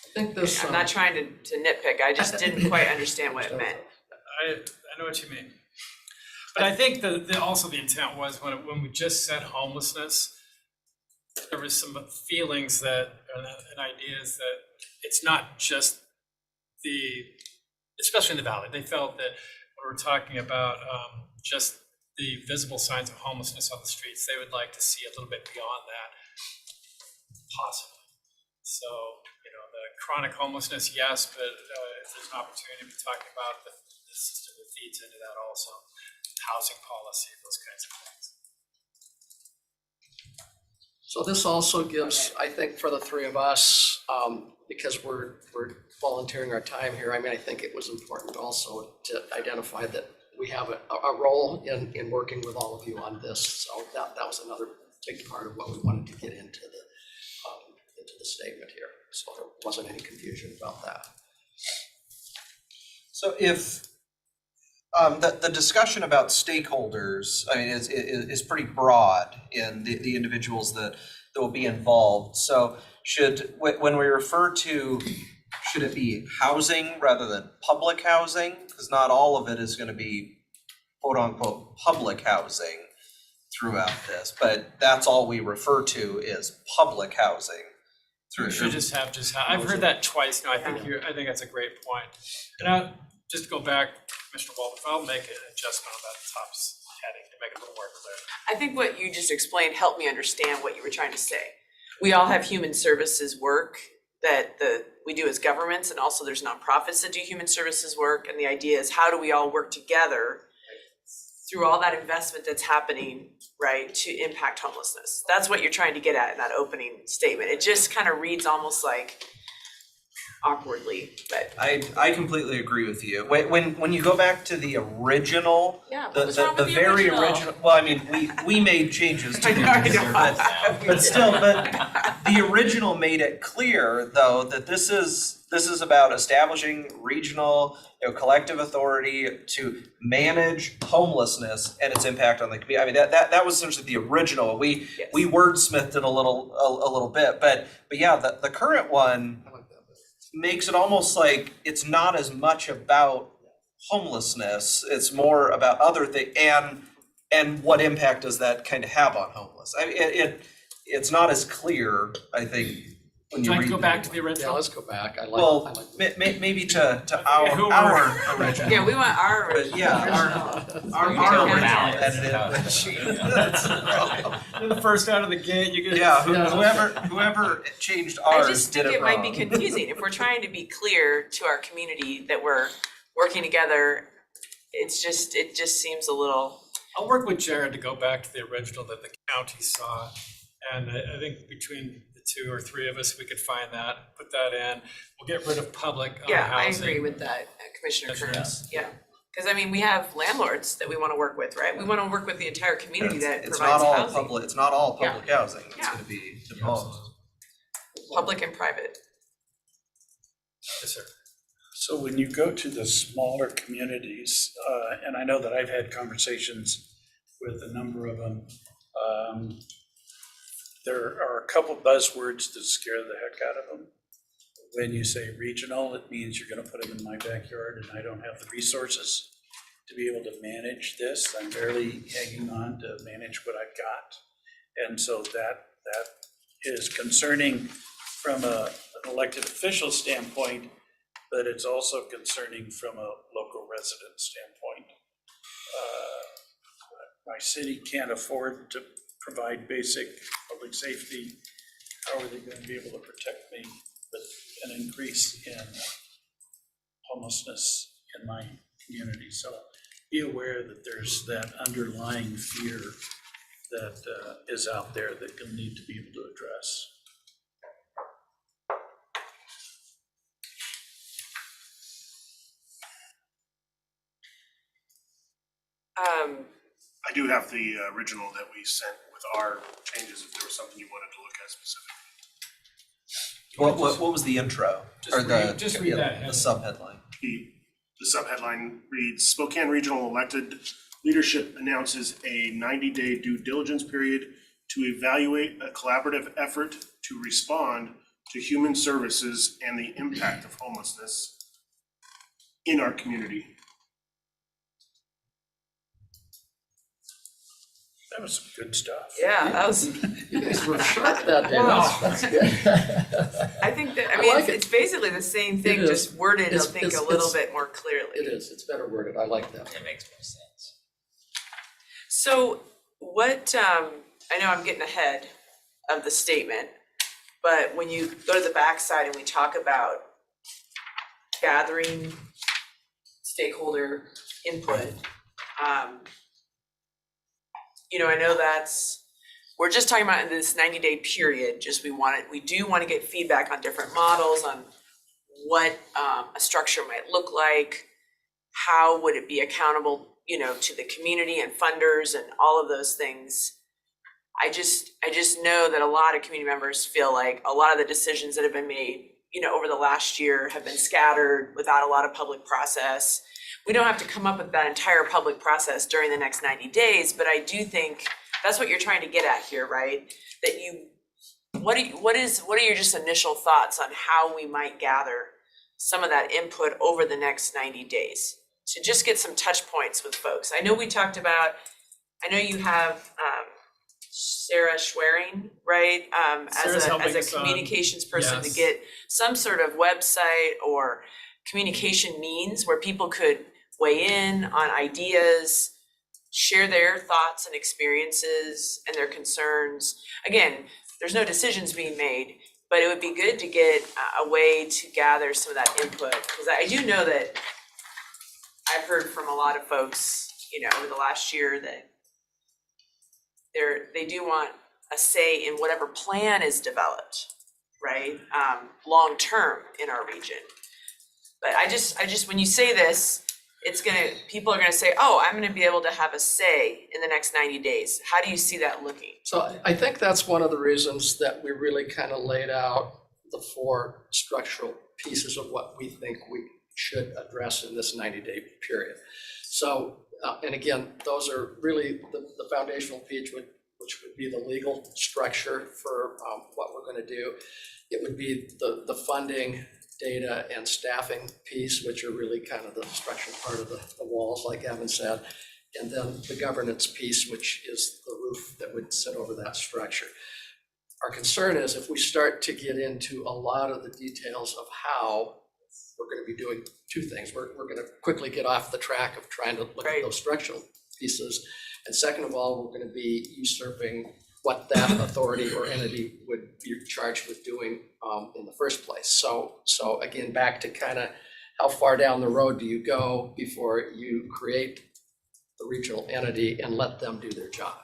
I think this. I'm not trying to nitpick. I just didn't quite understand what it meant. I know what you mean. But I think also the intent was when we just said homelessness, there was some feelings and ideas that it's not just especially in the Valley, they felt that when we're talking about just the visible signs of homelessness on the streets, they would like to see a little bit beyond that, possibly. So, the chronic homelessness, yes, but if there's an opportunity to be talking about the system that feeds into that also, housing policy, those kinds of things. So this also gives, I think, for the three of us, because we're volunteering our time here, I think it was important also to identify that we have a role in working with all of you on this. So that was another big part of what we wanted to get into the statement here. So there wasn't any confusion about that. So if The discussion about stakeholders, I mean, is pretty broad in the individuals that will be involved. So when we refer to, should it be housing rather than public housing? Because not all of it is going to be quote unquote public housing throughout this, but that's all we refer to is public housing. You should just have I've heard that twice now. I think that's a great point. And I'll just go back, Commissioner Waldorf, I'll make an adjustment on that top heading to make it a little more clear. I think what you just explained helped me understand what you were trying to say. We all have human services work that we do as governments, and also there's nonprofits that do human services work. And the idea is, how do we all work together through all that investment that's happening, right, to impact homelessness? That's what you're trying to get at in that opening statement. It just kind of reads almost like awkwardly, but I completely agree with you. When you go back to the original, yeah, the very original, well, I mean, we made changes to it, but still, the original made it clear though that this is about establishing regional, collective authority to manage homelessness and its impact on the community. I mean, that was essentially the original. We wordsmithed it a little bit, but yeah, the current one makes it almost like it's not as much about homelessness. It's more about other things and what impact does that kind of have on homeless. I mean, it's not as clear, I think, when you read. Go back to the original. Yeah, let's go back. Maybe to our original. yeah, we want our original. But yeah, our original edited. The first out of the gate, you get whoever changed ours I just did think it it might be wrong. confusing. If we're trying to be clear to our community that we're working together, it just seems a little. I'll work with Jared to go back to the original that the county saw. And I think between the 2 or 3 of us, we could find that, put that in. We'll get rid of public housing. I agree with that, Commissioner Kearns. Yeah. Because I mean, we have landlords that we want to work with, right? We want to work with the entire community that It's provides not all housing. public. It's not all public housing. It's Yeah. going to be both. Public and private. Yes, sir. So when you go to the smaller communities, and I know that I've had conversations with a number of them, there are a couple buzzwords that scare the heck out of them. When you say regional, it means you're gonna put them in my backyard and I don't have the resources to be able to manage this. I'm barely hanging on to manage what I've got. And so that is concerning from an elected official standpoint, but it's also concerning from a local resident standpoint. My city can't afford to provide basic public safety. How are they going to be able to protect me with an increase in homelessness in my community? So be aware that there's that underlying fear that is out there that you'll need to be able to address. I do have the original that we sent with our changes, if there was something you wanted to look at specifically. What was the intro? Just read that the subheadline. The subheadline reads, Spokane Regional elected leadership announces a 90-day due diligence period to evaluate a collaborative effort to respond to human services and the impact of homelessness in our community. That was some good stuff. Yeah, that was. You guys were sharp that day. Wow. That's good. I think that, I mean, like it's basically the same thing, It is. just worded, I It's- think, it's- a little it's- bit more clearly. It is. It's better worded. I like that. It makes more sense. So what, I know I'm getting ahead of the statement, but when you go to the backside and we talk about gathering stakeholder input, I know we're just talking about in this 90-day period, we do want to get feedback on different models, on what a structure might look like, how would it be accountable, to the community and funders and all of those things. I just know that a lot of community members feel like a lot of the decisions that have been made, over the last year have been scattered without a lot of public process. we don't have to come up with that entire public process during the next 90 days, but I do think that's what you're trying to get at here, right? That what are your just initial thoughts on how we might gather some of that input over the next 90 days to just get some touch points with folks? I know we talked about, I know you have Sarah Schwering, right? Sarah's helping As a us on- communications person to yes. get some sort of website or communication means where people could weigh in on ideas, share their thoughts and experiences and their concerns. Again, there's no decisions being made, but it would be good to get a way to gather some of that input. Because I do know that I've heard from a lot of folks, you know, over the last year that they do want a say in whatever plan is developed, right? Long-term in our region. But I just, when you say this, people are gonna say, oh, I'm gonna be able to have a say in the next 90 days. How do you see that looking? So I think that's one of the reasons that we really kind of laid out the 4 structural pieces of what we think we should address in this 90-day period. So, and again, those are really the foundational piece, which would be the legal structure for what we're going to do. It would be the funding, data, and staffing piece, which are really kind of the structural part of the walls, like Evan said. And then the governance piece, which is the roof that would sit over that structure. Our concern is if we start to get into a lot of the details of how we're going to be doing 2 things. We're going to quickly get off the track of trying to look at those structural pieces. And second of all, we're going to be usurping what that authority or entity would be charged with doing in the first place. So again, back to kind of how far down the road do you go before you create the regional entity and let them do their job?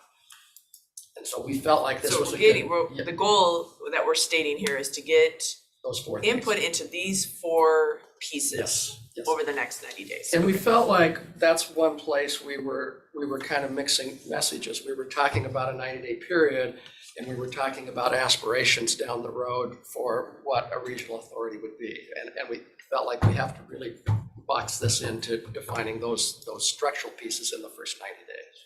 And so we felt like this was a good, the goal that we're stating here is to get those 4 input into these 4 pieces Yes. over the next 90 days. And we felt like that's one place we were kind of mixing messages. We were talking about a 90-day period, and we were talking about aspirations down the road for what a regional authority would be. And we felt like we have to really box this into defining those structural pieces in the first 90 days.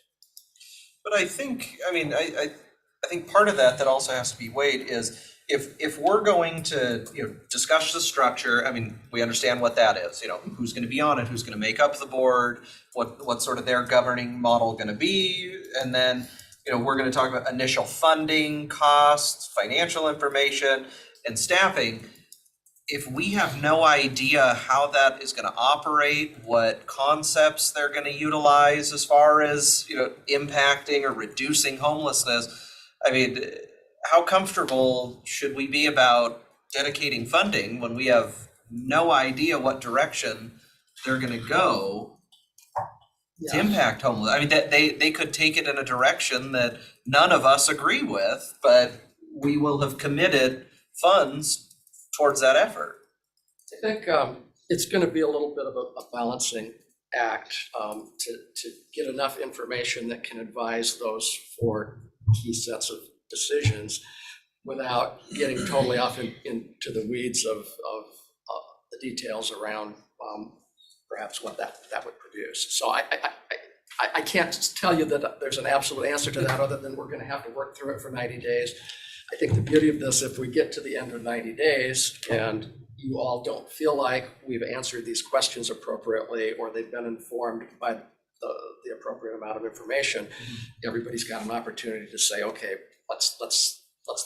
But I think, I think part of that also has to be weighed is if we're going to, discuss the structure, we understand what that is, who's going to be on it, who's going to make up the board, what sort of their governing model going to be, and then, we're going to talk about initial funding, costs, financial information, and staffing. If we have no idea how that is going to operate, what concepts they're going to utilize as far as, impacting or reducing homelessness, how comfortable should we be about dedicating funding when we have no idea what direction they're going to go to impact homelessness? That they could take it in a direction that none of us agree with, but we will have committed funds towards that effort. I think it's going to be a little bit of a balancing act to get enough information that can advise those 4 key sets of decisions without getting totally off into the weeds of the details around perhaps what that would produce. So I can't tell you that there's an absolute answer to that other than we're going to have to work through it for 90 days. I think the beauty of this, if we get to the end of 90 days and you all don't feel like we've answered these questions appropriately or they've been informed by the appropriate amount of information, everybody's got an opportunity to say, okay, let's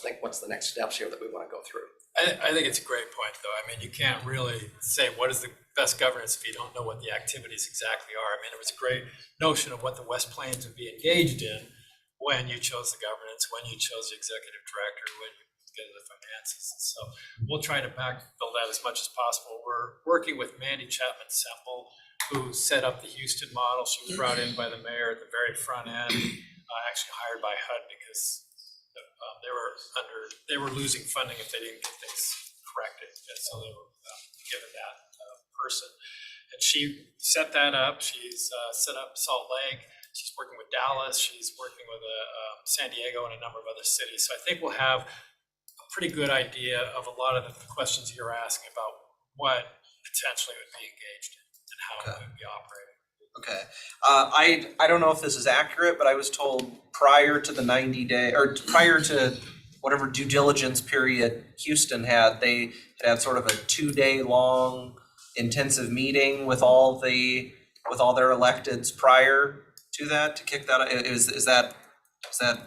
think what's the next steps here that we want to go through. I think it's a great point, though. You can't really say what is the best governance if you don't know what the activities exactly are. It was a great notion of what the West Plains would be engaged in when you chose the governance, when you chose the executive director, when you get into the finances. So we'll try to backfill that as much as possible. We're working with Mandy Chapman Semple, who set up the Houston model. She was brought in by the mayor at the very front end, actually hired by HUD because they were losing funding if they didn't get things corrected. And so they were given that person. And she set that up. She's set up Salt Lake. She's working with Dallas. She's working with San Diego and a number of other cities. So I think we'll have a pretty good idea of a lot of the questions you're asking about what potentially would be engaged in and how it would be operating. Okay. I don't know if this is accurate, but I was told prior to the 90-day, or prior to whatever due diligence period Houston had, they had sort of a 2-day long intensive meeting with all their electeds prior to that, to kick that. Is that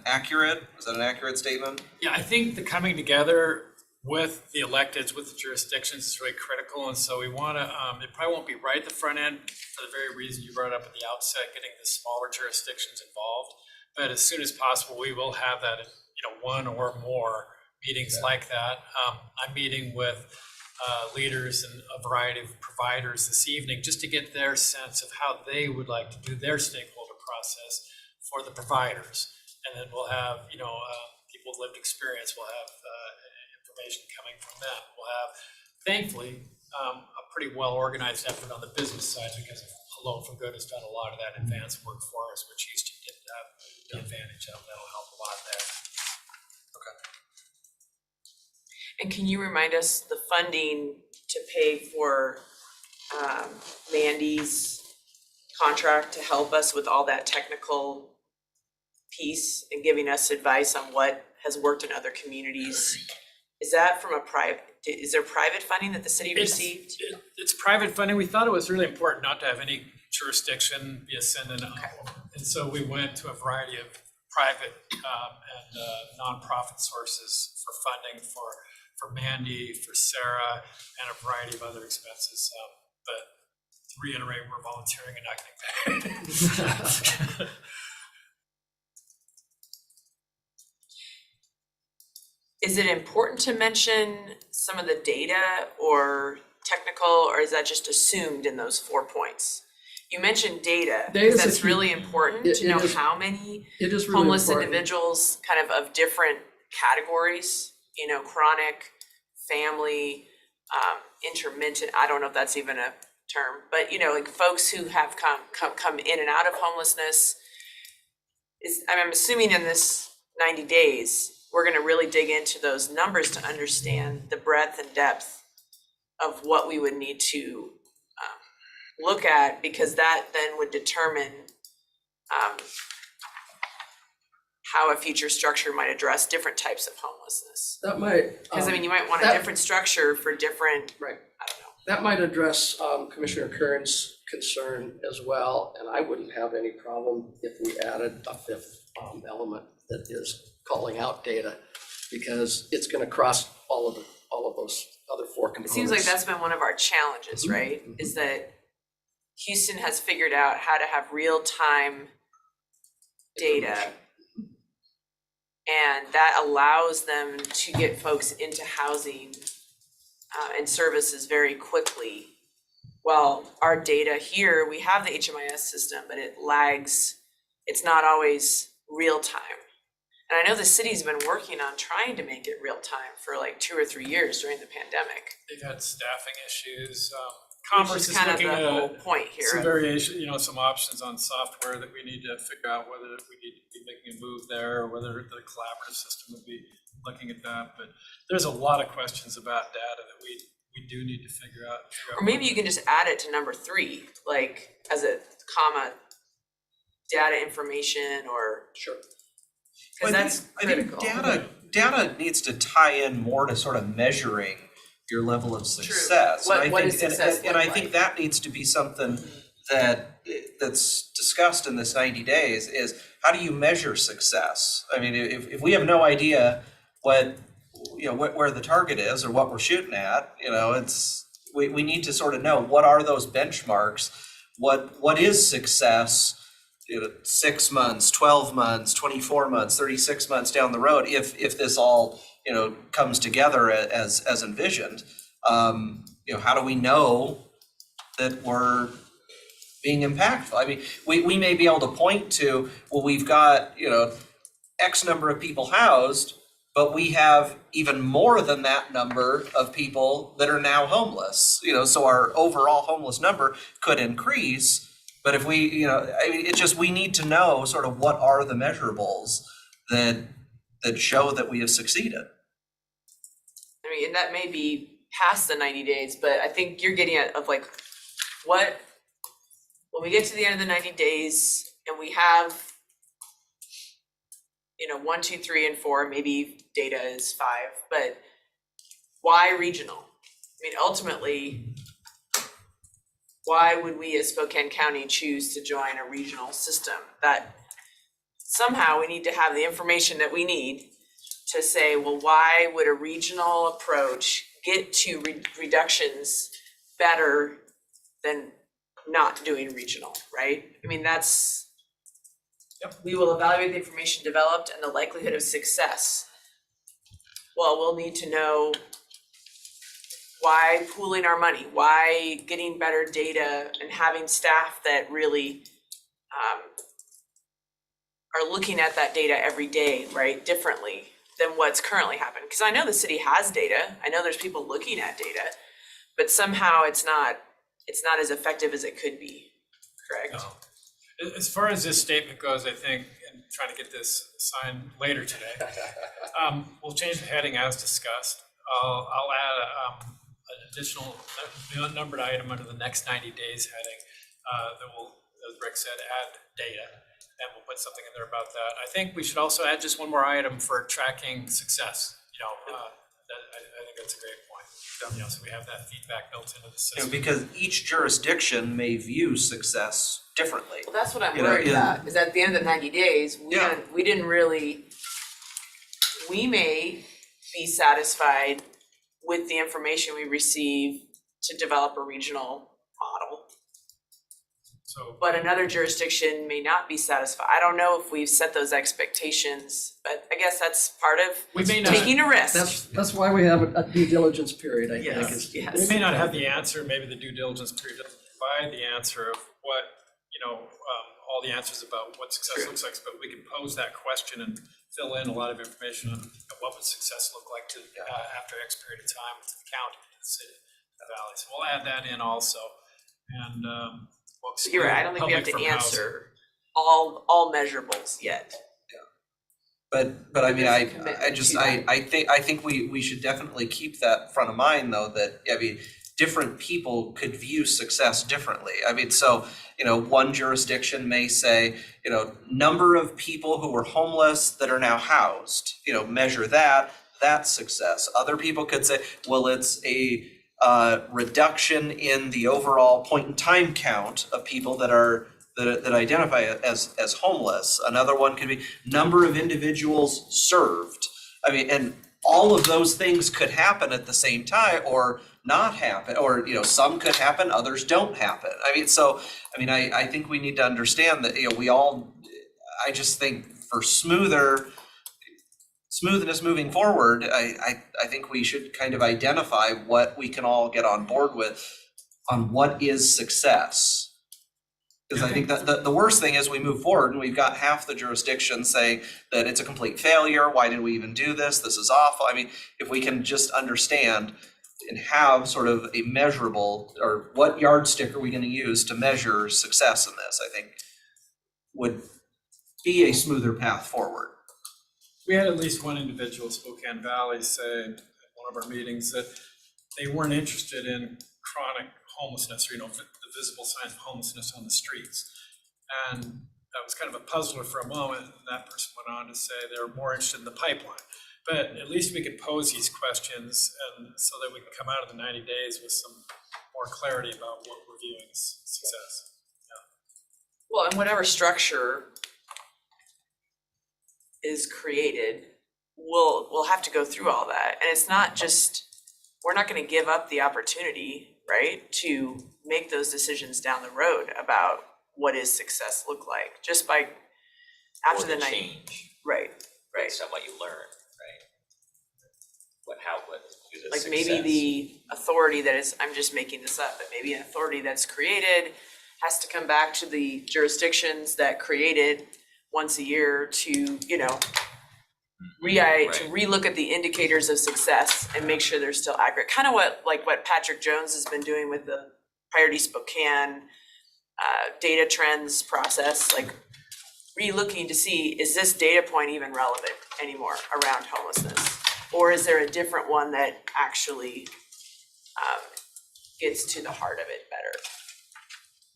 accurate? Is that an accurate statement? Yeah, I think the coming together with the electeds, with the jurisdictions is really critical. And so we want to, it probably won't be right at the front end for the very reason you brought up at the outset, getting the smaller jurisdictions involved. But as soon as possible, we will have that, one or more meetings like that. I'm meeting with leaders and a variety of providers this evening just to get their sense of how they would like to do their stakeholder process for the providers. And then we'll have, people with lived experience. We'll have information coming from them. We'll have, thankfully, a pretty well-organized effort on the business side because Hello for Good has done a lot of that advanced work for us, which Houston didn't have the advantage of. That'll help a lot there. And can you remind us the funding to pay for Mandy's contract to help us with all that technical piece and giving us advice on what has worked in other communities? Is that from is there private funding that the city received? It's private funding. We thought it was really important not to have any jurisdiction be ascendant. And so we went to a variety of private and nonprofit sources for funding for Mandy, for Sarah, and a variety of other expenses. But to reiterate, we're volunteering and not getting paid. Is it important to mention some of the data or technical, or is that just assumed in those 4 points? You mentioned data, because that's really important to know how many homeless individuals kind of different categories, chronic, family, intermittent, I don't know if that's even a term, but like folks who have come in and out of homelessness. I'm assuming in this 90 days, we're going to really dig into those numbers to understand the breadth and depth of what we would need to look at, because that then would determine how a future structure might address different types of homelessness. That might. Because you might want a different structure for different. Right. I don't know. That might address Commissioner Kern's concern as well, and I wouldn't have any problem if we added a 5th element that is calling out data, because it's going to cross all of those other 4 components. It seems like that's been one of our challenges, right? Is that Houston has figured out how to have real-time data, and that allows them to get folks into housing and services very quickly. Well, our data here, we have the HMIS system, but it lags. It's not always real time. And I know the city's been working on trying to make it real time for like 2 or 3 years during the pandemic. They've had staffing issues. Conference is kind of looking the whole at point here. some variation, some options on software that we need to figure out whether we need to be making a move there, or whether the collaborative system would be looking at that. But there's a lot of questions about data that we do need to figure out. Or maybe you can just add it to number 3, like as a comma, data information, or sure. Because that's critical. I think data needs to tie in more to sort of measuring your level of success. True. What does success look and I like? think that needs to be something that's discussed in this 90 days is, how do you measure success? I mean, if we have no idea where the target is or what we're shooting at, we need to sort of know what are those benchmarks, what is success 6 months, 12 months, 24 months, 36 months down the road, if this all comes together as envisioned. How do we know that we're being impactful? I mean, we may be able to point to, well, we've got X number of people housed, but we have even more than that number of people that are now homeless. So our overall homeless number could increase. But if we, it's just, we need to know sort of what are the measurables that show that we have succeeded. I mean, and that may be past the 90 days, but I think you're getting at of like, what when we get to the end of the 90 days and we have, 1, 2, 3, and 4, maybe data is 5, but why regional? I mean, ultimately, why would we as Spokane County choose to join a regional system? That somehow we need to have the information that we need to say, well, why would a regional approach get to reductions better than not doing regional, right? I mean, we will evaluate the information developed and the likelihood of success. Well, we'll need to know why pooling our money, why getting better data and having staff that really are looking at that data every day, right, differently than what's currently happening. Because I know the city has data, I know there's people looking at data, but somehow it's not as effective as it could be, correct? No. As far as this statement goes, I think, and trying to get this signed later today, we'll change the heading as discussed. I'll add an additional numbered item under the next 90 days heading that will, as Rick said, add data, and we'll put something in there about that. I think we should also add just one more item for tracking success. I think that's a great point. So we have that feedback built into the system. Because each jurisdiction may view success differently. Well, that's what I'm worried about, is at the end of the 90 days, we didn't really, we may be satisfied with the information we receive to develop a regional model. But another jurisdiction may not be satisfied. I don't know if we've set those expectations, but I guess that's part of taking a risk. That's why we have a due diligence period, I think. We may not have the answer, maybe the due diligence period doesn't provide the answer of what, all the answers about what success looks like, but we can pose that question and fill in a lot of information on what would success look like after X period of time to the county, to the city, the valley. So we'll add that in also. And you're right, I don't think we have to answer all measurables yet. But I mean, I think we should definitely keep that front of mind, though, that, I mean, different people could view success differently. I mean, so, one jurisdiction may say, number of people who were homeless that are now housed, measure that's success. Other people could say, well, it's a reduction in the overall point in time count of people that identify as homeless. Another one could be number of individuals served. I mean, and all of those things could happen at the same time or not happen, or some could happen, others don't happen. I mean, I think we need to understand that I just think for smoothness moving forward, I think we should kind of identify what we can all get on board with on what is success. Because I think that the worst thing is we move forward and we've got half the jurisdiction saying that it's a complete failure. Why did we even do this? This is awful. I mean, if we can just understand and have sort of a measurable, or what yardstick are we going to use to measure success in this, I think would be a smoother path forward. We had at least one individual, Spokane Valley, say at one of our meetings that they weren't interested in chronic homelessness, or, the visible signs of homelessness on the streets. And that was kind of a puzzler for a moment. And that person went on to say they're more interested in the pipeline. But at least we could pose these questions, and so that we can come out of the 90 days with some more clarity about what we're viewing as success. Well, and whatever structure is created, we'll have to go through all that. And it's not just, we're not going to give up the opportunity, right, to make those decisions down the road about what is success look like, just by after the 90. Right. Based on what you learn, right? What is it Like success? maybe the authority that is, I'm just making this up, but maybe an authority that's created has to come back to the jurisdictions that created once a year to, relook at the indicators of success and make sure they're still accurate. Kind of what Patrick Jones has been doing with the Priority Spokane data trends process, like re-looking to see, is this data point even relevant anymore around homelessness? Or is there a different one that actually gets to the heart of it better?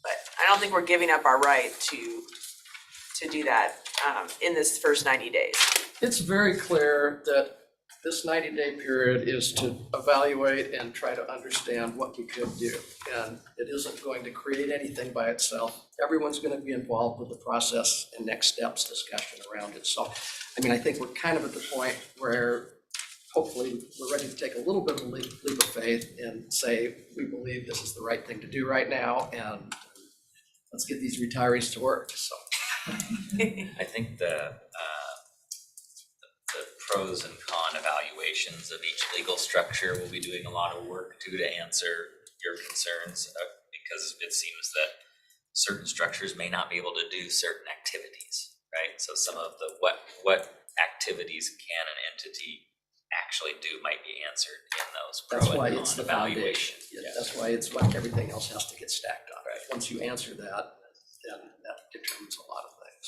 But I don't think we're giving up our right to do that in this first 90 days. It's very clear that this 90-day period is to evaluate and try to understand what we could do. And it isn't going to create anything by itself. Everyone's going to be involved with the process and next steps discussion around it. So, I mean, I think we're kind of at the point where hopefully we're ready to take a little bit of a leap of faith and say, we believe this is the right thing to do right now, and let's get these retirees to work, so. I think the pros and con evaluations of each legal structure will be doing a lot of work too to answer your concerns, because it seems that certain structures may not be able to do certain activities, right? So some of the what activities can an entity actually do might be answered in those pro That's why and it's con the foundation. evaluations. Yeah, that's why it's what everything else has to get stacked on. Right. Once you answer that, then that determines a lot of things.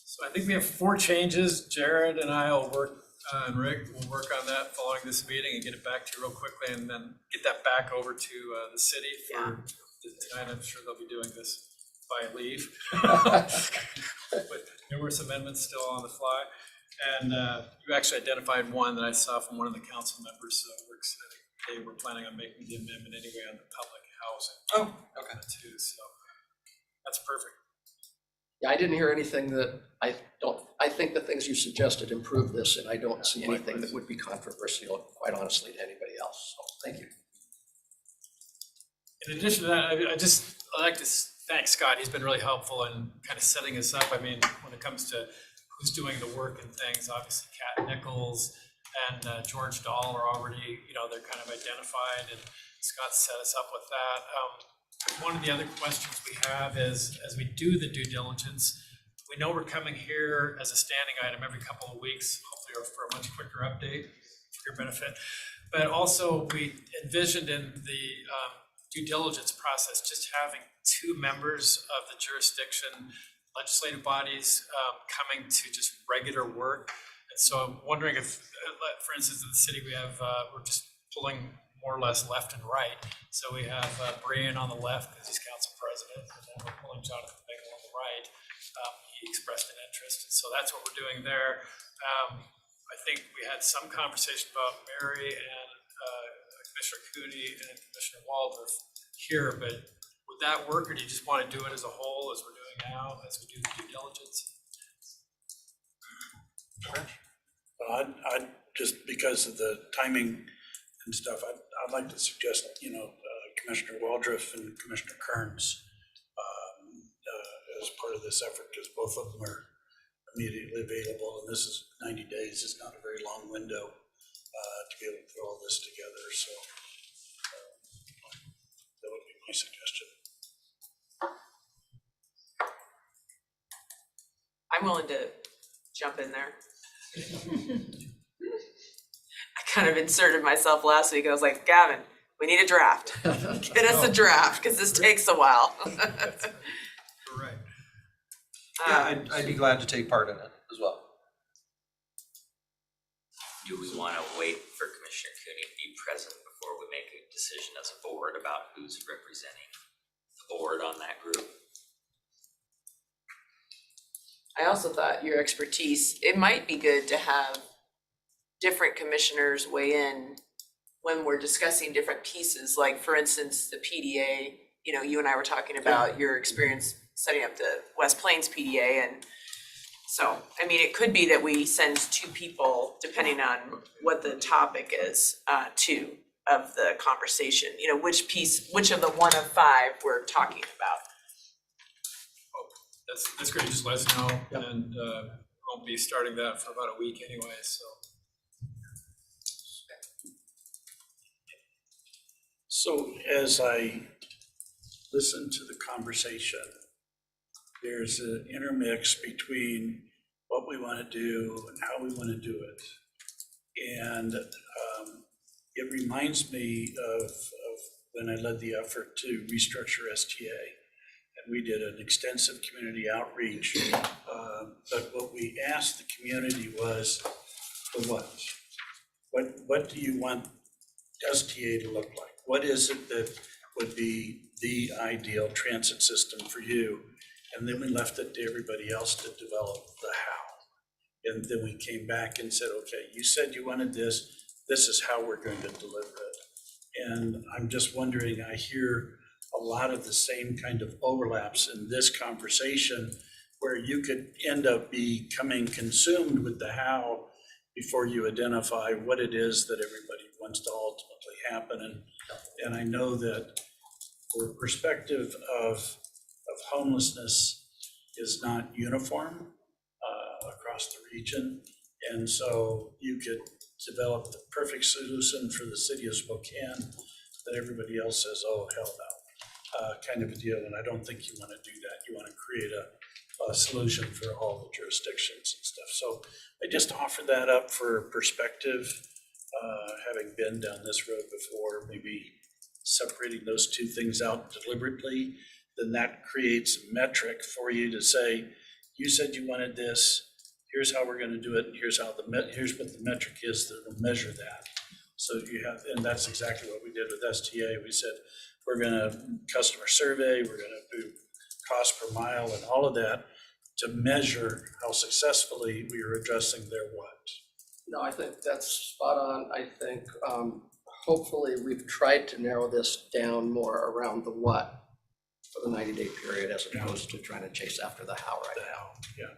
So I think we have 4 changes. Jared and I will work, and Rick will work on that following this meeting and get it back to you real quickly, and then get that back over to the city for tonight. I'm sure they'll be doing this by leave with numerous amendments still on the fly. And you actually identified one that I saw from one of the council members. Rick said they were planning on making the amendment anyway on the public housing. Oh, okay. Too, so that's perfect. Yeah, I didn't hear anything that I think the things you suggested improve this, and I don't see anything that would be controversial, quite honestly, to anybody else. So thank you. In addition to that, I'd like to thank Scott. He's been really helpful in kind of setting us up. I mean, when it comes to who's doing the work and things, obviously Kat Nichols and George Dahl are already, they're kind of identified, and Scott set us up with that. One of the other questions we have is, as we do the due diligence, we know we're coming here as a standing item every couple of weeks, hopefully for a much quicker update for your benefit. But also we envisioned in the due diligence process just having 2 members of the jurisdiction legislative bodies coming to just regular work. And so I'm wondering if, for instance, in the city we have, we're just pulling more or less left and right. So we have Brian on the left because he's council president, and then we're pulling Jonathan Bagel on the right. He expressed an interest, and so that's what we're doing there. I think we had some conversation about Mary and Commissioner Cooney and Commissioner Waldorf here, but would that work, or do you just want to do it as a whole, as we're doing now, as we do the due diligence? I'd just because of the timing and stuff, I'd like to suggest, Commissioner Waldorf and Commissioner Kearns as part of this effort, because both of them are immediately available, and this is 90 days is not a very long window to be able to put all this together. So that would be my suggestion. I'm willing to jump in there. I kind of inserted myself last week. I was like, Gavin, we need a draft. Get us a draft, because this takes a while. Right. Yeah, I'd be glad to take part in it as well. Do we want to wait for Commissioner Cooney to be present before we make a decision as a board about who's representing the board on that group? I also thought your expertise, it might be good to have different commissioners weigh in when we're discussing different pieces. Like, for instance, the PDA, you and I were talking about your experience setting up the West Plains PDA. And so, I mean, it could be that we send 2 people, depending on what the topic is, of the conversation, which of the 1 of 5 we're talking about. That's great. Just let us know, and won't be starting that for about a week anyway. So as I listen to the conversation, there's an intermix between what we want to do and how we want to do it. And it reminds me of when I led the effort to restructure STA. And we did an extensive community outreach. But what we asked the community was, for what? What do you want STA to look like? what is it that would be the ideal transit system for you? And then we left it to everybody else to develop the how. And then we came back and said, okay, you said you wanted this is how we're going to deliver it. And I'm just wondering, I hear a lot of the same kind of overlaps in this conversation where you could end up becoming consumed with the how before you identify what it is that everybody wants to ultimately happen. And I know that the perspective of homelessness is not uniform across the region. And so you could develop the perfect solution for the city of Spokane that everybody else says, oh, hell no, kind of a deal. And I don't think you want to do that. You want to create a solution for all the jurisdictions and stuff. So I just offer that up for perspective, having been down this road before, maybe separating those two things out deliberately, then that creates a metric for you to say, you said you wanted this, here's how we're going to do it, and here's what the metric is that will measure that. So you have, and that's exactly what we did with STA. We said, we're going to customer survey, we're going to do cost per mile and all of that to measure how successfully we are addressing their what. No, I think that's spot on. I think hopefully we've tried to narrow this down more around the what for the 90-day period as opposed to trying to chase after the how right now. Yeah.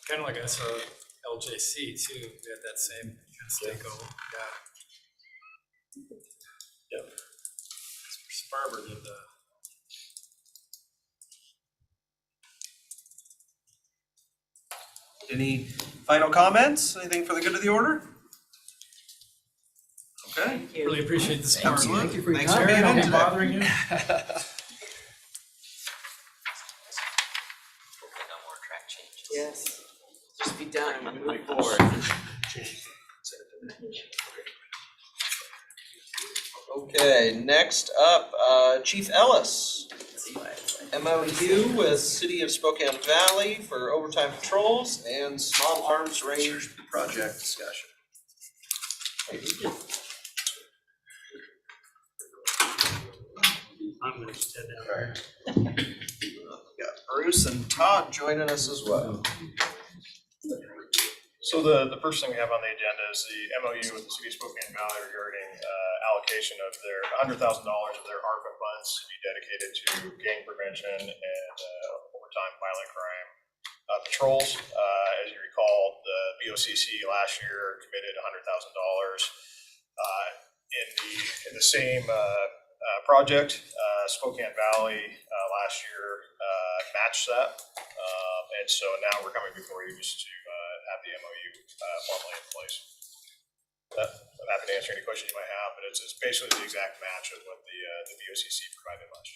Kind of like I saw LJC too. We had that same kind of stakeholder. Yeah. Yep. Sparber did the. Any final comments? Anything for the good of the order? Okay. Really appreciate the support. Absolutely. Thank you for your Thanks time. for being in today. Bothering you. No more track changes. Yes, just be done and move forward. Okay, next up, Chief Ellis. MOU with City of Spokane Valley for overtime patrols and small arms range project discussion. I'm gonna just head down there. Got Bruce and Todd joining us as well. So the first thing we have on the agenda is the MOU with the City of Spokane Valley regarding allocation of their $100,000 of their ARPA funds to be dedicated to gang prevention and overtime violent crime patrols. As you recall, the BOCC last year committed $100,000 in the same project. Spokane Valley last year matched that, and so now we're coming before you just to have the MOU formally in place. I'm happy to answer any questions you might have, but it's basically the exact match of what the BOCC provided last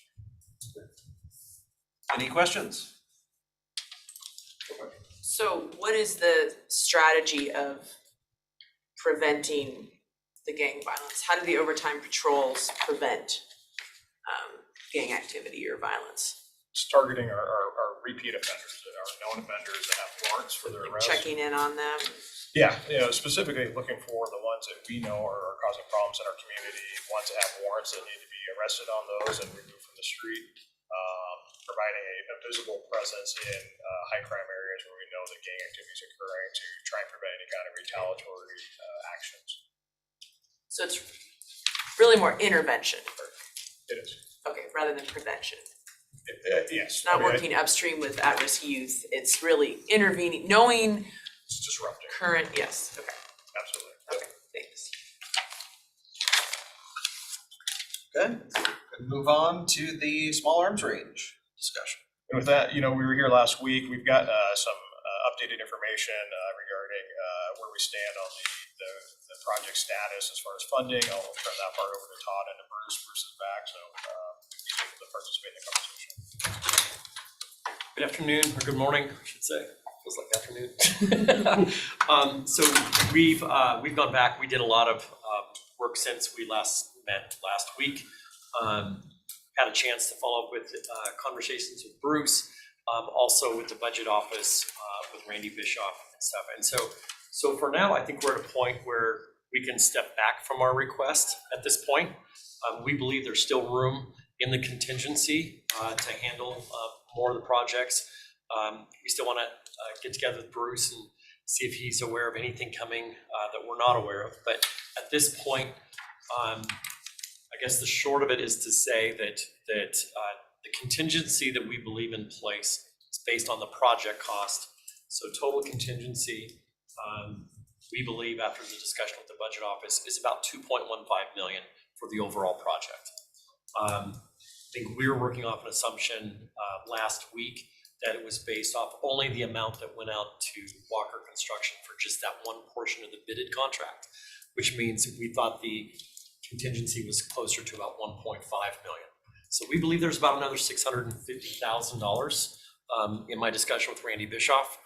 year. Any questions? So what is the strategy of preventing the gang violence? How do the overtime patrols prevent gang activity or violence? It's targeting our repeat offenders, our known offenders that have warrants for their arrest. Checking in on them? Yeah, specifically looking for the ones that we know are causing problems in our community, ones that have warrants that need to be arrested on those and removed from the street, providing a visible presence in high crime areas where we know that gang activity is occurring to try and prevent any kind of retaliatory actions. So it's really more intervention. It is. Okay, rather than prevention. Yes. Not working upstream with at-risk youth. It's really intervening, knowing it's disrupting. Current, yes, okay. Absolutely. Okay, thanks. Okay, and move on to the small arms range discussion. And with that, we were here last week. We've got some updated information regarding where we stand on the project status as far as funding. I'll turn that part over to Todd and to Bruce. Bruce is back, so he's able to participate in the conversation. Good afternoon, or good morning, I should say. Feels like afternoon. So we've gone back. We did a lot of work since we last met last week. Had a chance to follow up with conversations with Bruce, also with the budget office, with Randy Bischoff and stuff. And so for now, I think we're at a point where we can step back from our request at this point. We believe there's still room in the contingency to handle more of the projects. We still want to get together with Bruce and see if he's aware of anything coming that we're not aware of. But at this point, I guess the short of it is to say that the contingency that we believe in place is based on the project cost. So total contingency, we believe after the discussion with the budget office, is about 2.15 million for the overall project. I think we were working off an assumption last week that it was based off only the amount that went out to Walker Construction for just that one portion of the bidded contract, which means we thought the contingency was closer to about 1.5 million. So we believe there's about another $650,000 in my discussion with Randy Bischoff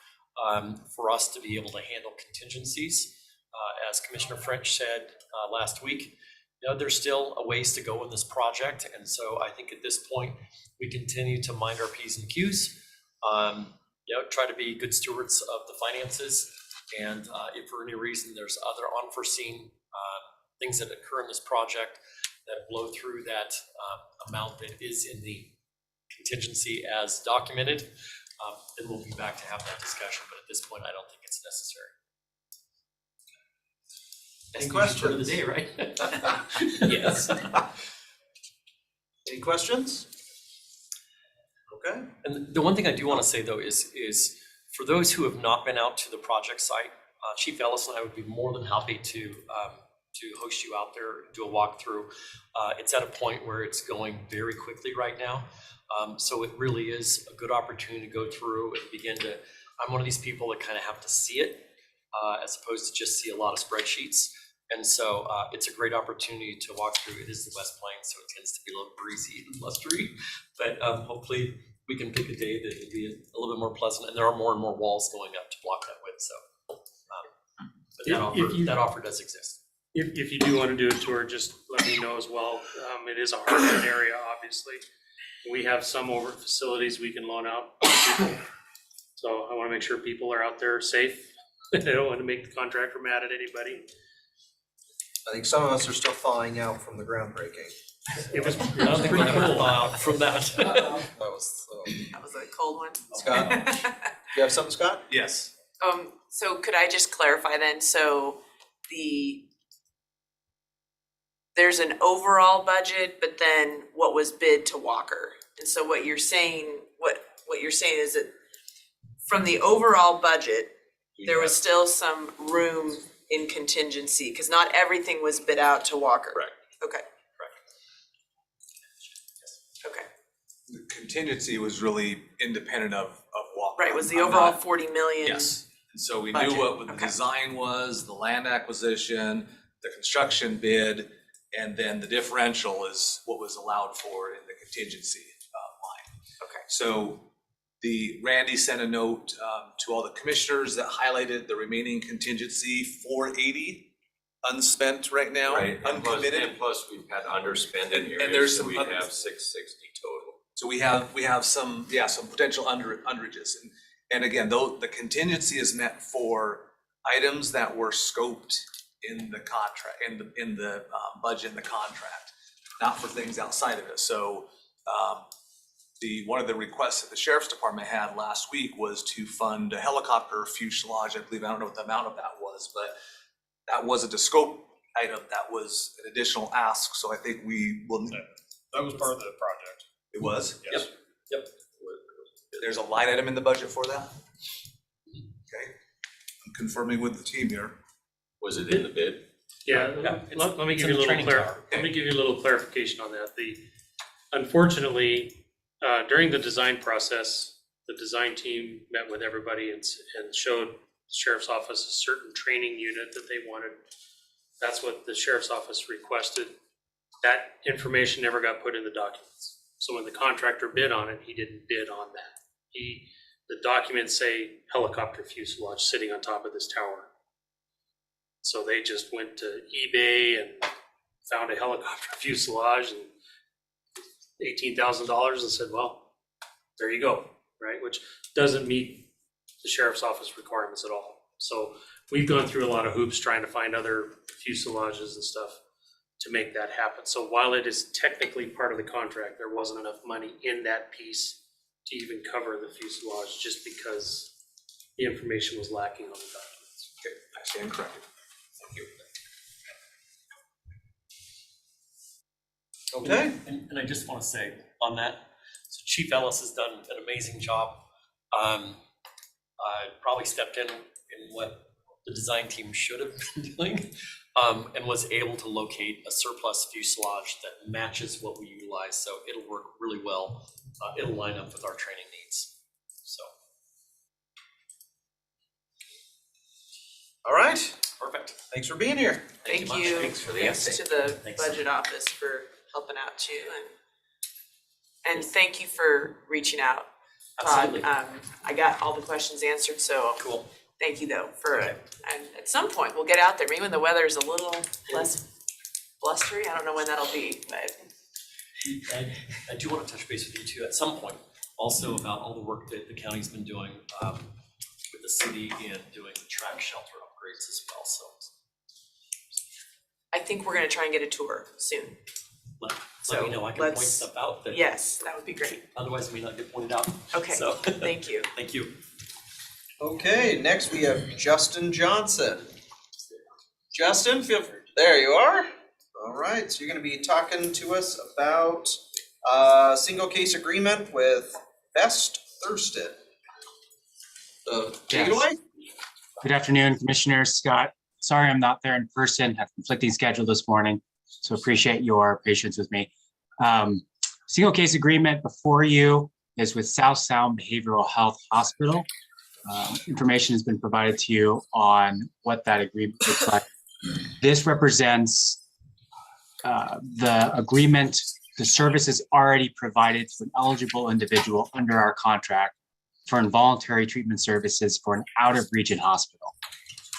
for us to be able to handle contingencies. As Commissioner French said last week, there's still a ways to go in this project. And so I think at this point, we continue to mind our P's and Q's, try to be good stewards of the finances. And if for any reason there's other unforeseen things that occur in this project that blow through that amount that is in the contingency as documented, then we'll be back to have that discussion. But at this point, I don't think it's necessary. Any questions? Of the day, right? Yes. Any questions? Okay. And the one thing I do want to say though is for those who have not been out to the project site, Chief Ellis and I would be more than happy to host you out there, do a walkthrough. It's at a point where it's going very quickly right now. So it really is a good opportunity to go through and begin to, I'm one of these people that kind of have to see it as opposed to just see a lot of spreadsheets. And so it's a great opportunity to walk through. It is the West Plains, so it tends to be a little breezy and blustery, but hopefully we can pick a day that will be a little bit more pleasant. And there are more and more walls going up to block that with. So but that offer does exist. If you do want to do a tour, just let me know as well. It is a hard hit area, obviously. We have some over facilities we can loan out to people. So I want to make sure people are out there safe. I don't want to make the contractor mad at anybody. I think some of us are still thawing out from the groundbreaking. It was I don't think we're gonna thaw out from that. That was a cold one. Scott, you have something, Scott? Yes. So could I just clarify then? So there's an overall budget, but then what was bid to Walker. And so what you're saying, what you're saying is that from the overall budget, there was still some room in contingency, because not everything was bid out to Walker. Correct. Okay. Okay. The contingency was really independent of Walker. Right, was the overall 40 million? Yes, and so we budget. knew what the design was, the land acquisition, the construction bid, and then the differential is what was allowed for in the contingency line. Okay. So Randy sent a note to all the commissioners that highlighted the remaining contingency 480 unspent right now, Right, uncommitted. and plus we've had underspend in areas, And there's so some we other- have 660 total. So we have some potential underages, and again, though the contingency is meant for items that were scoped in the contract, in the budget in the contract, not for things outside of it. So one of the requests that the sheriff's department had last week was to fund a helicopter fuselage. I believe, I don't know what the amount of that was, but that wasn't a scope item. That was an additional ask. So I think we will. That was part of the project. It was? Yes. Yep. There's a line item in the budget for that? Okay. I'm confirming with the team here. Was it in the bid? Yeah, let me give you a little clarification on that. Unfortunately, during the design process, the design team met with everybody and showed the sheriff's office a certain training unit that they wanted. That's what the sheriff's office requested. That information never got put in the documents. So when the contractor bid on it, he didn't bid on that. The documents say helicopter fuselage sitting on top of this tower. So they just went to eBay and found a helicopter fuselage and $18,000 and said, well, there you go, right? Which doesn't meet the sheriff's office requirements at all. So we've gone through a lot of hoops trying to find other fuselages and stuff to make that happen. So while it is technically part of the contract, there wasn't enough money in that piece to even cover the fuselage, just because the information was lacking on the documents. Okay, I stand corrected. Thank you. Okay. And I just want to say on that, so Chief Ellis has done an amazing job. I probably stepped in what the design team should have been doing, and was able to locate a surplus fuselage that matches what we utilize. So it'll work really well. It'll line up with our training needs. So. All right. Perfect. Thanks for being here. Thank much. you. Thanks for the Thanks update. to the Thanks. budget office for helping out too, and thank you for reaching out, Todd. Absolutely. I got all the questions answered, so Cool. thank you though for it. And at some point we'll get out there, maybe when the weather is a little less blustery. I don't know when that'll be, but I do want to touch base with you too at some point, also about all the work that the county's been doing with the city in doing the track shelter upgrades as well. So I think we're gonna try and get a tour soon. let me know. I can point let's- stuff out that Yes, that would be great. otherwise may not get pointed out. Okay, So thank you. thank you. Okay, next we have Justin Johnson. Justin, there you are. All right, so you're gonna be talking to us about single case agreement with Best Thurston. So take it Yes. away. Good afternoon, Commissioners. Scott, sorry I'm not there in person, have conflicting schedule this morning, so appreciate your patience with me. Single case agreement before you is with South Sound Behavioral Health Hospital. Information has been provided to you on what that agreement looks like. This represents the agreement, the services already provided to an eligible individual under our contract for involuntary treatment services for an out-of-region hospital.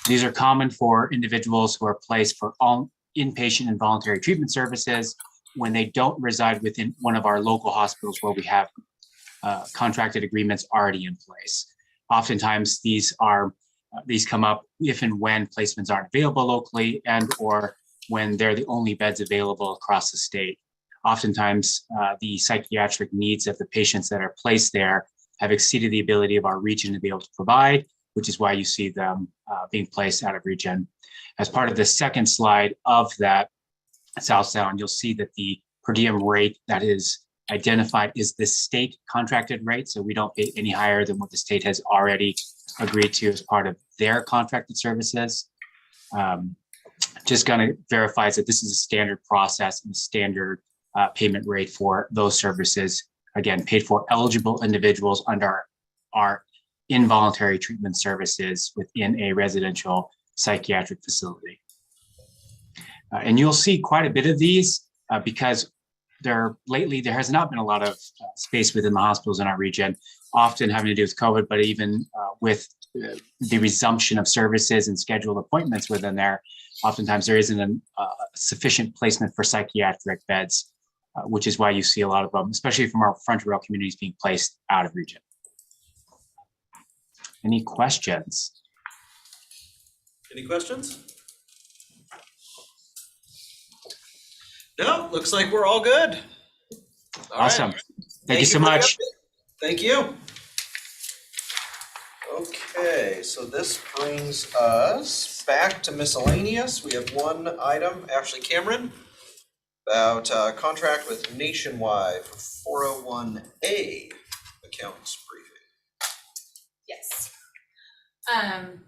These are common for individuals who are placed for all inpatient involuntary treatment services when they don't reside within one of our local hospitals where we have contracted agreements already in place. Oftentimes, these come up if and when placements aren't available locally and or when they're the only beds available across the state. Oftentimes, the psychiatric needs of the patients that are placed there have exceeded the ability of our region to be able to provide, which is why you see them being placed out of region. As part of the second slide of that South Sound, you'll see that the per diem rate that is identified is the state contracted rate. So we don't pay any higher than what the state has already agreed to as part of their contracted services. Just gonna verify that this is a standard process and standard payment rate for those services. Again, paid for eligible individuals under our involuntary treatment services within a residential psychiatric facility. And you'll see quite a bit of these because lately there has not been a lot of space within the hospitals in our region, often having to do with COVID, but even with the resumption of services and scheduled appointments within there, oftentimes there isn't a sufficient placement for psychiatric beds, which is why you see a lot of them, especially from our front row communities, being placed out of region. Any questions? Any questions? No, looks like we're all good. All Awesome. right. Thank you so for the much. update. Thank you. Okay, so this brings us back to miscellaneous. We have one item, Ashley Cameron, about contract with Nationwide for 401A accounts briefing. Yes.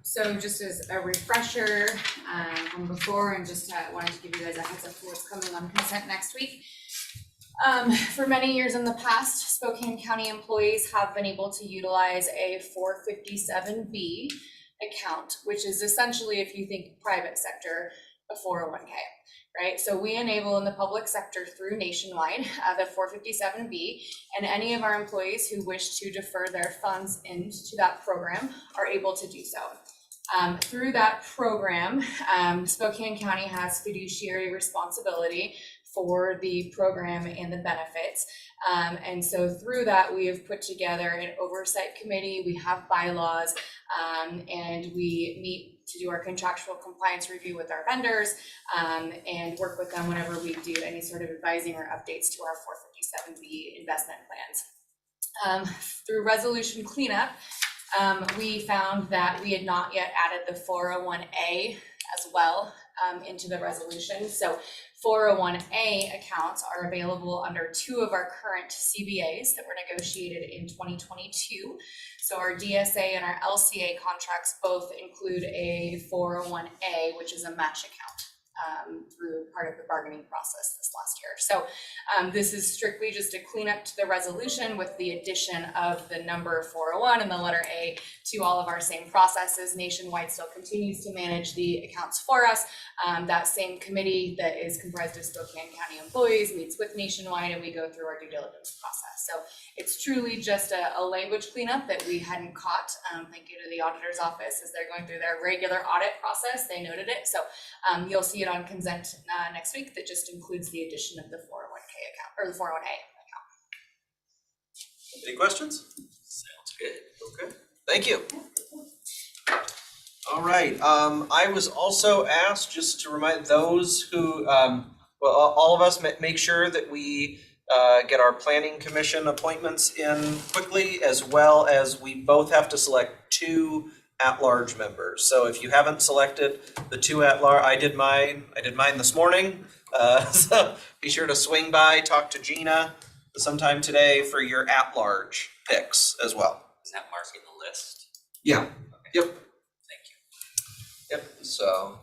So just as a refresher from before, and just wanted to give you guys a heads up for what's coming on consent next week. For many years in the past, Spokane County employees have been able to utilize a 457B account, which is essentially, if you think private sector, a 401k, right? So we enable in the public sector through Nationwide the 457B, and any of our employees who wish to defer their funds into that program are able to do so. Through that program, Spokane County has fiduciary responsibility for the program and the benefits. And so through that, we have put together an oversight committee, we have bylaws, and we meet to do our contractual compliance review with our vendors, and work with them whenever we do any sort of advising or updates to our 457B investment plans. Through resolution cleanup, we found that we had not yet added the 401A as well into the resolution. So 401A accounts are available under 2 of our current CBAs that were negotiated in 2022. So our DSA and our LCA contracts both include a 401A, which is a match account through part of the bargaining process this last year. So this is strictly just a cleanup to the resolution with the addition of the number 401 and the letter A to all of our same processes. Nationwide still continues to manage the accounts for us. That same committee that is comprised of Spokane County employees meets with Nationwide, and we go through our due diligence process. So it's truly just a language cleanup that we hadn't caught. Thank you to the auditor's office as they're going through their regular audit process. They noted it. So you'll see it on consent next week. That just includes the addition of the 401k account or the 401a account. Any questions? Sounds good. Okay, thank you. All right, I was also asked just to remind those who, well, all of us make sure that we get our planning commission appointments in quickly, as well as we both have to select 2 at-large members. So if you haven't selected the 2 at-large, I did mine this morning. So be sure to swing by, talk to Gina sometime today for your at-large picks as well. Is that marking the list? Yeah, yep. Thank you. Yep, so,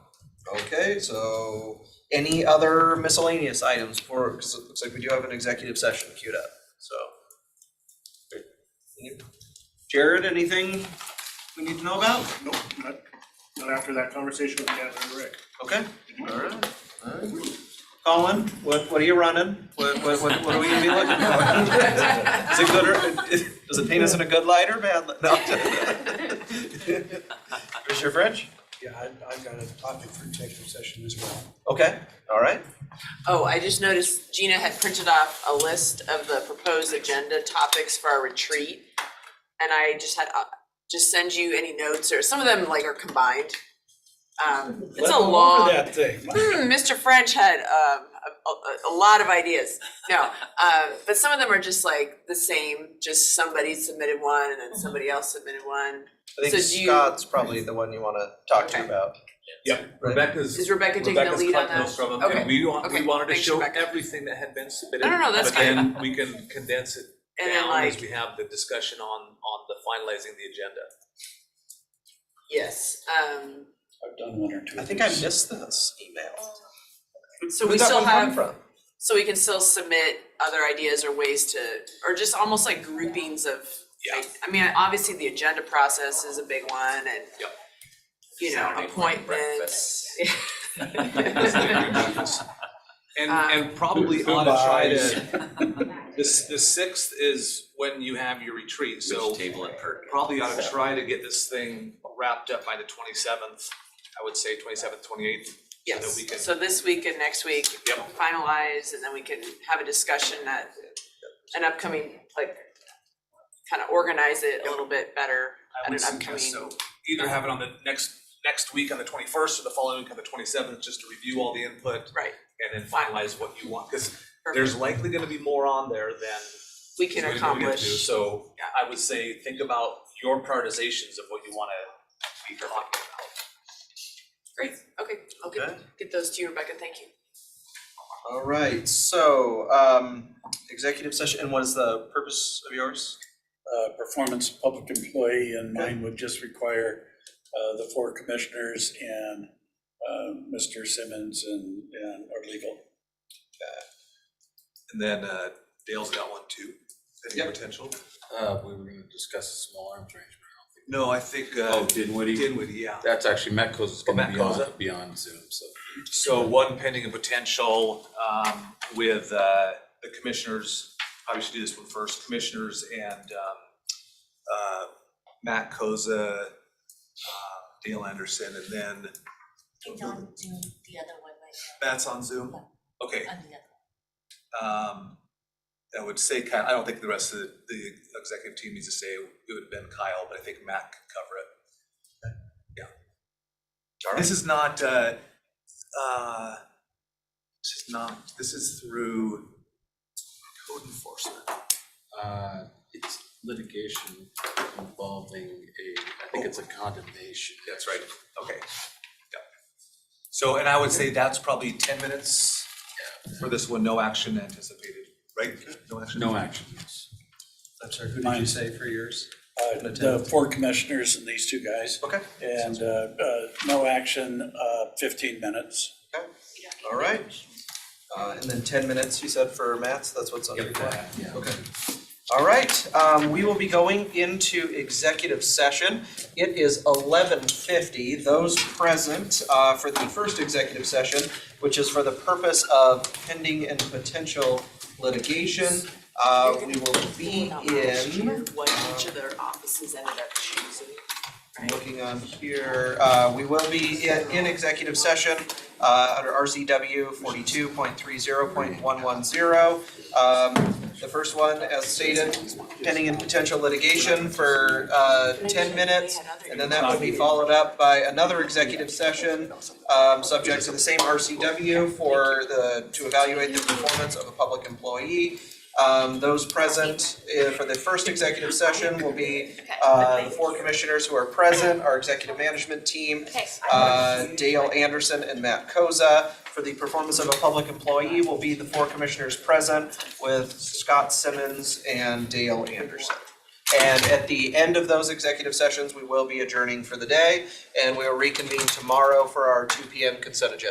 okay, so any other miscellaneous items for, because it looks like we do have an executive session queued up, so. Jared, anything we need to know about? Nope, not after that conversation with Kevin and Rick. Okay, all right. Colin, what are you running? What are we gonna be looking for? Is it good or, does it paint us in a good light or bad light? No. Commissioner French? Yeah, I've got a topic for executive session as well. Okay, all right. Oh, I just noticed Gina had printed off a list of the proposed agenda topics for our retreat. And I just had, just send you any notes, or some of them like are combined. It's a long. That thing. Mr. French had a lot of ideas. No, but some of them are just like the same, just somebody submitted one and then somebody else submitted one. I think So do you- Scott's probably the one you wanna talk to about. Yeah, Rebecca's. Is Rebecca taking the Rebecca's lead on collecting those that? from them, Okay, and we okay, wanted to thanks, show Rebecca. everything that had been submitted. No, that's But then we can condense it And then, down as like- we have the discussion on the finalizing the agenda. Yes, I've done 1 or 2. I think I missed this email. so Where'd we that still one come have, from? so we can still submit other ideas or ways to, or just almost like groupings of. Yeah. I mean, obviously the agenda process is a big one, and Yep. you know, Saturday morning appointments. And probably Who ought to try buys? to, the 6th is when you have your retreat, so Which table and perk? probably ought to try to get this thing wrapped up by the 27th. I would say 27th, 28th. Yes, So that we can. so this week and next week, Yep. finalize, and then we can have a discussion at an upcoming, like, kind of organize it a little bit better I at would an upcoming. suggest so. Either have it on the next week on the 21st or the following week on the 27th, just to review all the input Right, and then finalize what you want, because there's likely gonna be more on there than we can we get to. accomplish. So I would say, think about your prioritizations of what you wanna be talking about. Great, okay, I'll get those to you, Rebecca, thank you. All right, so, executive session, and what is the purpose of yours? Performance of public employee, and mine would just require the 4 commissioners and Mr. Simmons and our legal. And then Dale's got one too, any potential? We were gonna discuss a small arms range, but I don't think. No, I think. Dinwiddie, yeah. That's actually, Metco's is gonna Metco's be on Zoom, so. So one pending a potential with the commissioners, probably should do this one first, commissioners and Matt Koza, Dale Anderson, and then. It's on Zoom, the other one right Matt's on Zoom? Okay. now, on the other. I would say, I don't think the rest of the executive team needs to say, it would have been Kyle, but I think Matt could cover it. Yeah. This is not, this is through code enforcement. It's litigation involving I think it's a condemnation. That's right, okay. Yeah. So, and I would say that's probably 10 minutes for this one, no action anticipated, right? No action? No action. I'm sorry, who did you say for yours? The 4 commissioners and these 2 guys. Okay. And no action, 15 minutes. Okay, all right. And then 10 minutes, you said, for Matt's, that's what's under that? Yeah. Okay. All right, we will be going into executive session. It is 11:50. Those present for the first executive session, which is for the purpose of pending and potential litigation, we will be in. What each of their offices ended up choosing. I'm looking on here, we will be in executive session under RCW 42.30.110. The first one, as stated, pending and potential litigation for 10 minutes, and then that will be followed up by another executive session subject to the same RCW to evaluate the performance of a public employee. Those present for the first executive session will be the 4 commissioners who are present, our executive management team, Dale Anderson and Matt Koza. For the performance of a public employee will be the 4 commissioners present with Scott Simmons and Dale Anderson. And at the end of those executive sessions, we will be adjourning for the day, and we will reconvene tomorrow for our 2 p.m. consent agenda.